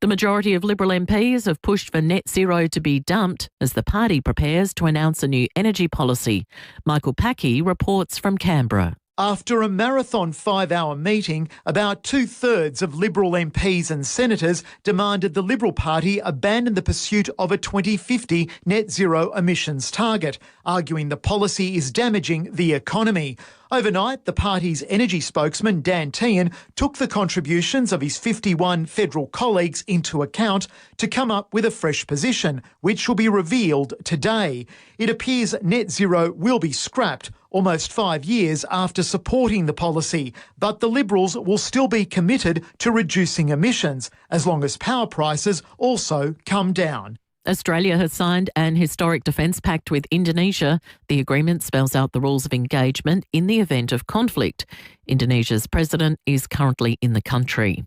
The majority of Liberal MPs have pushed for net zero to be dumped as the party prepares to announce a new energy policy. Michael Packey reports from Canberra. After a marathon 5-hour meeting, about 2/3 of Liberal MPs and senators demanded the Liberal Party abandon the pursuit of a 2050 net zero emissions target, arguing the policy is damaging the economy. Overnight, the party's energy spokesman, Dan Tehan, took the contributions of his 51 federal colleagues into account to come up with a fresh position, which will be revealed today. It appears net zero will be scrapped almost 5 years after supporting the policy, but the Liberals will still be committed to reducing emissions as long as power prices also come down. Australia has signed an historic defence pact with Indonesia. The agreement spells out the rules of engagement in the event of conflict. Indonesia's president is currently in the country.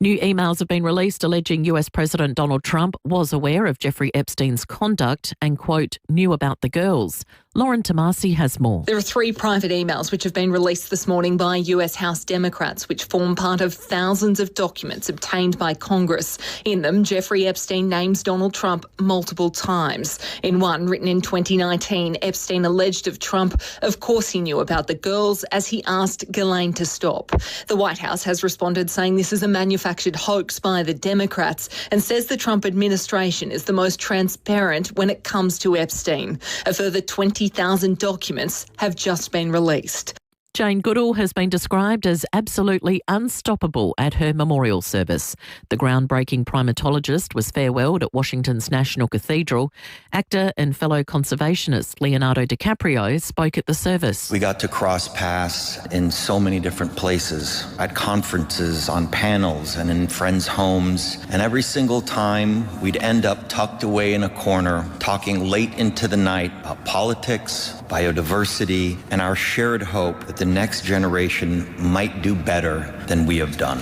New emails have been released alleging US President Donald Trump was aware of Jeffrey Epstein's conduct and, quote, knew about the girls. Lauren Tomasi has more. There are 3 private emails which have been released this morning by US House Democrats, which form part of thousands of documents obtained by Congress. In them, Jeffrey Epstein names Donald Trump multiple times. In one, written in 2019, Epstein alleged of Trump, of course he knew about the girls, as he asked Ghislaine to stop. The White House has responded saying this is a manufactured hoax by the Democrats and says the Trump administration is the most transparent when it comes to Epstein. A further 20,000 documents have just been released. Jane Goodall has been described as absolutely unstoppable at her memorial service. The groundbreaking primatologist was farewelled at Washington's National Cathedral. Actor and fellow conservationist Leonardo DiCaprio spoke at the service. We got to cross paths in so many different places, at conferences, on panels, and in friends' homes. And every single time, we'd end up tucked away in a corner, talking late into the night about politics, biodiversity, and our shared hope that the next generation might do better than we have done.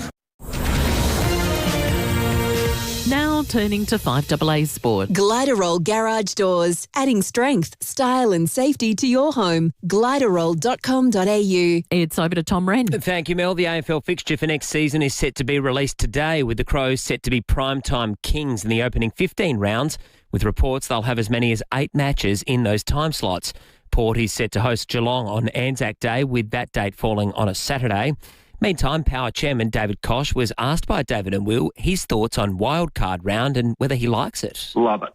Now turning to 5AA Sport. Gliderol Garage Doors, adding strength, style and safety to your home. Gliderol.com.au. It's over to Tom Wren. Thank you, Mel. The AFL fixture for next season is set to be released today, with the Crows set to be primetime kings in the opening 15 rounds, with reports they'll have as many as 8 matches in those time slots. Port is set to host Geelong on Anzac Day, with that date falling on a Saturday. Meantime, Power Chairman David Koch was asked by David and Will his thoughts on wildcard round and whether he likes it. Love it.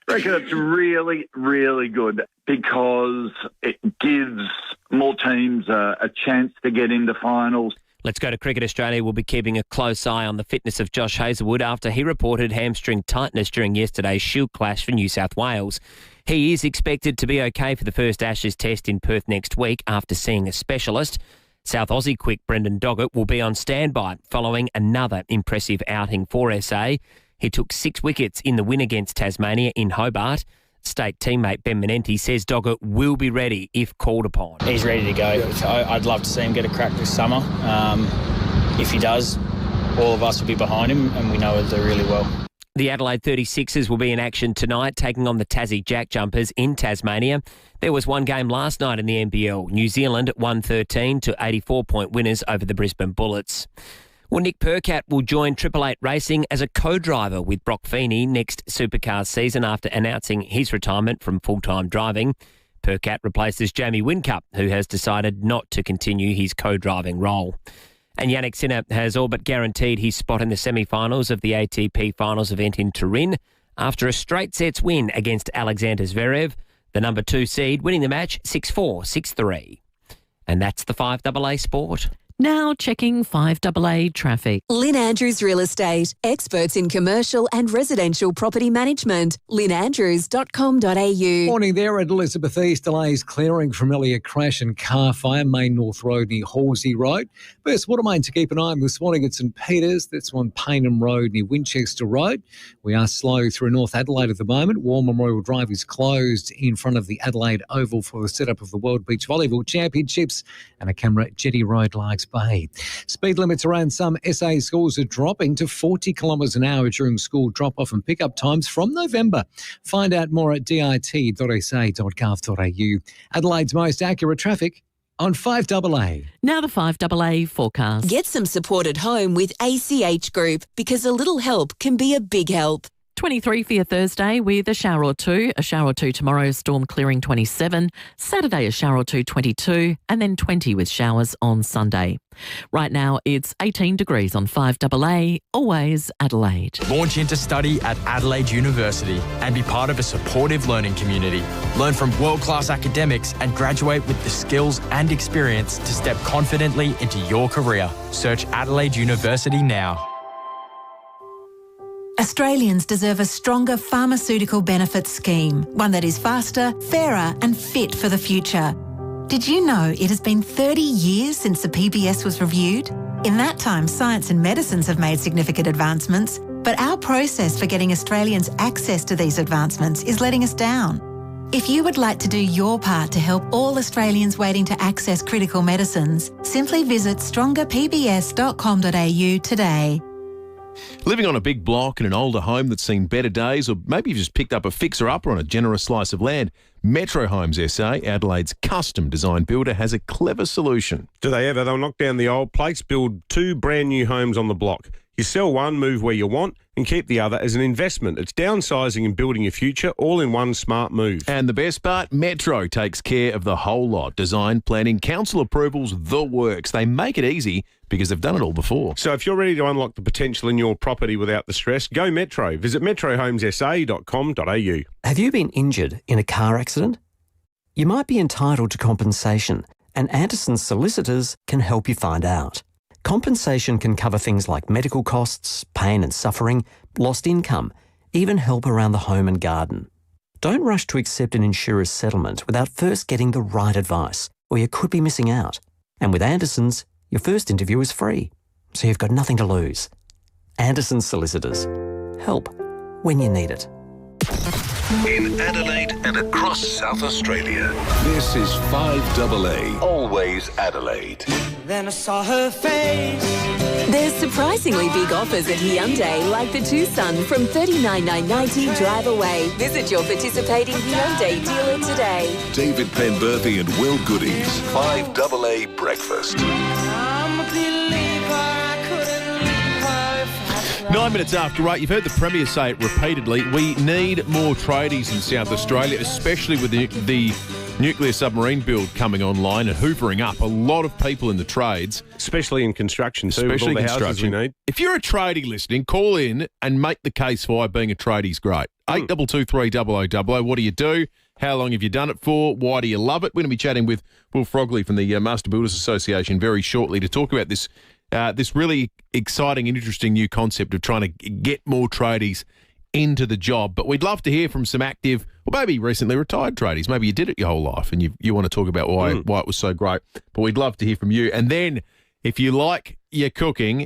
I reckon it's really, really good because it gives more teams a chance to get into finals. Let's go to Cricket Australia. We'll be keeping a close eye on the fitness of Josh Hazlewood after he reported hamstring tightness during yesterday's Shield clash for New South Wales. He is expected to be okay for the first Ashes test in Perth next week after seeing a specialist. South Aussie quick Brendan Doggett will be on standby following another impressive outing for SA. He took 6 wickets in the win against Tasmania in Hobart. State teammate Ben Menenti says Doggett will be ready if called upon. He's ready to go. I'd love to see him get a crack this summer. If he does, all of us will be behind him and we know he'll do really well. The Adelaide 36ers will be in action tonight, taking on the Tassie Jack Jumpers in Tasmania. There was one game last night in the NBL. New Zealand won 13 to 84-point winners over the Brisbane Bullets. Well, Nick Percat will join 888 Racing as a co-driver with Brock Feeney next Supercars season after announcing his retirement from full-time driving. Percat replaces Jamie Whincup, who has decided not to continue his co-driving role. And Yannick Sinner has all but guaranteed his spot in the semi-finals of the ATP Finals event in Turin after a straight sets win against Alexander Zverev, the number 2 seed, winning the match 6-4, 6-3. And that's the 5AA Sport. Now checking 5AA traffic. Lynn Andrews Real Estate, experts in commercial and residential property management. lynnandrews.com.au. Morning there at Elizabeth East. Delays clearing from Elliott crash and car fire, Main North Road near Halsey Road. First water main to keep an eye on this morning at St Peters. That's on Paynham Road near Winchester Road. We are slow through North Adelaide at the moment. War Memorial Drive is closed in front of the Adelaide Oval for the setup of the World Beach Volleyball Championships, and a camera at Jetty Road, Largs Bay. Speed limits around some SA schools are dropping to 40 kilometres an hour during school drop-off and pick-up times from November. Find out more at dit.sa.gov.au. Adelaide's most accurate traffic on 5AA. Now the 5AA forecast. Get some support at home with ACH Group, because a little help can be a big help. 23 for your Thursday with a shower or two. A shower or two tomorrow, storm clearing 27. Saturday, a shower or two, 22. And then 20 with showers on Sunday. Right now, it's 18 degrees on 5AA, always Adelaide. Launch into study at Adelaide University and be part of a supportive learning community. Learn from world-class academics and graduate with the skills and experience to step confidently into your career. Search Adelaide University now. Australians deserve a stronger pharmaceutical benefits scheme, one that is faster, fairer and fit for the future. Did you know it has been 30 years since the PBS was reviewed? In that time, science and medicines have made significant advancements, but our process for getting Australians access to these advancements is letting us down. If you would like to do your part to help all Australians waiting to access critical medicines, simply visit strongerpbs.com.au today. Living on a big block in an older home that's seen better days, or maybe you've just picked up a fixer-upper on a generous slice of land, Metro Homes SA, Adelaide's custom design builder, has a clever solution. Do they ever? They'll knock down the old place, build 2 brand new homes on the block. You sell one, move where you want, and keep the other as an investment. It's downsizing and building your future all in one smart move. And the best part, Metro takes care of the whole lot. Design, planning, council approvals, the works. They make it easy because they've done it all before. So if you're ready to unlock the potential in your property without the stress, go Metro. Visit metrohomesa.com.au. Have you been injured in a car accident? You might be entitled to compensation, and Anderson's solicitors can help you find out. Compensation can cover things like medical costs, pain and suffering, lost income, even help around the home and garden. Don't rush to accept an insurer's settlement without first getting the right advice, or you could be missing out. And with Anderson's, your first interview is free, so you've got nothing to lose. Anderson's Solicitors. Help when you need it. In Adelaide and across South Australia, this is 5AA, always Adelaide. Then I saw her face. There's surprisingly big offers at Hyundai, like the Tucson from $39,990 drive away. Visit your participating Hyundai dealer today. David Penberthy and Will Goodings, 5AA Breakfast. I'm a believer, I couldn't leave her. 9 minutes after 8, you've heard the Premier say it repeatedly. We need more tradies in South Australia, especially with the nuclear submarine build coming online and hoovering up a lot of people in the trades. Especially in construction too, Especially with all the construction. houses we need. If you're a tradie listening, call in and make the case for why being a tradie's great. 8223 0000. What do you do? How long have you done it for? Why do you love it? We're going to be chatting with Will Frogley from the Master Builders Association very shortly to talk about this really exciting and interesting new concept of trying to get more tradies into the job. But we'd love to hear from some active, or maybe recently retired tradies. Maybe you did it your whole life and you want to talk about why it was so great. But we'd love to hear from you. And then if you like your cooking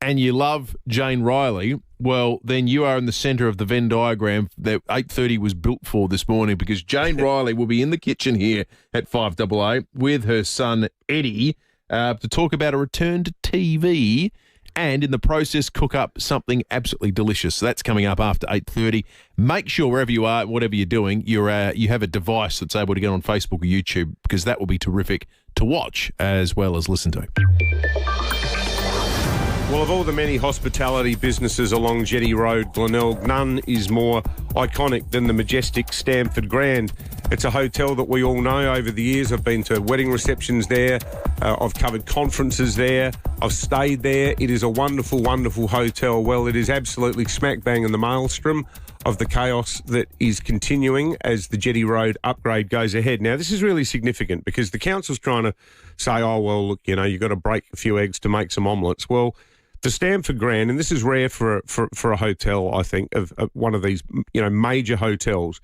and you love Jane Riley, well, then you are in the centre of the Venn diagram that 8:30 was built for this morning, because Jane Riley will be in the kitchen here at 5AA with her son Eddie to talk about a return to TV and in the process cook up something absolutely delicious. So that's coming up after 8:30. Make sure wherever you are, whatever you're doing, you have a device that's able to get on Facebook or YouTube, because that will be terrific to watch as well as listen to. Well, of all the many hospitality businesses along Jetty Road, Glenelg, none is more iconic than the majestic Stamford Grand. It's a hotel that we all know over the years. I've been to wedding receptions there. I've covered conferences there. I've stayed there. It is a wonderful, wonderful hotel. Well, it is absolutely smack bang in the maelstrom of the chaos that is continuing as the Jetty Road upgrade goes ahead. Now, this is really significant because the council's trying to say, oh, well, look, you've got to break a few eggs to make some omelettes. Well, the Stamford Grand, and this is rare for a hotel, I think, of one of these major hotels,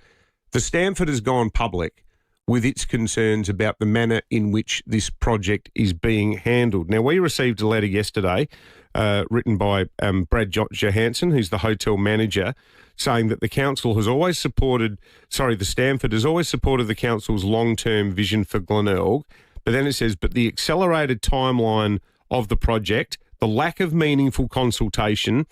the Stamford has gone public with its concerns about the manner in which this project is being handled. Now, we received a letter yesterday written by Brad Johansson, who's the hotel manager, saying that the Stamford has always supported the council's long-term vision for Glenelg. But then it says, but the accelerated timeline of the project, the lack of meaningful consultation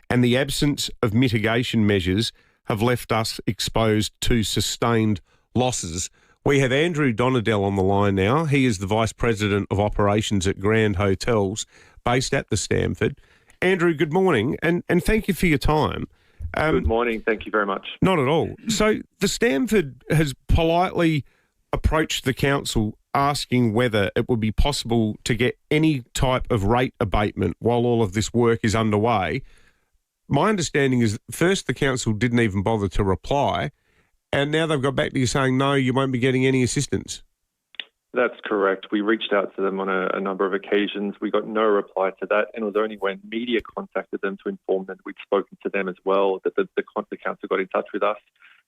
and the absence of mitigation measures have left us exposed to sustained losses. We have Andrew Donadell on the line now. He is the Vice President of Operations at Grand Hotels, based at the Stamford. Andrew, good morning, and thank you for your time. Good morning. Thank you very much. Not at all. So the Stamford has politely approached the council asking whether it would be possible to get any type of rate abatement while all of this work is underway. My understanding is first the council didn't even bother to reply, and now they've got back to you saying, no, you won't be getting any assistance. That's correct. We reached out to them on a number of occasions. We got no reply to that, and it was only when media contacted them to inform them we'd spoken to them as well that the council got in touch with us.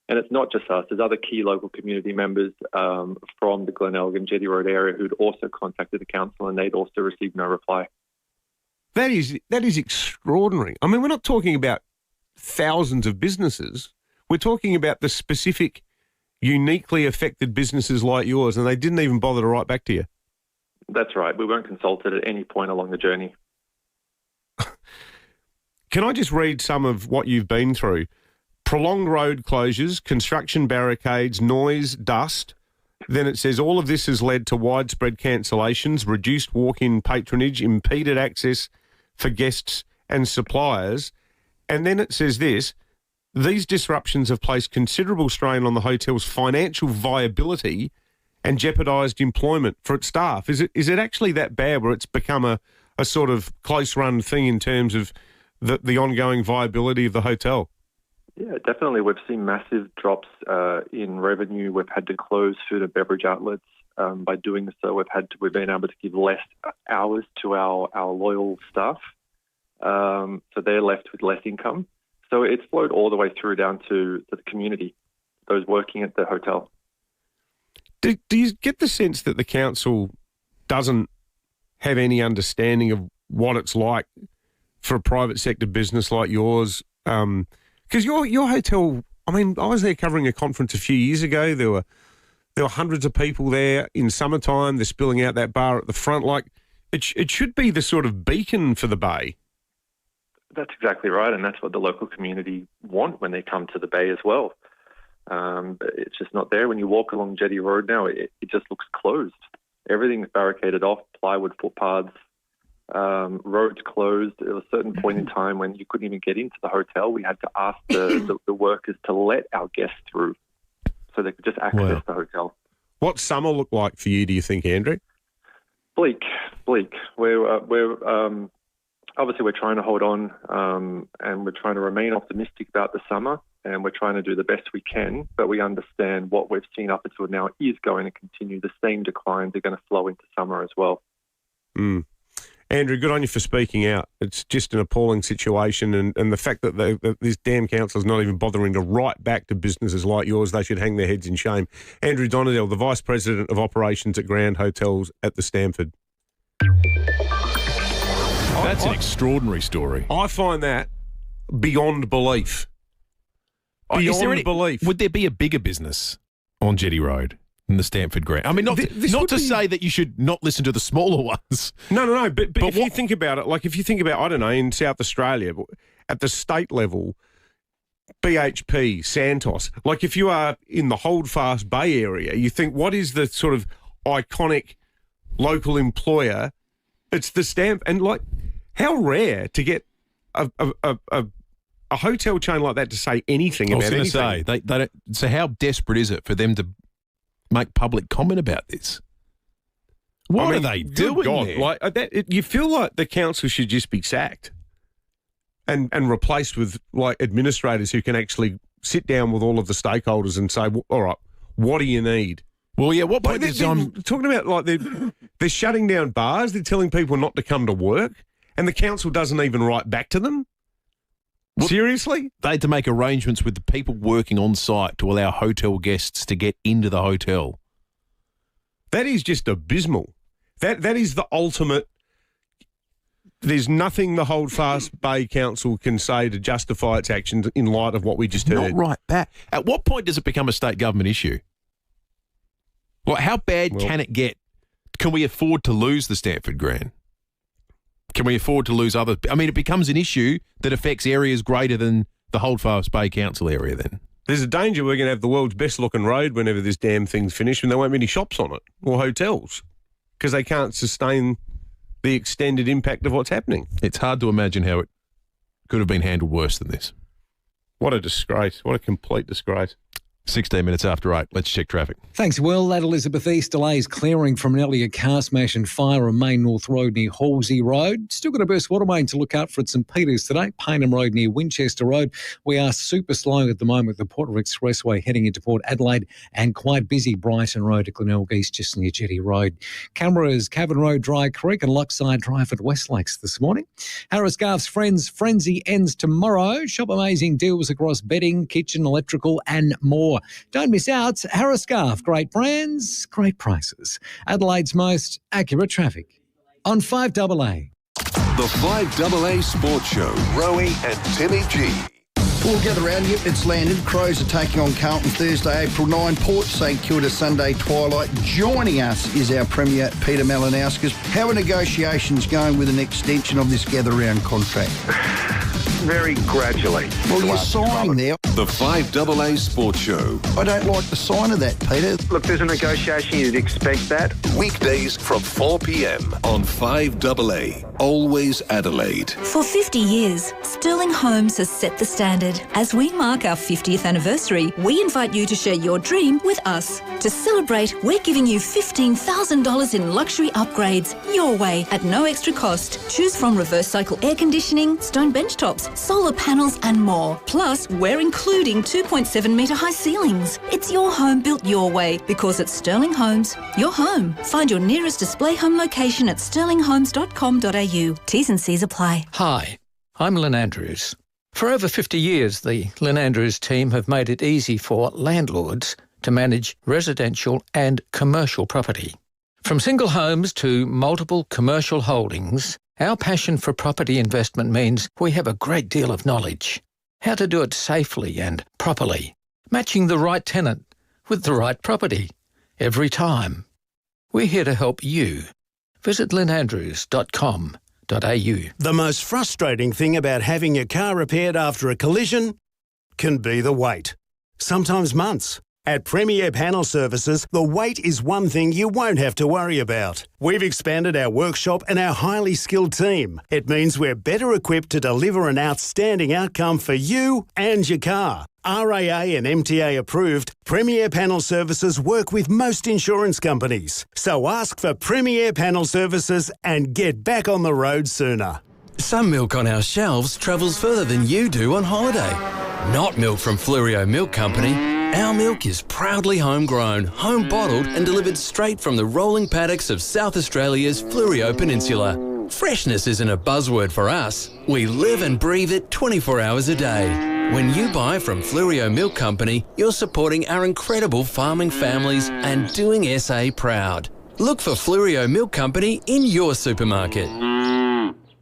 And it's not just us. There's other key local community members from the Glenelg Jetty Road area who'd also contacted the council, and they'd also received no reply. That is extraordinary. I mean, we're not talking about thousands of businesses. We're talking about the specific, uniquely affected businesses like yours, and they didn't even bother to write back to you. That's right. We weren't consulted at any point along the journey. Can I just read some of what you've been through? Prolonged road closures, construction barricades, noise, dust. Then it says all of this has led to widespread cancellations, reduced walk-in patronage, impeded access for guests and suppliers. And then it says this, these disruptions have placed considerable strain on the hotel's financial viability and jeopardised employment for its staff. Is it actually that bad where it's become a sort of close-run thing in terms of the ongoing viability of the hotel? Yeah, definitely. We've seen massive drops in revenue. We've had to close food and beverage outlets. By doing so, we've been able to give less hours to our loyal staff. So they're left with less income. So it's flowed all the way through down to the community, those working at the hotel. Do you get the sense that the council doesn't have any understanding of what it's like for a private sector business like yours? Because your hotel, I mean, I was there covering a conference a few years ago. There were hundreds of people there in summertime. They're spilling out that bar at the front. Like, it should be the sort of beacon for the Bay. That's exactly right, and that's what the local community want when they come to the Bay as well. But it's just not there. When you walk along Jetty Road now, it just looks closed. Everything's barricaded off, plywood footpaths, roads closed. At a certain point in time when you couldn't even get into the hotel, we had to ask the workers to let our guests through so they could just access the hotel. What summer look like for you, do you think, Andrew? Bleak. We're obviously we're trying to hold on and we're trying to remain optimistic about the summer, and we're trying to do the best we can, but we understand what we've seen up until now is going to continue. The same declines are going to flow into summer as well. Andrew, good on you for speaking out. It's just an appalling situation, and the fact that this damn council is not even bothering to write back to businesses like yours, they should hang their heads in shame. Andrew Donadell, the Vice President of Operations at Grand Hotels at the Stamford. That's an extraordinary story. I find that beyond belief. Beyond belief. Would there be a bigger business on Jetty Road than the Stamford Grand? I mean, not to say that you should not listen to the smaller ones. No. But if you think about it, like if you think about, I don't know, in South Australia, at the state level, BHP, Santos, like if you are in the Holdfast Bay area, you think, what is the sort of iconic local employer? It's the Stamp, and like, how rare to get a hotel chain like that to say anything about anything. I was going to say, they don't, so how desperate is it for them to make public comment about this? What are they doing there? Like you feel like the council should just be sacked and replaced with like administrators who can actually sit down with all of the stakeholders and say, all right, what do you need? Well, yeah, what point I'm talking about, like they're shutting down bars, they're telling people not to come to work, and the council doesn't even write back to them? Seriously? They had to make arrangements with the people working on site to allow hotel guests to get into the hotel. That is just abysmal. That is the ultimate. There's nothing the Holdfast Bay Council can say to justify its actions in light of what we just heard. Not right back. At what point does it become a state government issue? Like, how bad can it get? Can we afford to lose the Stamford Grand? Can we afford to lose other? I mean, it becomes an issue that affects areas greater than the Holdfast Bay Council area then. There's a danger we're going to have the world's best-looking road whenever this damn thing's finished, and there won't be any shops on it or hotels because they can't sustain the extended impact of what's happening. It's hard to imagine how it could have been handled worse than this. What a disgrace. What a complete disgrace. 16 minutes after 8. Let's check traffic. Thanks, Will. At Elizabeth East, delays clearing from an earlier car smash and fire on Main North Road near Halsey Road. Still got a burst water main to look out for at St Peters today. Payneham Road near Winchester Road. We are super slow at the moment, the Port Expressway heading into Port Adelaide, and quite busy Brighton Road at Glenelg East just near Jetty Road. Cameras, Cavan Road, Dry Creek and Lockside Drive at West Lakes this morning. Harris Garth's Friends Frenzy ends tomorrow. Shop amazing deals across bedding, kitchen, electrical and more. Don't miss out. Harris Garth, great brands, great prices. Adelaide's most accurate traffic on 5AA. The 5AA Sports Show. Rowie and Timmy G. We'll gather around. Yep, it's landed. Crows are taking on Carlton Thursday, April 9. Port St Kilda Sunday twilight. Joining us is our Premier, Peter Malinauskas. How are negotiations going with an extension of this gather-round contract? Very gradually. Well, you're signing there. The 5AA Sports Show. I don't like the sign of that, Peter. Look, there's a negotiation. You'd expect that. Weekdays from 4 p.m. on 5AA. Always Adelaide. For 50 years, Sterling Homes has set the standard. As we mark our 50th anniversary, we invite you to share your dream with us. To celebrate, we're giving you $15,000 in luxury upgrades your way at no extra cost. Choose from reverse cycle air conditioning, stone bench tops, solar panels and more. Plus, we're including 2.7 metre high ceilings. It's your home built your way because at Sterling Homes, your home. Find your nearest display home location at sterlinghomes.com.au. T's and C's apply. Hi, I'm Lynn Andrews. For over 50 years, the Lynn Andrews team have made it easy for landlords to manage residential and commercial property. From single homes to multiple commercial holdings, our passion for property investment means we have a great deal of knowledge. How to do it safely and properly, matching the right tenant with the right property every time. We're here to help you. Visit lynnandrews.com.au. The most frustrating thing about having your car repaired after a collision can be the wait. Sometimes months. At Premier Panel Services, the wait is one thing you won't have to worry about. We've expanded our workshop and our highly skilled team. It means we're better equipped to deliver an outstanding outcome for you and your car. RAA and MTA approved, Premier Panel Services work with most insurance companies. So ask for Premier Panel Services and get back on the road sooner. Some milk on our shelves travels further than you do on holiday. Not milk from Flurio Milk Company. Our milk is proudly homegrown, home bottled and delivered straight from the rolling paddocks of South Australia's Flurio Peninsula. Freshness isn't a buzzword for us. We live and breathe it 24 hours a day. When you buy from Flurio Milk Company, you're supporting our incredible farming families and doing SA proud. Look for Flurio Milk Company in your supermarket.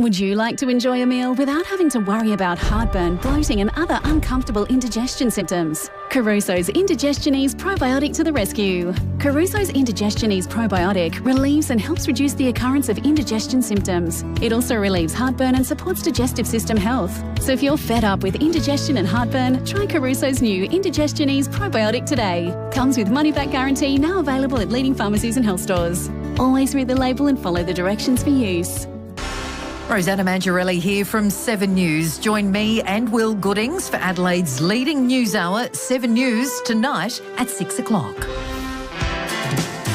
Would you like to enjoy a meal without having to worry about heartburn, bloating and other uncomfortable indigestion symptoms? Caruso's Indigestion Ease Probiotic to the rescue. Caruso's Indigestion Ease Probiotic relieves and helps reduce the occurrence of indigestion symptoms. It also relieves heartburn and supports digestive system health. So if you're fed up with indigestion and heartburn, try Caruso's new Indigestion Ease Probiotic today. Comes with money-back guarantee, now available at leading pharmacies and health stores. Always read the label and follow the directions for use. Rosanna Mangiarelli here from 7 News. Join me and Will Goodings for Adelaide's leading news hour, 7 News, tonight at 6 o'clock.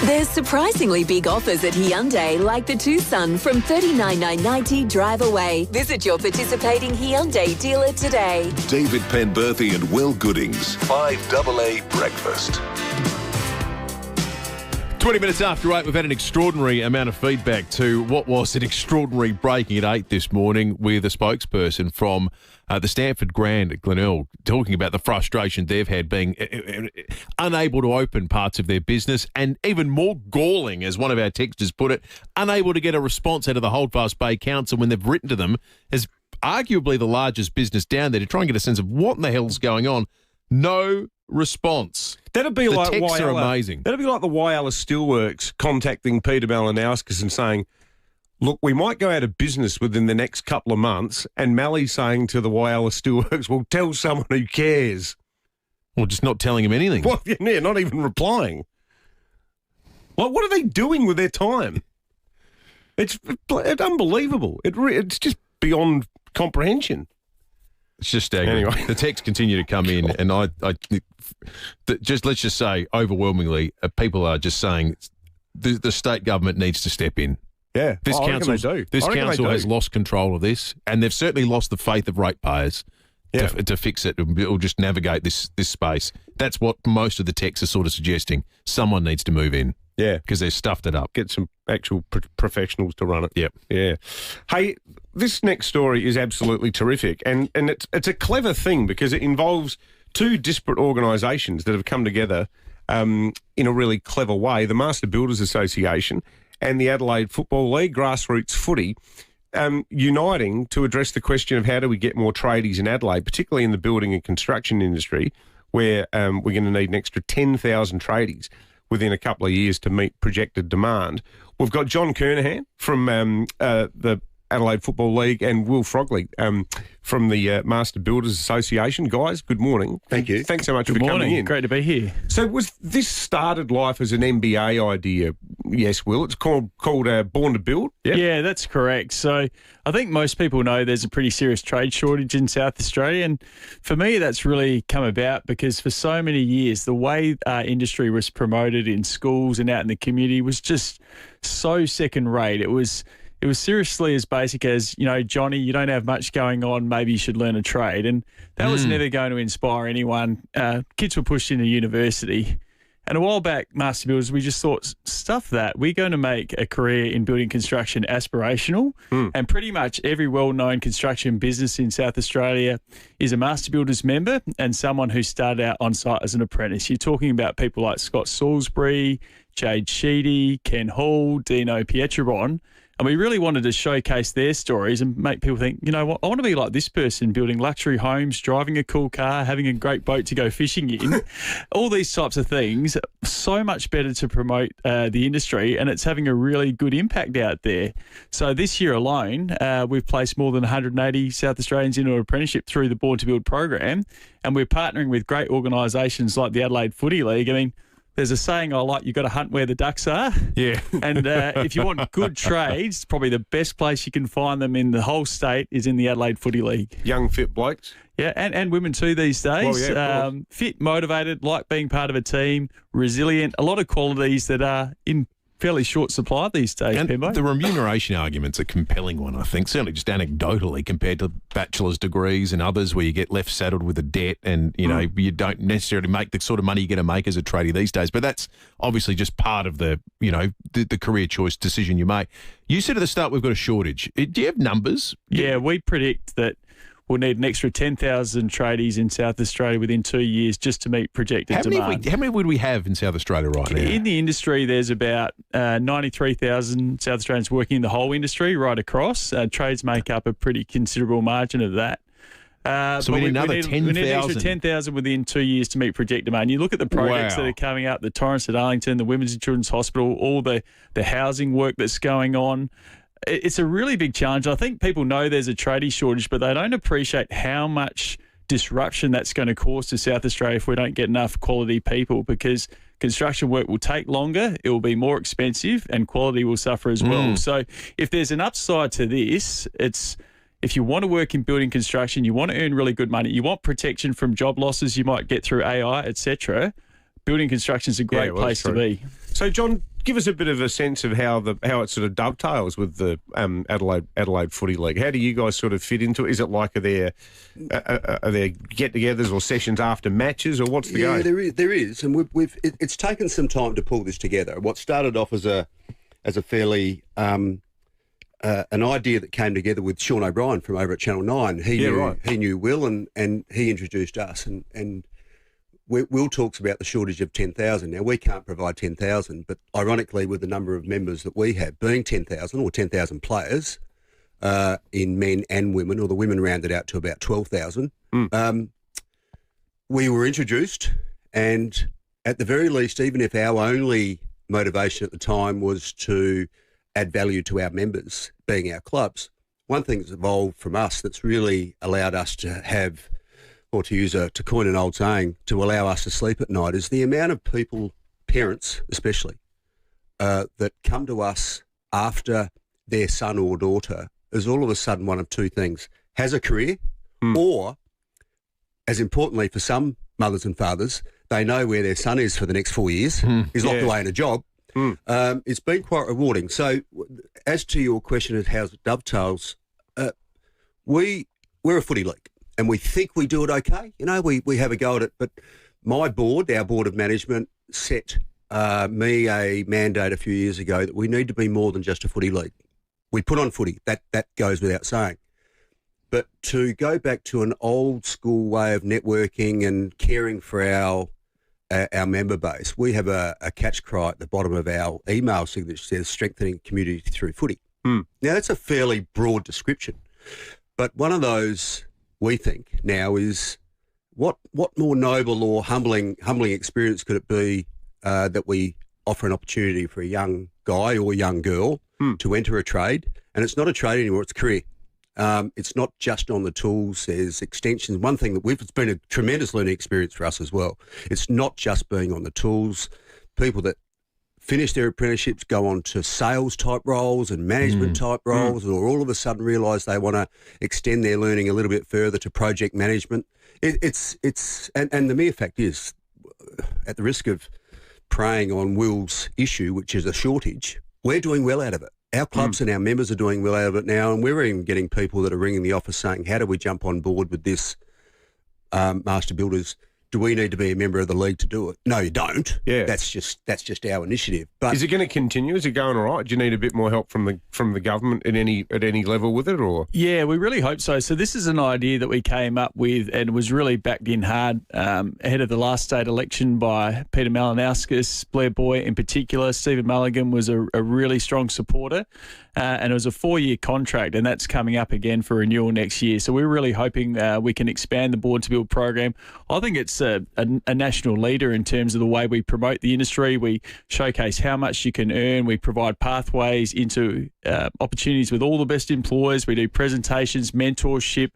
There's surprisingly big offers at Hyundai, like the Tucson from $39,990 drive away. Visit your participating Hyundai dealer today. David Penberthy and Will Goodings, 5AA Breakfast. 20 minutes after 8, we've had an extraordinary amount of feedback to what was an extraordinary breaking at 8 this morning with a spokesperson from the Stanford Grand at Glenelg, talking about the frustration they've had being unable to open parts of their business, and even more galling, as one of our texters put it, unable to get a response out of the Holdfast Bay Council when they've written to them as arguably the largest business down there to try and get a sense of what in the hell's going on. No response. That'd be the like texts are amazing. That'd be like the Whyalla Steelworks contacting Peter Malinauskas and saying, look, we might go out of business within the next couple of months, and Mally saying to the Whyalla Steelworks, well, tell someone who cares. Or just not telling him anything. Well, yeah, not even replying. Like, what are they doing with their time? It's unbelievable. It's just beyond comprehension. It's just staggering. Anyway. The texts continue to come in, and let's just say, overwhelmingly, people are just saying the state government needs to step in. Yeah, This council has lost control of this, and they've certainly lost the faith of ratepayers to fix it or just navigate this space. That's what most of the texts are sort of suggesting. Someone needs to move in. Yeah. Because they've stuffed it up. Get some actual professionals to run it. Yep. Yeah. Hey, this next story is absolutely terrific. And it's a clever thing because it involves two disparate organisations that have come together in a really clever way. The Master Builders Association and the Adelaide Football League, grassroots footy, uniting to address the question of how do we get more tradies in Adelaide, particularly in the building and construction industry, where we're going to need an extra 10,000 tradies within a couple of years to meet projected demand. We've got John Kernahan from the Adelaide Football League and Will Frogley from the Master Builders Association. Guys, good morning. Thank you. Thanks so much for coming in. Great to be here. So was this started life as an MBA idea? Yes, Will. It's called Born to Build? Yep. Yeah, that's correct. So I think most people know there's a pretty serious trade shortage in South Australia. And for me, that's really come about because for so many years, the way our industry was promoted in schools and out in the community was just so second rate. It was seriously as basic as, Johnny, you don't have much going on, maybe you should learn a trade. And that was never going to inspire anyone. Kids were pushed into university. And a while back, Master Builders, we just thought, stuff that. We're going to make a career in building construction aspirational. And pretty much every well-known construction business in South Australia is a Master Builders member and someone who started out on site as an apprentice. You're talking about people like Scott Salisbury, Jade Sheedy, Ken Hall, Dino Pietrobon. And we really wanted to showcase their stories and make people think, you know what, I want to be like this person, building luxury homes, driving a cool car, having a great boat to go fishing in. All these types of things, so much better to promote the industry, and it's having a really good impact out there. So this year alone, we've placed more than 180 South Australians into an apprenticeship through the Born to Build program, and we're partnering with great organisations like the Adelaide Footy League. I mean, there's a saying I like, you've got to hunt where the ducks are. Yeah. And if you want good trades, probably the best place you can find them in the whole state is in the Adelaide Footy League. Young, fit blokes. Yeah, and women too these days. Well, yeah, fit, motivated, like being part of a team, resilient, a lot of qualities that are in fairly short supply these days, and Pembo. The remuneration argument's a compelling one, I think, certainly just anecdotally compared to bachelor's degrees and others where you get left saddled with a debt and, you don't necessarily make the sort of money you're going to make as a tradie these days. But that's obviously just part of the career choice decision you make. You said at the start we've got a shortage. Do you have numbers? Yeah, we predict that we'll need an extra 10,000 tradies in South Australia within 2 years just to meet projected demand. How many would we have in South Australia right now? In the industry, there's about 93,000 South Australians working in the whole industry right across. Trades make up a pretty considerable margin of that. So we need another 10,000. We need an extra 10,000 within 2 years to meet projected demand. You look at the projects that are coming up, the Torrance at Arlington, the Women's and Children's Hospital, all the housing work that's going on. It's a really big challenge. I think people know there's a tradie shortage, but they don't appreciate how much disruption that's going to cause to South Australia if we don't get enough quality people, because construction work will take longer, it will be more expensive, and quality will suffer as well. So if there's an upside to this, it's if you want to work in building construction, you want to earn really good money, you want protection from job losses you might get through AI, etc., building construction is a great place to be. So, John, give us a bit of a sense of how it sort of dovetails with the Adelaide Footy League. How do you guys sort of fit into it? Is it like are there get-togethers or sessions after matches, or what's the go? Yeah, there is, and it's taken some time to pull this together. What started off as a fairly an idea that came together with Sean O'Brien from over at Channel 9. He knew Will, and he introduced us, and Will talks about the shortage of 10,000. Now, we can't provide 10,000, but ironically, with the number of members that we have, being 10,000 or 10,000 players in men and women, or the women rounded out to about 12,000, we were introduced, and at the very least, even if our only motivation at the time was to add value to our members, being our clubs, one thing that's evolved from us that's really allowed us to have, or to coin an old saying, to allow us to sleep at night, is the amount of people, parents especially, that come to us after their son or daughter is all of a sudden one of two things: has a career or as importantly for some mothers and fathers, they know where their son is for the next 4 years. He's locked away in a job. It's been quite rewarding. So as to your question of how it dovetails, we're a footy league and we think we do it okay. You know, we have a go at it, but our board of management set me a mandate a few years ago that we need to be more than just a footy league. We put on footy, that goes without saying. But to go back to an old school way of networking and caring for our member base, we have a catch cry at the bottom of our email signature that says strengthening community through footy. Now, that's a fairly broad description. But one of those, we think, now is what more noble or humbling experience could it be that we offer an opportunity for a young guy or young girl to enter a trade. And it's not a trade anymore, it's a career. It's not just on the tools, there's extensions. One thing that it's been a tremendous learning experience for us as well. It's not just being on the tools. People that finish their apprenticeships go on to sales type roles and management type roles, or all of a sudden realise they want to extend their learning a little bit further to project management. And the mere fact is, at the risk of preying on Will's issue, which is a shortage, we're doing well out of it. Our clubs and our members are doing well out of it now, and we're even getting people that are ringing the office saying, how do we jump on board with this, Master Builders? Do we need to be a member of the league to do it? No, you don't. Yeah, that's just our initiative. But is it going to continue? Is it going all right? Do you need a bit more help from the government at any level with it, or? Yeah, we really hope so. So this is an idea that we came up with and was really backed in hard ahead of the last state election by Peter Malinauskas, Blair Boy in particular. Stephen Mulligan was a really strong supporter, and it was a 4-year contract, and that's coming up again for renewal next year. So we're really hoping we can expand the Board to Build program. I think it's a national leader in terms of the way we promote the industry. We showcase how much you can earn. We provide pathways into opportunities with all the best employers. We do presentations, mentorship.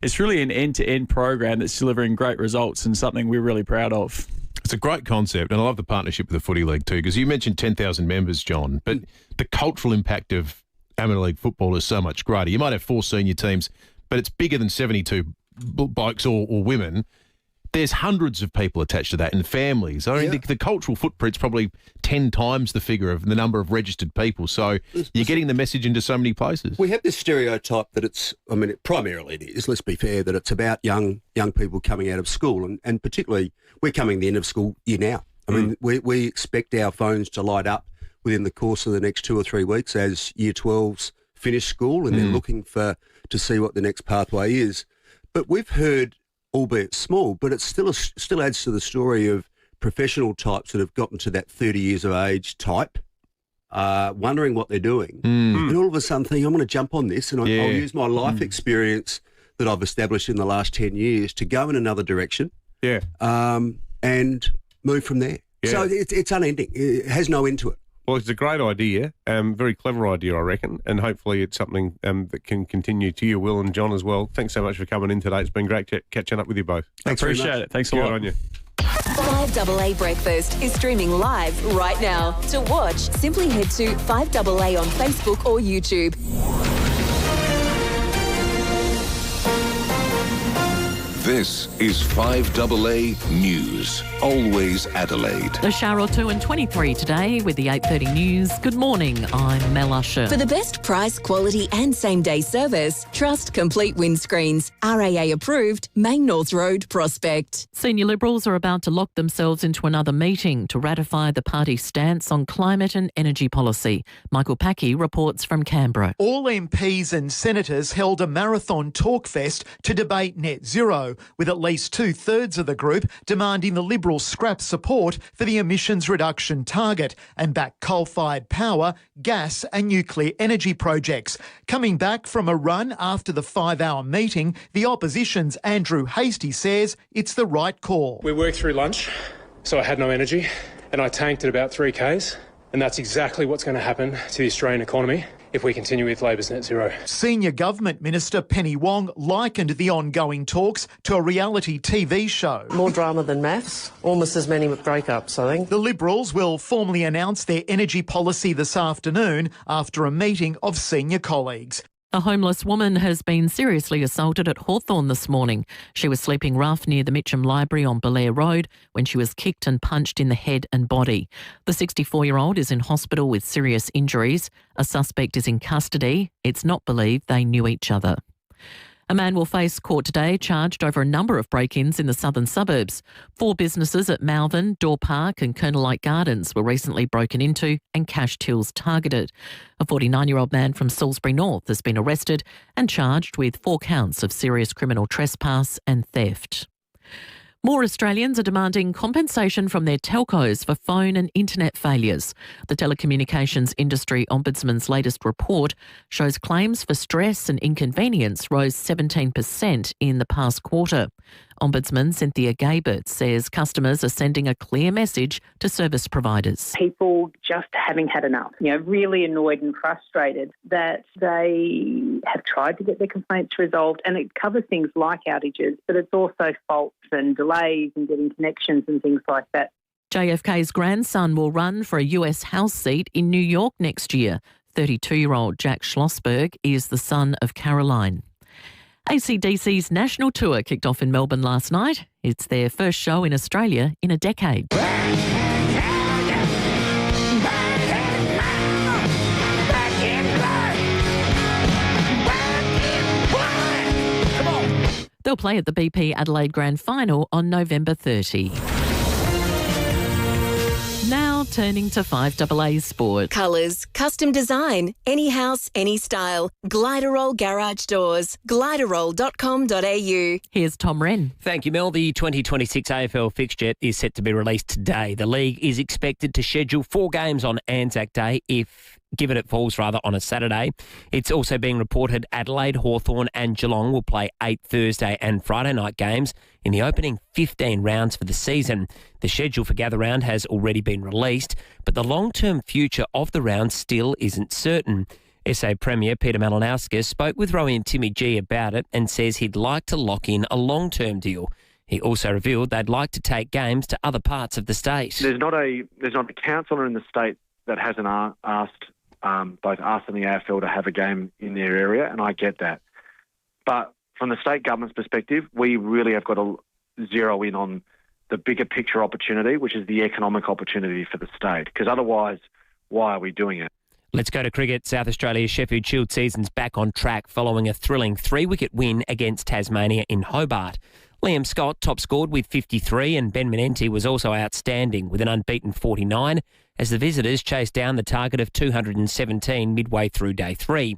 It's really an end-to-end program that's delivering great results and something we're really proud of. It's a great concept, and I love the partnership with the Footy League too, because you mentioned 10,000 members, John, but the cultural impact of amateur league football is so much greater. You might have 4 senior teams, but it's bigger than 72 blokes or women. There's hundreds of people attached to that and families. I mean, the cultural footprint's probably 10 times the figure of the number of registered people. So you're getting the message into so many places. We have this stereotype that primarily it is, let's be fair, that it's about young people coming out of school. And particularly, we're coming the end of school year now. I mean, we expect our phones to light up within the course of the next 2 or 3 weeks as Year 12s finish school and they're looking to see what the next pathway is. But we've heard, albeit small, but it still adds to the story of professional types that have gotten to that 30 years of age type, wondering what they're doing. And all of a sudden thinking, I'm going to jump on this and I'll use my life experience that I've established in the last 10 years to go in another direction and move from there. So it's unending. It has no end to it. Well, it's a great idea, very clever idea, I reckon, and hopefully it's something that can continue to you, Will and John, as well. Thanks so much for coming in today. It's been great catching up with you both. Thanks Appreciate it. Thanks a lot. Good on you. 5AA Breakfast is streaming live right now. To watch, simply head to 5AA on Facebook or YouTube. This is 5AA News. Always Adelaide. The Sharrow 2 and 23 today with the 8:30 news. Good morning, I'm Mel Usher. For the best price, quality and same-day service, trust Complete Windscreens. RAA approved, Main North Road, Prospect. Senior Liberals are about to lock themselves into another meeting to ratify the party's stance on climate and energy policy. Michael Packey reports from Canberra. All MPs and senators held a marathon talkfest to debate net zero, with at least 2/3 of the group demanding the Liberals scrap support for the emissions reduction target and back coal-fired power, gas and nuclear energy projects. Coming back from a run after the 5-hour meeting, the opposition's Andrew Hastie says it's the right call. We worked through lunch, so I had no energy, and I tanked at about 3 Ks, and that's exactly what's going to happen to the Australian economy if we continue with Labor's net zero. Senior Government Minister Penny Wong likened the ongoing talks to a reality TV show. More drama than maths, almost as many breakups, I think. The Liberals will formally announce their energy policy this afternoon after a meeting of senior colleagues. A homeless woman has been seriously assaulted at Hawthorn this morning. She was sleeping rough near the Mitcham Library on Belair Road when she was kicked and punched in the head and body. The 64-year-old is in hospital with serious injuries. A suspect is in custody. It's not believed they knew each other. A man will face court today charged over a number of break-ins in the southern suburbs. 4 businesses at Malvern, Door Park and Kernelite Gardens were recently broken into and cash tills targeted. A 49-year-old man from Salisbury North has been arrested and charged with 4 counts of serious criminal trespass and theft. More Australians are demanding compensation from their telcos for phone and internet failures. The Telecommunications Industry Ombudsman's latest report shows claims for stress and inconvenience rose 17% in the past quarter. Ombudsman Cynthia Gabert says customers are sending a clear message to service providers. People just having had enough, really annoyed and frustrated that they have tried to get their complaints resolved, and it covers things like outages, but it's also faults and delays in getting connections and things like that. JFK's grandson will run for a US House seat in New York next year. 32-year-old Jack Schlossberg is the son of Caroline. AC/DC's national tour kicked off in Melbourne last night. It's their first show in Australia in a decade. They'll play at the BP Adelaide Grand Final on November 30. Now turning to 5AA Sport. Colours, custom design, any house, any style. Gliderol Garage Doors. Gliderol.com.au. Here's Tom Wren. Thank you, Mel. The 2026 AFL fixture is set to be released today. The league is expected to schedule 4 games on Anzac Day given it falls on a Saturday. It's also being reported Adelaide, Hawthorn and Geelong will play 8 Thursday and Friday night games in the opening 15 rounds for the season. The schedule for Gather Round has already been released, but the long-term future of the round still isn't certain. SA Premier Peter Malinauskas spoke with Rowie and Timmy G about it and says he'd like to lock in a long-term deal. He also revealed they'd like to take games to other parts of the state. There's not a councillor in the state that hasn't asked both us and the AFL to have a game in their area, and I get that. But from the state government's perspective, we really have got to zero in on the bigger picture opportunity, which is the economic opportunity for the state, because otherwise, why are we doing it? Let's go to cricket. South Australia's Sheffield Shield season's back on track following a thrilling 3-wicket win against Tasmania in Hobart. Liam Scott top scored with 53 and Ben Menenti was also outstanding with an unbeaten 49 as the visitors chased down the target of 217 midway through day 3.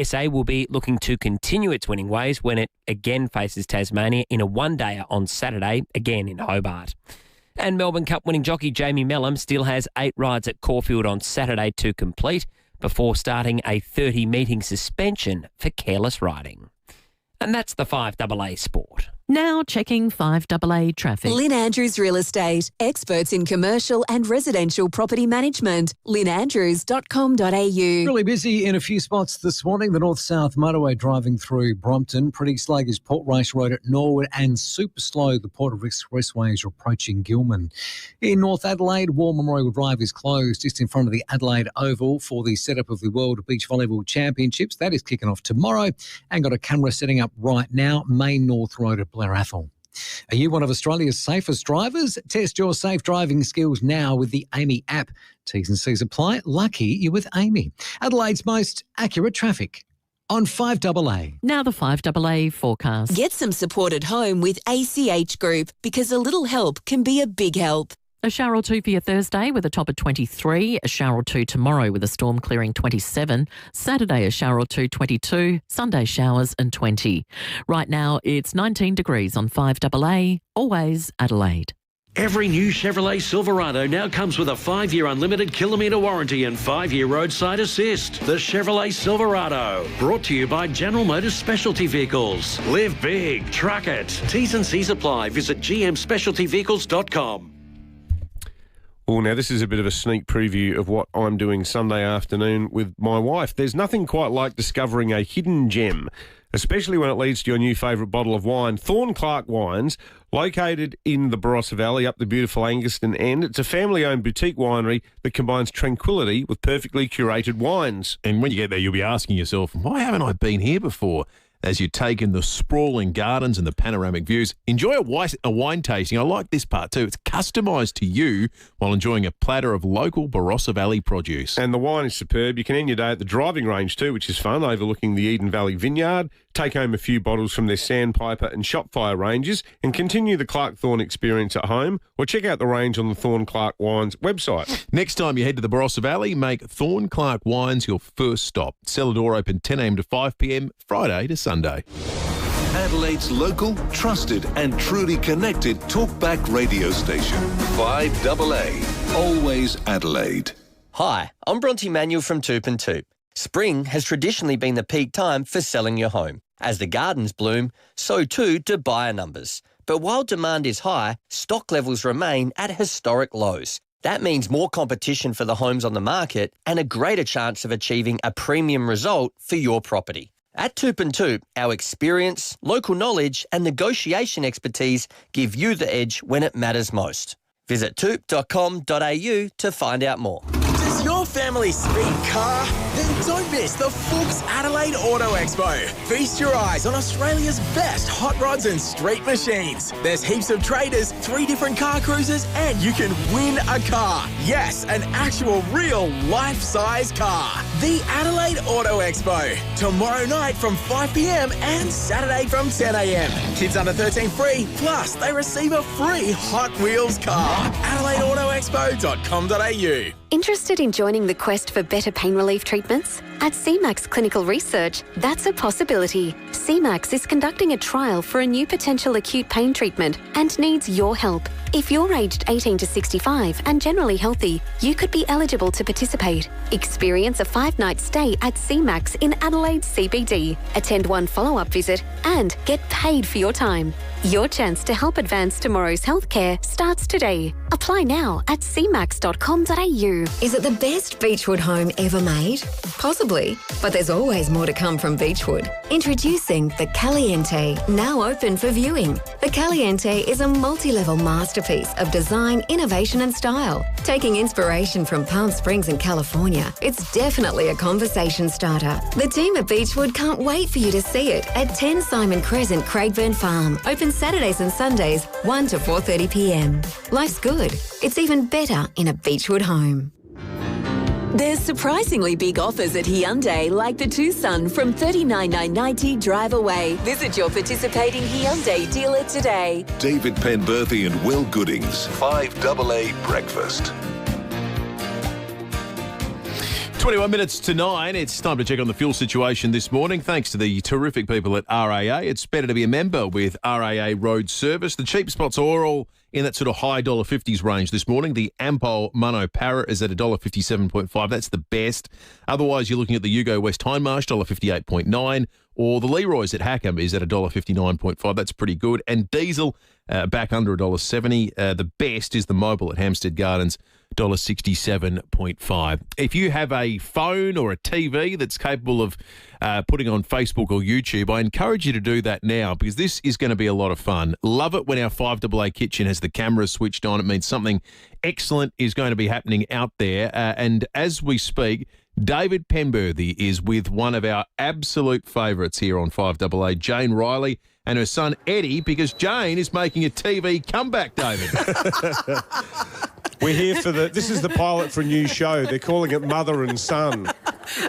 SA will be looking to continue its winning ways when it again faces Tasmania in a one-dayer on Saturday, again in Hobart. And Melbourne Cup winning jockey Jamie Mellum still has 8 rides at Caulfield on Saturday to complete before starting a 30-meeting suspension for careless riding. And that's the 5AA Sport. Now checking 5AA traffic. Lynn Andrews Real Estate. Experts in commercial and residential property management. lynnandrews.com.au. Really busy in a few spots this morning. The north-south motorway driving through Brompton. Pretty sluggish Port Race Road at Norwood and super slow the Port of Expressway as you're approaching Gilman. In North Adelaide, War Memorial Drive is closed just in front of the Adelaide Oval for the setup of the World Beach Volleyball Championships. That is kicking off tomorrow and got a camera setting up right now. Main North Road at Blair Athol. Are you one of Australia's safest drivers? Test your safe driving skills now with the Amy app. T's and C's apply. Lucky you're with Amy. Adelaide's most accurate traffic on 5AA. Now the 5AA forecast. Get some support at home with ACH Group because a little help can be a big help. A shower or 2 for your Thursday with a top of 23. A shower or 2 tomorrow with a storm clearing 27. Saturday, a shower or 2, 22. Sunday, showers and 20. Right now, it's 19 degrees on 5AA. Always Adelaide. Every new Chevrolet Silverado now comes with a 5-year unlimited kilometre warranty and 5-year roadside assist. The Chevrolet Silverado. Brought to you by General Motors Specialty Vehicles. Live big. Truck it. T's and C's apply. Visit gmspecialtyvehicles.com. Well, now this is a bit of a sneak preview of what I'm doing Sunday afternoon with my wife. There's nothing quite like discovering a hidden gem especially when it leads to your new favourite bottle of wine. Thorn Clark Wines, located in the Barossa Valley up the beautiful Anguston end. It's a family-owned boutique winery that combines tranquility with perfectly curated wines. And when you get there, you'll be asking yourself, why haven't I been here before? As you take in the sprawling gardens and the panoramic views, enjoy a wine tasting. I like this part too. It's customised to you while enjoying a platter of local Barossa Valley produce. And the wine is superb. You can end your day at the driving range too, which is fun, overlooking the Eden Valley Vineyard. Take home a few bottles from their Sandpiper and Shopfire ranges and continue the Clark Thorn experience at home, or check out the range on the Thorn Clark Wines website. Next time you head to the Barossa Valley, make Thorn Clark Wines your first stop. Cellar door open 10 a.m. to 5 p.m, Friday to Sunday. Adelaide's local, trusted and truly connected talkback radio station. 5AA. Always Adelaide. Hi, I'm Bronte Manuel from Toop and Toop. Spring has traditionally been the peak time for selling your home. As the gardens bloom, so too do buyer numbers. But while demand is high, stock levels remain at historic lows. That means more competition for the homes on the market and a greater chance of achieving a premium result for your property. At Toop and Toop, our experience, local knowledge and negotiation expertise give you the edge when it matters most. Visit toop.com.au to find out more. Does your family speak car? Then don't miss the Fuchs Adelaide Auto Expo. Feast your eyes on Australia's best hot rods and street machines. There's heaps of traders, 3 different car cruisers, and you can win a car. Yes, an actual real life-size car. The Adelaide Auto Expo. Tomorrow night from 5 p.m. and Saturday from 10 a.m. Kids under 13 free, plus they receive a free Hot Wheels car. AdelaideAutoExpo.com.au. Interested in joining the quest for better pain relief treatments? At CMAX Clinical Research, that's a possibility. CMAX is conducting a trial for a new potential acute pain treatment and needs your help. If you're aged 18 to 65 and generally healthy, you could be eligible to participate. Experience a 5-night stay at CMAX in Adelaide CBD, attend one follow-up visit and get paid for your time. Your chance to help advance tomorrow's healthcare starts today. Apply now at cmax.com.au. Is it the best Beechwood home ever made? Possibly, but there's always more to come from Beechwood. Introducing the Caliente, now open for viewing. The Caliente is a multi-level masterpiece of design, innovation and style. Taking inspiration from Palm Springs in California, it's definitely a conversation starter. The team at Beechwood can't wait for you to see it at 10 Simon Crescent, Craigburn Farm. Open Saturdays and Sundays, 1 to 4:30 p.m. Life's good. It's even better in a Beechwood home. There's surprisingly big offers at Hyundai, like the Tucson from $39,990 drive away. Visit your participating Hyundai dealer today. David Penberthy and Will Goodings. 5AA Breakfast. 21 minutes to 9. It's time to check on the fuel situation this morning. Thanks to the terrific people at RAA. It's better to be a member with RAA Road Service. The cheap spots are all in that sort of high $1.50s range this morning. The Ampol Mono Parrot is at $1.57.5. That's the best. Otherwise, you're looking at the Yugo West Hindmarsh, $1.58.9. Or the Leroy's at Hackham is at $1.59.5. That's pretty good. And diesel back under $1.70. The best is the Mobil at Hampstead Gardens, $1.67.5. If you have a phone or a TV that's capable of putting on Facebook or YouTube, I encourage you to do that now, because this is going to be a lot of fun. Love it when our 5AA kitchen has the cameras switched on. It means something excellent is going to be happening out there. And as we speak, David Penberthy is with one of our absolute favourites here on 5AA, Jane Riley, and her son Eddie, because Jane is making a TV comeback, David. We're here for this is the pilot for a new show. They're calling it Mother and Son.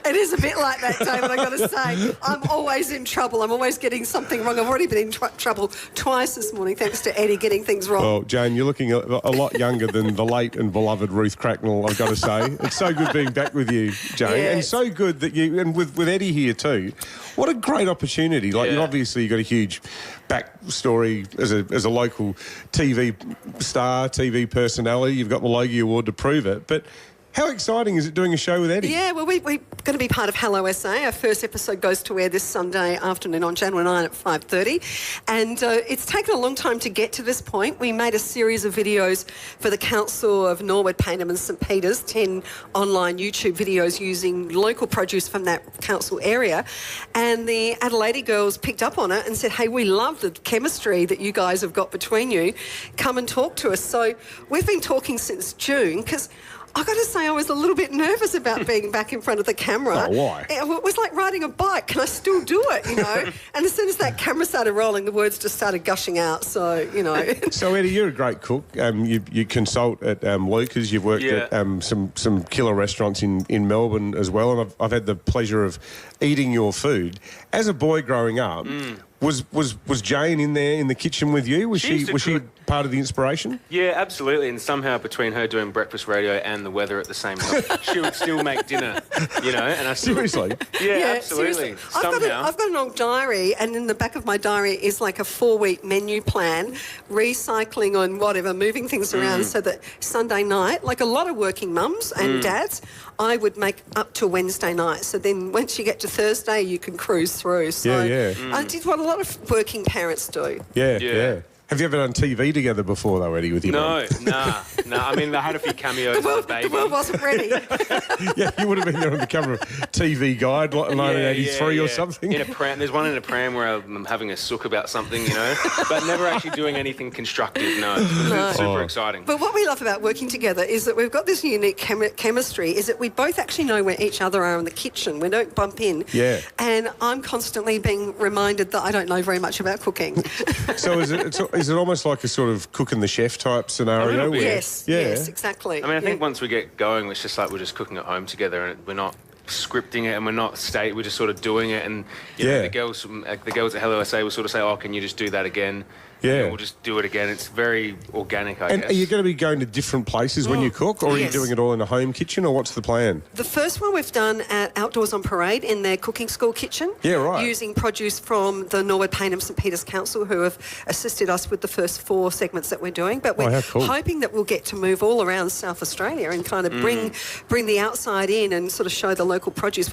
It is a bit like that, David, I've got to say. I'm always in trouble. I'm always getting something wrong. I've already been in trouble twice this morning, thanks to Eddie getting things wrong. Oh, Jane, you're looking a lot younger than the late and beloved Ruth Cracknell, I've got to say. It's so good being back with you, Jane. Yeah. And so good that you, and with Eddie here too, what a great opportunity. Like, you obviously you've got a huge backstory as a local TV star, TV personality. You've got the Logie Award to prove it. But How exciting is it doing a show with Eddie? Yeah, well, we're going to be part of Hello SA. Our first episode goes to air this Sunday afternoon on Channel 9 at 5:30. And it's taken a long time to get to this point. We made a series of videos for the Council of Norwood, Payneham and St Peters, 10 online YouTube videos using local produce from that council area. And the Adelaide girls picked up on it and said, hey, we love the chemistry that you guys have got between you. Come and talk to us. So we've been talking since June because I got to say I was a little bit nervous about being back in front of the camera. Oh, why? It was like riding a bike. Can I still do it, you know? And as soon as that camera started rolling, the words just started gushing out. So, you know. So, Eddie, you're a great cook. You consult at Luca's. You've worked at some killer restaurants in Melbourne as well, and I've had the pleasure of eating your food. As a boy growing up, was Jane in there in the kitchen with you? Was she part of the inspiration? Yeah, absolutely. And somehow between her doing breakfast radio and the weather at the same time, she would still make dinner, you know. And I still, seriously? Yeah, absolutely. Seriously. I've got an old diary, and in the back of my diary is like a 4-week menu plan, recycling on whatever, moving things around so that Sunday night, like a lot of working mums and dads, I would make up to Wednesday night. So then once you get to Thursday, you can cruise through. So I did what a lot of working parents do. Yeah. Have you ever done TV together before, though, Eddie, with your mum? No. I mean, I had a few cameos as a baby. The world wasn't ready. Yeah, you would have been there on the cover of TV Guide, like 1983 or something. In a pram. There's one in a pram where I'm having a sook about something, you know, but never actually doing anything constructive, no. It's super exciting. But what we love about working together is that we've got this unique chemistry, is that we both actually know where each other are in the kitchen. We don't bump in. Yeah. And I'm constantly being reminded that I don't know very much about cooking. So is it almost like a sort of cook and the chef type scenario? Yes, exactly. I mean, I think once we get going, it's just like we're just cooking at home together, and we're not scripting it, and we're just sort of doing it. And you know, the girls at Hello SA will sort of say, "Oh, can you just do that again?" Yeah. And we'll just do it again. It's very organic, I guess. Are you going to be going to different places when you cook, or are you doing it all in a home kitchen, or what's the plan? The first one we've done at Outdoors on Parade in their cooking school kitchen. Yeah, right. Using produce from the Norwood, Payneham, St Peters Council, who have assisted us with the first 4 segments that we're doing. But we're hoping that we'll get to move all around South Australia and kind of bring the outside in and sort of show the local produce.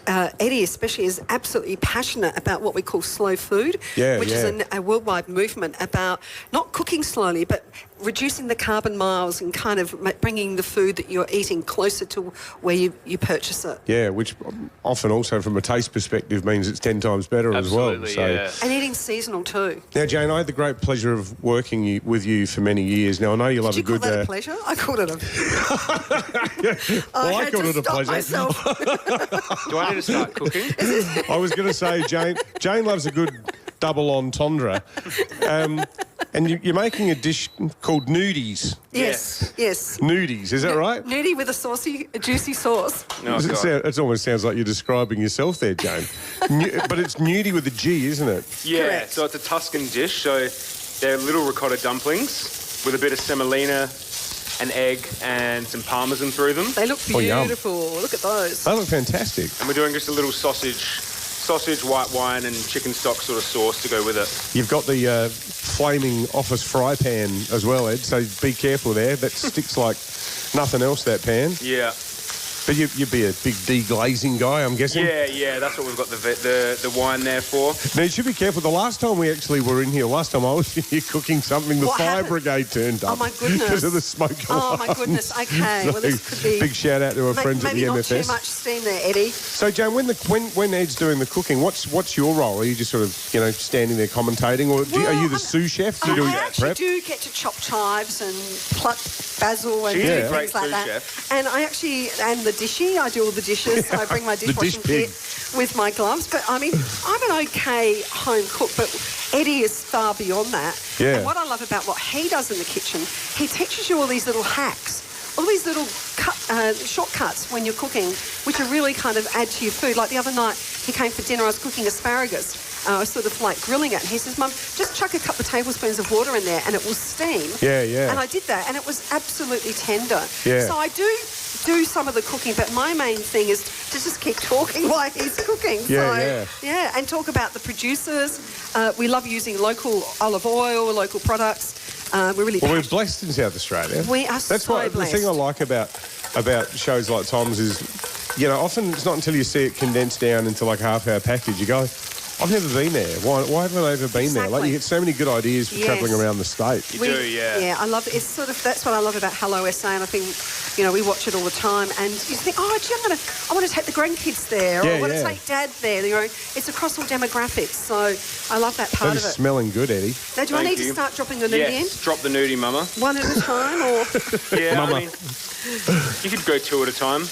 Eddie especially is absolutely passionate about what we call slow food, which is a worldwide movement about not cooking slowly, but reducing the carbon miles and kind of bringing the food that you're eating closer to where you purchase it. Yeah, which often also from a taste perspective means it's 10 times better as well. So. And eating seasonal too. Now, Jane, I had the great pleasure of working with you for many years. Now, I know you love a good... Did you call that a pleasure? I called it a... I called it a pleasure. Myself. Do I need to start cooking? I was going to say, Jane loves a good double entendre. And you're making a dish called nudies. Yes. Nudies, is that right? Nudie with a juicy sauce. It almost sounds like you're describing yourself there, Jane. But it's nudie with a G, isn't it? Yeah, correct. So it's a Tuscan dish. So they're little ricotta dumplings with a bit of semolina, an egg, and some parmesan through them. They look beautiful. Look at those. They look fantastic. And we're doing just a little sausage, white wine, and chicken stock sort of sauce to go with it. You've got the flaming office fry pan as well, Ed, so be careful there. That sticks like nothing else, that pan. Yeah. But you'd be a big deglazing guy, I'm guessing? Yeah, that's what we've got the wine there for. Now, you should be careful. The last time we actually were in here, last time I was in here cooking something, the fire brigade turned up. Oh, my goodness. Because of the smoke alarm. Oh, my goodness. Okay, So, well, this could be... Big shout out to our friends at the MFS. Maybe not too much steam there, Eddie. So, Jane, when Ed's doing the cooking, what's your role? Are you just sort of, standing there commentating, or are you the sous chef? I actually do get to chop chives and pluck basil and do things like that. Chef. And I actually am the dishy. I do all the dishes. I bring my dishwashing kit with my gloves. But, I mean, I'm an okay home cook, but Eddie is far beyond that. Yeah. And what I love about what he does in the kitchen, he teaches you all these little hacks, all these little shortcuts when you're cooking, which are really kind of add to your food. Like the other night, he came for dinner, I was cooking asparagus. I was sort of like grilling it, and he says, Mum, just chuck a couple of tablespoons of water in there and it will steam. Yeah. And I did that, and it was absolutely tender. Yeah. So I do some of the cooking, but my main thing is to just keep talking while he's cooking. And talk about the producers. We love using local olive oil, local products. We're really Well, we're blessed in South Australia. We are That's so why blessed. the thing I like about shows like Tom's is, you know, often it's not until you see it condensed down into like a half-hour package, you go, I've never been there. Why haven't I ever been there? Like, you get so many good ideas for travelling around the state. You do, yeah. Yeah, I love it. It's sort of, that's what I love about Hello SA, and I think, you know, we watch it all the time, and you think, oh, gee, I want to take the grandkids there, or I want to take Dad there. You know, it's across all demographics, so I love that part That of is it. smelling good, Eddie. Now, do I need to start dropping the nudie in? Yes, drop the nudie, Mama. One at a time, or...? Yeah, Mama. I mean, you could go 2 at a time.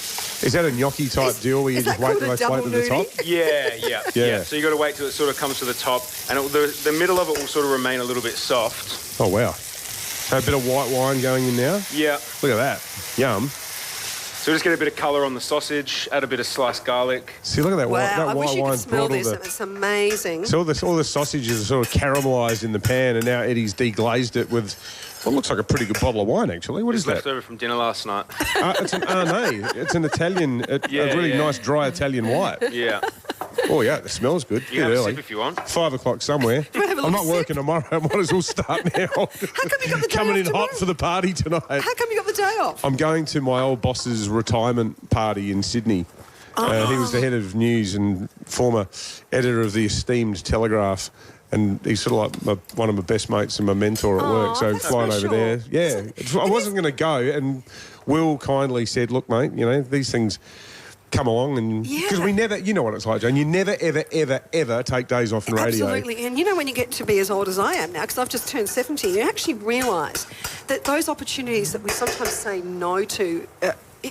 Is that a gnocchi type deal where you just wait till they float to the top? Yeah. So you got to wait till it sort of comes to the top, and the middle of it will sort of remain a little bit soft. Oh, wow. So a bit of white wine going in now? Yeah. Look at that. Yum. So just get a bit of colour on the sausage, add a bit of sliced garlic. See, look at that. Wow, that I wish white you could wine's smell brought all this. It's amazing. So all the sausages are sort of caramelised in the pan, and now Eddie's deglazed it with what looks like a pretty good bottle of wine, actually. What is that? Left over from dinner last night. It's an Arnay. It's an Italian, a really nice dry Italian white. Yeah. Oh, yeah, the smells good. You can have a sip if you want. 5 o'clock somewhere. I'm not working tomorrow. I might as well start now. How come you got the day Coming off in tomorrow? hot for the party tonight. How come you got the day off? I'm going to my old boss's retirement party in Sydney. He was the head of news and former editor of the esteemed Telegraph. And he's sort of like one of my best mates and my mentor at work. So flying over there. Yeah. I wasn't going to go. And Will kindly said, look, mate, you know, these things come along, and because we never, you know what it's like, Jane, you never, ever, ever, ever take days off in radio. Absolutely. And you know, when you get to be as old as I am now, because I've just turned 70, you actually realise that those opportunities that we sometimes say no to,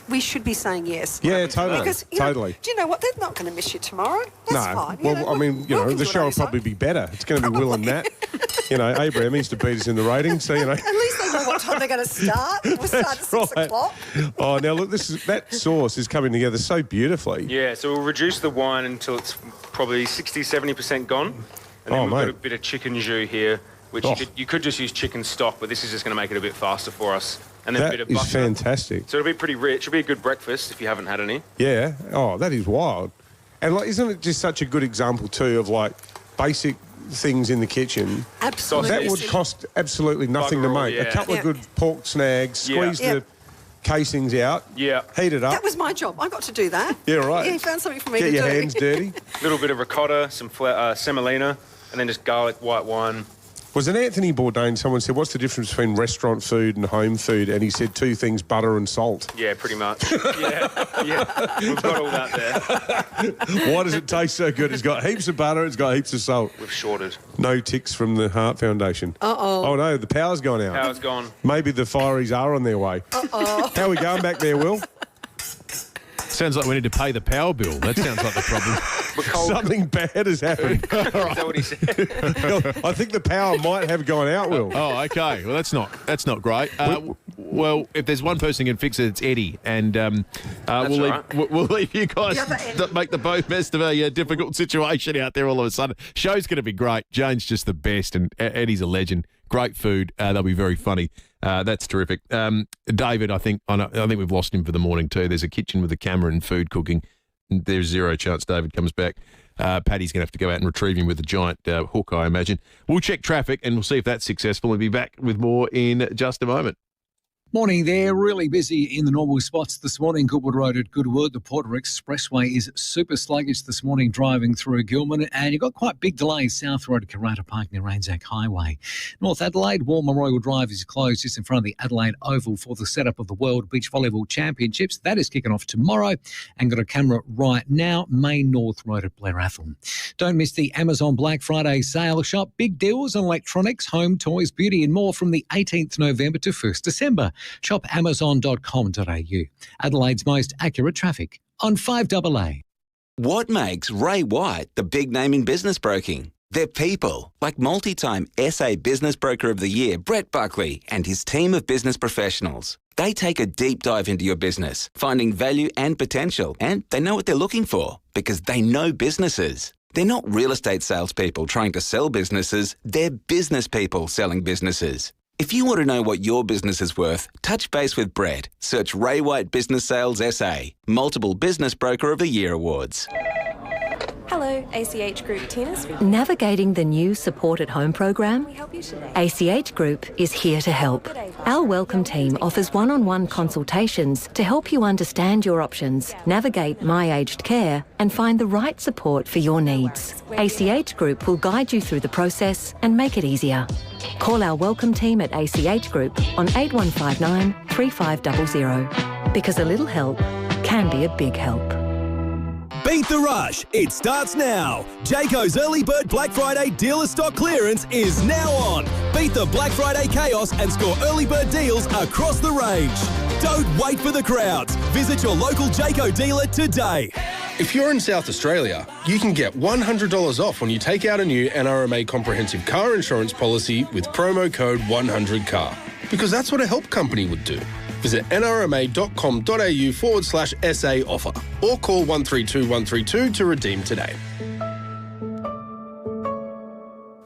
we should be saying yes. Yeah, totally. Because, you know, do you know what? They're not going to miss you tomorrow. That's fine. Well, I mean, you know, the show will probably be better. It's going to be Will and Nat. You know, Abraham needs to beat us in the ratings, so, you know. At least they know what time they're going to start. We'll start at 6 o'clock. Oh, now, look, that sauce is coming together so beautifully. Yeah, so we'll reduce the wine until it's probably 60-70% gone. And then we've got a bit of chicken jus here, which you could just use chicken stock, but this is just going to make it a bit faster for us. And then a bit of butter. That is fantastic. So it'll be pretty rich. It'll be a good breakfast if you haven't had any. Yeah. Oh, that is wild. And, like, isn't it just such a good example, too, of, like, basic things in the kitchen? Absolutely. That would cost absolutely nothing to make. A couple of good pork snags, squeeze the casings out, heat it up. That was my job. I got to do that. Yeah, right. Yeah, you found something for me to Get do. your hands dirty. A little bit of ricotta, some semolina, and then just garlic, white wine. Was it Anthony Bourdain? Someone said, what's the difference between restaurant food and home food? And he said 2 things, butter and salt. Yeah, pretty much. yeah. We've got all that there. Why does it taste so good? It's got heaps of butter, it's got heaps of salt. We've shorted. No ticks from the Heart Foundation. Uh-oh. Oh, no, the power's gone out. Power's gone. Maybe the fireys are on their way. Uh-oh. How are we going back there, Will? Sounds like we need to pay the power bill. That sounds like the problem. Something bad has happened. Is that what he said? I think the power might have gone out, Will. Oh, okay. Well, that's not great. Well, if there's one person who can fix it, it's Eddie. And we'll leave you guys to make the best of a difficult situation out there all of a sudden. Show's going to be great. Jane's just the best, and Eddie's a legend. Great food. They'll be very funny. That's terrific. David, I think we've lost him for the morning too. There's a kitchen with a camera and food cooking. There's zero chance David comes back. Paddy's going to have to go out and retrieve him with a giant hook, I imagine. We'll check traffic and we'll see if that's successful and be back with more in just a moment. Morning there, really busy in the normal spots this morning. Goodwood Road at Goodwood. The Porter Expressway is super sluggish this morning driving through Gilman, and you've got quite big delays South Road to Karata Park near Anzac Highway. North Adelaide, Wall Memorial Drive is closed just in front of the Adelaide Oval for the setup of the World Beach Volleyball Championships. That is kicking off tomorrow, and got a camera right now, Main North Road at Blair Athol. Don't miss the Amazon Black Friday sale. Shop big deals on electronics, home, toys, beauty and more from the 18th November to 1st December. Shop amazon.com.au. Adelaide's most accurate traffic on 5AA. What makes Ray White the big name in business broking? They're people, like multi-time SA Business Broker of the Year, Brett Buckley, and his team of business professionals. They take a deep dive into your business, finding value and potential, and they know what they're looking for because they know businesses. They're not real estate salespeople trying to sell businesses, they're business people selling businesses. If you want to know what your business is worth, touch base with Brett. Search Ray White Business Sales SA, multiple Business Broker of the Year awards. Hello, ACH Group, Tina speaking. Navigating the new Support at Home program? Can we help you today? ACH Group is here to help. Our Welcome team offers one-on-one consultations to help you understand your options, navigate My Aged Care and find the right support for your needs. ACH Group will guide you through the process and make it easier. Call our Welcome team at ACH Group on 8159 3500 because a little help can be a big help. Beat the rush. It starts now. Jayco's Early Bird Black Friday dealer stock clearance is now on. Beat the Black Friday chaos and score early bird deals across the range. Don't wait for the crowds. Visit your local Jayco dealer today. If you're in South Australia, you can get $100 off when you take out a new NRMA comprehensive car insurance policy with promo code 100CAR. Because that's what a help company would do. Visit nrma.com.au/SA offer or call 132 132 to redeem today.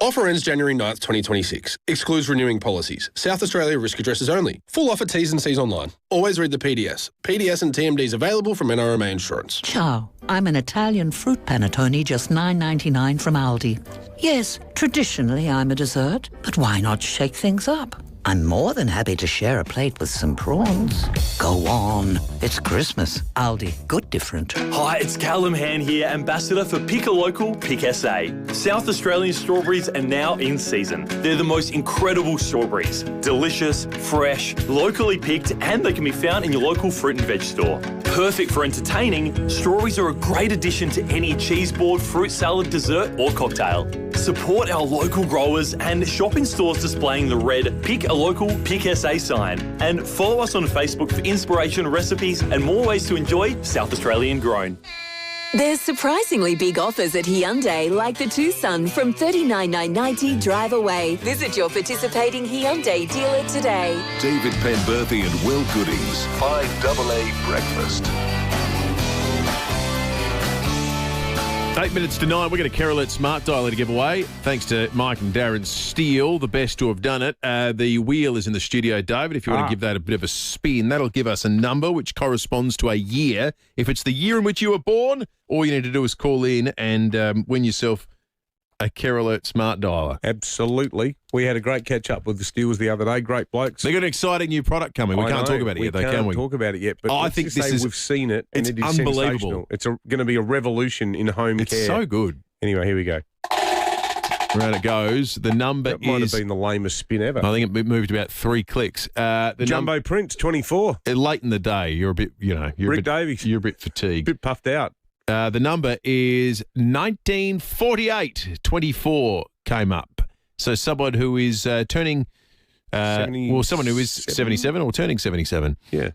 Offer ends January 9th, 2026. Excludes renewing policies. South Australia risk addresses only. Full offer T's and C's online. Always read the PDS. PDS and TMDs available from NRMA Insurance. Ciao. I'm an Italian fruit panettone, just $9.99 from Aldi. Yes, traditionally I'm a dessert, but why not shake things up? I'm more than happy to share a plate with some prawns. Go on. It's Christmas. Aldi. Good different. Hi, it's Callum Han here, Ambassador for Pick a Local, Pick SA. South Australian strawberries are now in season. They're the most incredible strawberries. Delicious, fresh, locally picked, and they can be found in your local fruit and veg store. Perfect for entertaining, strawberries are a great addition to any cheese board, fruit salad, dessert or cocktail. Support our local growers and shop in stores displaying the red Pick a Local, Pick SA sign. And follow us on Facebook for inspiration, recipes and more ways to enjoy South Australian grown. There's surprisingly big offers at Hyundai, like the Tucson from $39,990 drive away. Visit your participating Hyundai dealer today. David Penberthy and Will Goodings, 5AA Breakfast. 8 minutes to 9, we're going to Carol at Smart Dialer to give away. Thanks to Mike and Darren Steele, the best to have done it. The wheel is in the studio, David. If you want to give that a bit of a spin, that'll give us a number which corresponds to a year. If it's the year in which you were born, all you need to do is call in and win yourself a Carol at Smart Dialer. Absolutely. We had a great catch-up with the Steels the other day. Great blokes. They've got an exciting new product coming. We can't talk about it yet, though, can we? We can't talk about it yet, but I think this is... we've seen it, and it is unbelievable. It's going to be a revolution in home care. It's so good. Anyway, here we go. Around it goes. The number that might have been the lamest spin ever. I think it moved about 3 clicks. Jumbo Prince, 24. Late in the day. You're a bit, Rick Davies. You're a bit fatigued. A bit puffed out. The number is 1948. 24 came up. So someone who is turning, someone who is 77 or turning 77. Yeah.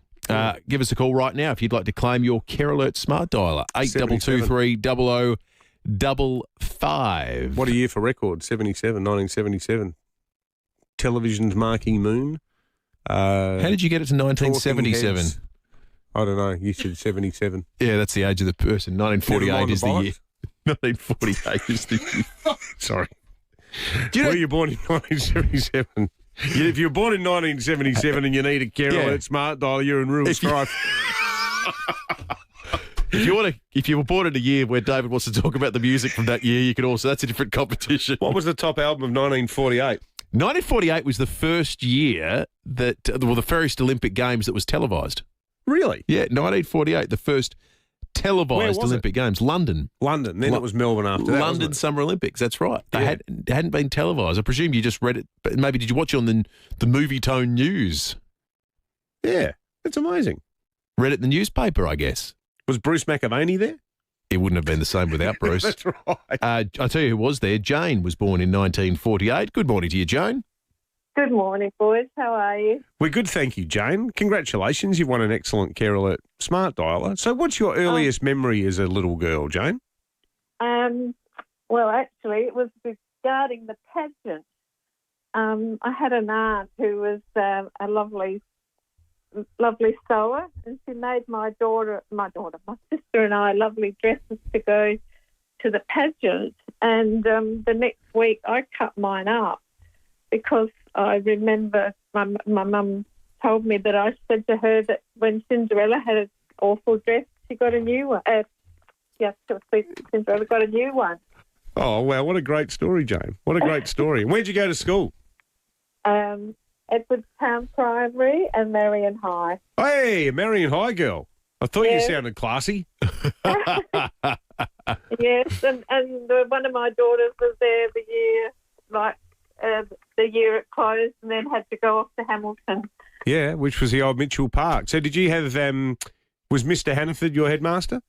Give us a call right now if you'd like to claim your Care Alert Smart Dialer. 8223 0055. What a year for record, 1977. Television's Marquee Moon. How did you get it to 1977? I don't know. You said 77. Yeah, that's the age of the person. 1948 is the year. 1948 is the year. Sorry. Were you born in 1977? If you're born in 1977 and you need a Care Alert Smart Dialer, you're in real strife. If you were born in a year where David wants to talk about the music from that year, you can also. That's a different competition. What was the top album of 1948? 1948 was the first year that, the first Olympic Games that was televised. Really? Yeah, 1948, the first televised Olympic Games. London. Then it was Melbourne after that. London Summer Olympics, that's right. They hadn't been televised. I presume you just read it, but maybe did you watch it on the Movie Tone News? Yeah, it's amazing. Read it in the newspaper, I guess. Was Bruce McAvaney there? It wouldn't have been the same without Bruce. That's right. I'll tell you who was there. Jane was born in 1948. Good morning to you, Jane. Good morning, boys. How are you? We're good, thank you, Jane. Congratulations. You've won an excellent Care Alert Smart Dialer. So what's your earliest memory as a little girl, Jane? Well, actually, it was regarding the pageant. I had an aunt who was a lovely sewer, and she made my sister and I lovely dresses to go to the pageant. And the next week I cut mine up because I remember my mum told me that I said to her that when Cinderella had an awful dress, she got a new one. Since I've got a new one. Oh, wow, what a great story, Jane. What a great story. Where'd you go to school? Edwardstown Primary and Marion High. Hey, Marion High girl. I thought you sounded classy. Yes, and one of my daughters was there the year it closed, and then had to go off to Hamilton. Yeah, which was the old Mitchell Park. So did you have, was Mr. Hannaford your headmaster?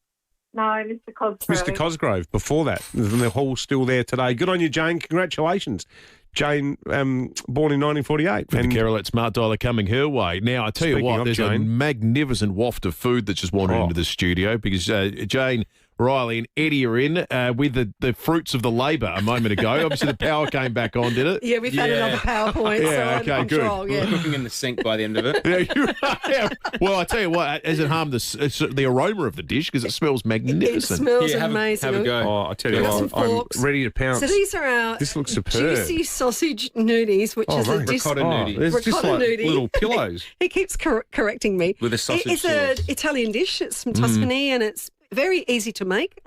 No, Mr. Cosgrove. Mr. Cosgrove, before that. And the hall's still there today. Good on you, Jane. Congratulations. Jane, born in 1948. And the Carolet Smart Dialer coming her way. Now, I tell you what, there's a magnificent waft of food that's just wandered into the studio because Jane, Riley and Eddie are in with the fruits of the labour a moment ago. Obviously, the power came back on, did it? Yeah, we've had another PowerPoint. Yeah, so okay, I'm good. sure, yeah. Cooking in the sink by the end of it. Yeah, you're right. Yeah. Well, I tell you what, has it harmed the aroma of the dish because it smells magnificent? It smells amazing. Have a go. Oh, I tell you what, I'm ready to pounce. So these are our this looks superb. juicy sausage nudies, which is a ricotta nudie. There's just like little pillows. He keeps correcting me. With a sausage It's an Italian dish. It's from Tuscany and it's very easy to make.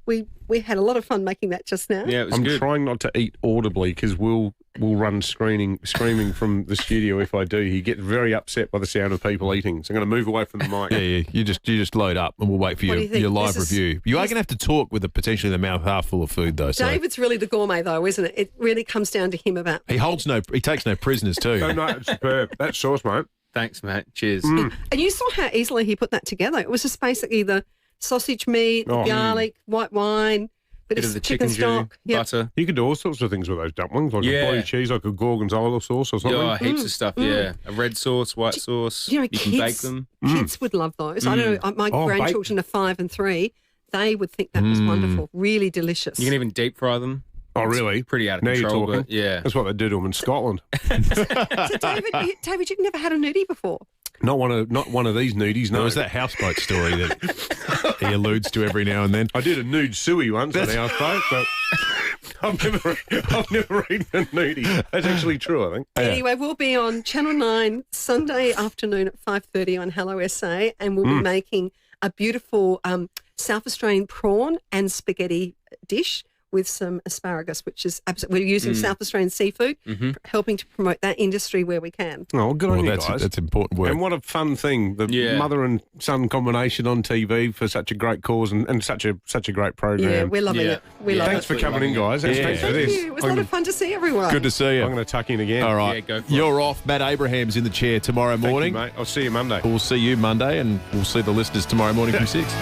We had a lot of fun making that just now. Yeah, it was I'm good. trying not to eat audibly because we'll run screaming from the studio if I do. He gets very upset by the sound of people eating. So I'm going to move away from the mic. Yeah. You just load up and we'll wait for your live review. You are going to have to talk with potentially the mouth half full of food though. So. David's really the gourmet though, isn't it? It really comes down to him about. He takes no prisoners too. No, it's superb. That sauce, mate. Thanks, mate. Cheers. And you saw how easily he put that together. It was just basically the sausage meat, the garlic, white wine, bit of the chicken stock, butter. You could do all sorts of things with those dumplings, like a body cheese, like a gorgonzola sauce or something. Yeah, heaps of stuff, yeah. A red sauce, white sauce. You know, can bake them. Kids would love those. I don't know, my grandchildren are 5 and 3. They would think that was wonderful, really delicious. You can even deep fry them. Oh, really? Pretty out of now control, you're talking. but yeah. That's what they do to them in Scotland. So David, you've never had a nudie before? Not one of these nudies, no. It was that houseboat story that he alludes to every now and then. I did a nude suey once on a houseboat, but I've never eaten a nudie. That's actually true, I think. Anyway, we'll be on Channel 9 Sunday afternoon at 5:30 on Hello SA, and we'll be making a beautiful South Australian prawn and spaghetti dish with some asparagus, which is absolutely, we're using South Australian seafood, helping to promote that industry where we can. Oh, well, good on you guys. That's important work. And what a fun thing, the mother and son combination on TV for such a great cause and such a great program. Yeah, we're loving it. We love Thanks it. for coming in, guys. Thanks for this. Thank you. It was a lot of fun to see everyone. Good to see you. I'm going to tuck in again. All right. Yeah, go for You're off. Matt Abraham's in the chair tomorrow morning. Thank you, mate. I'll see you Monday. We'll see you Monday and we'll see the listeners tomorrow morning from 6.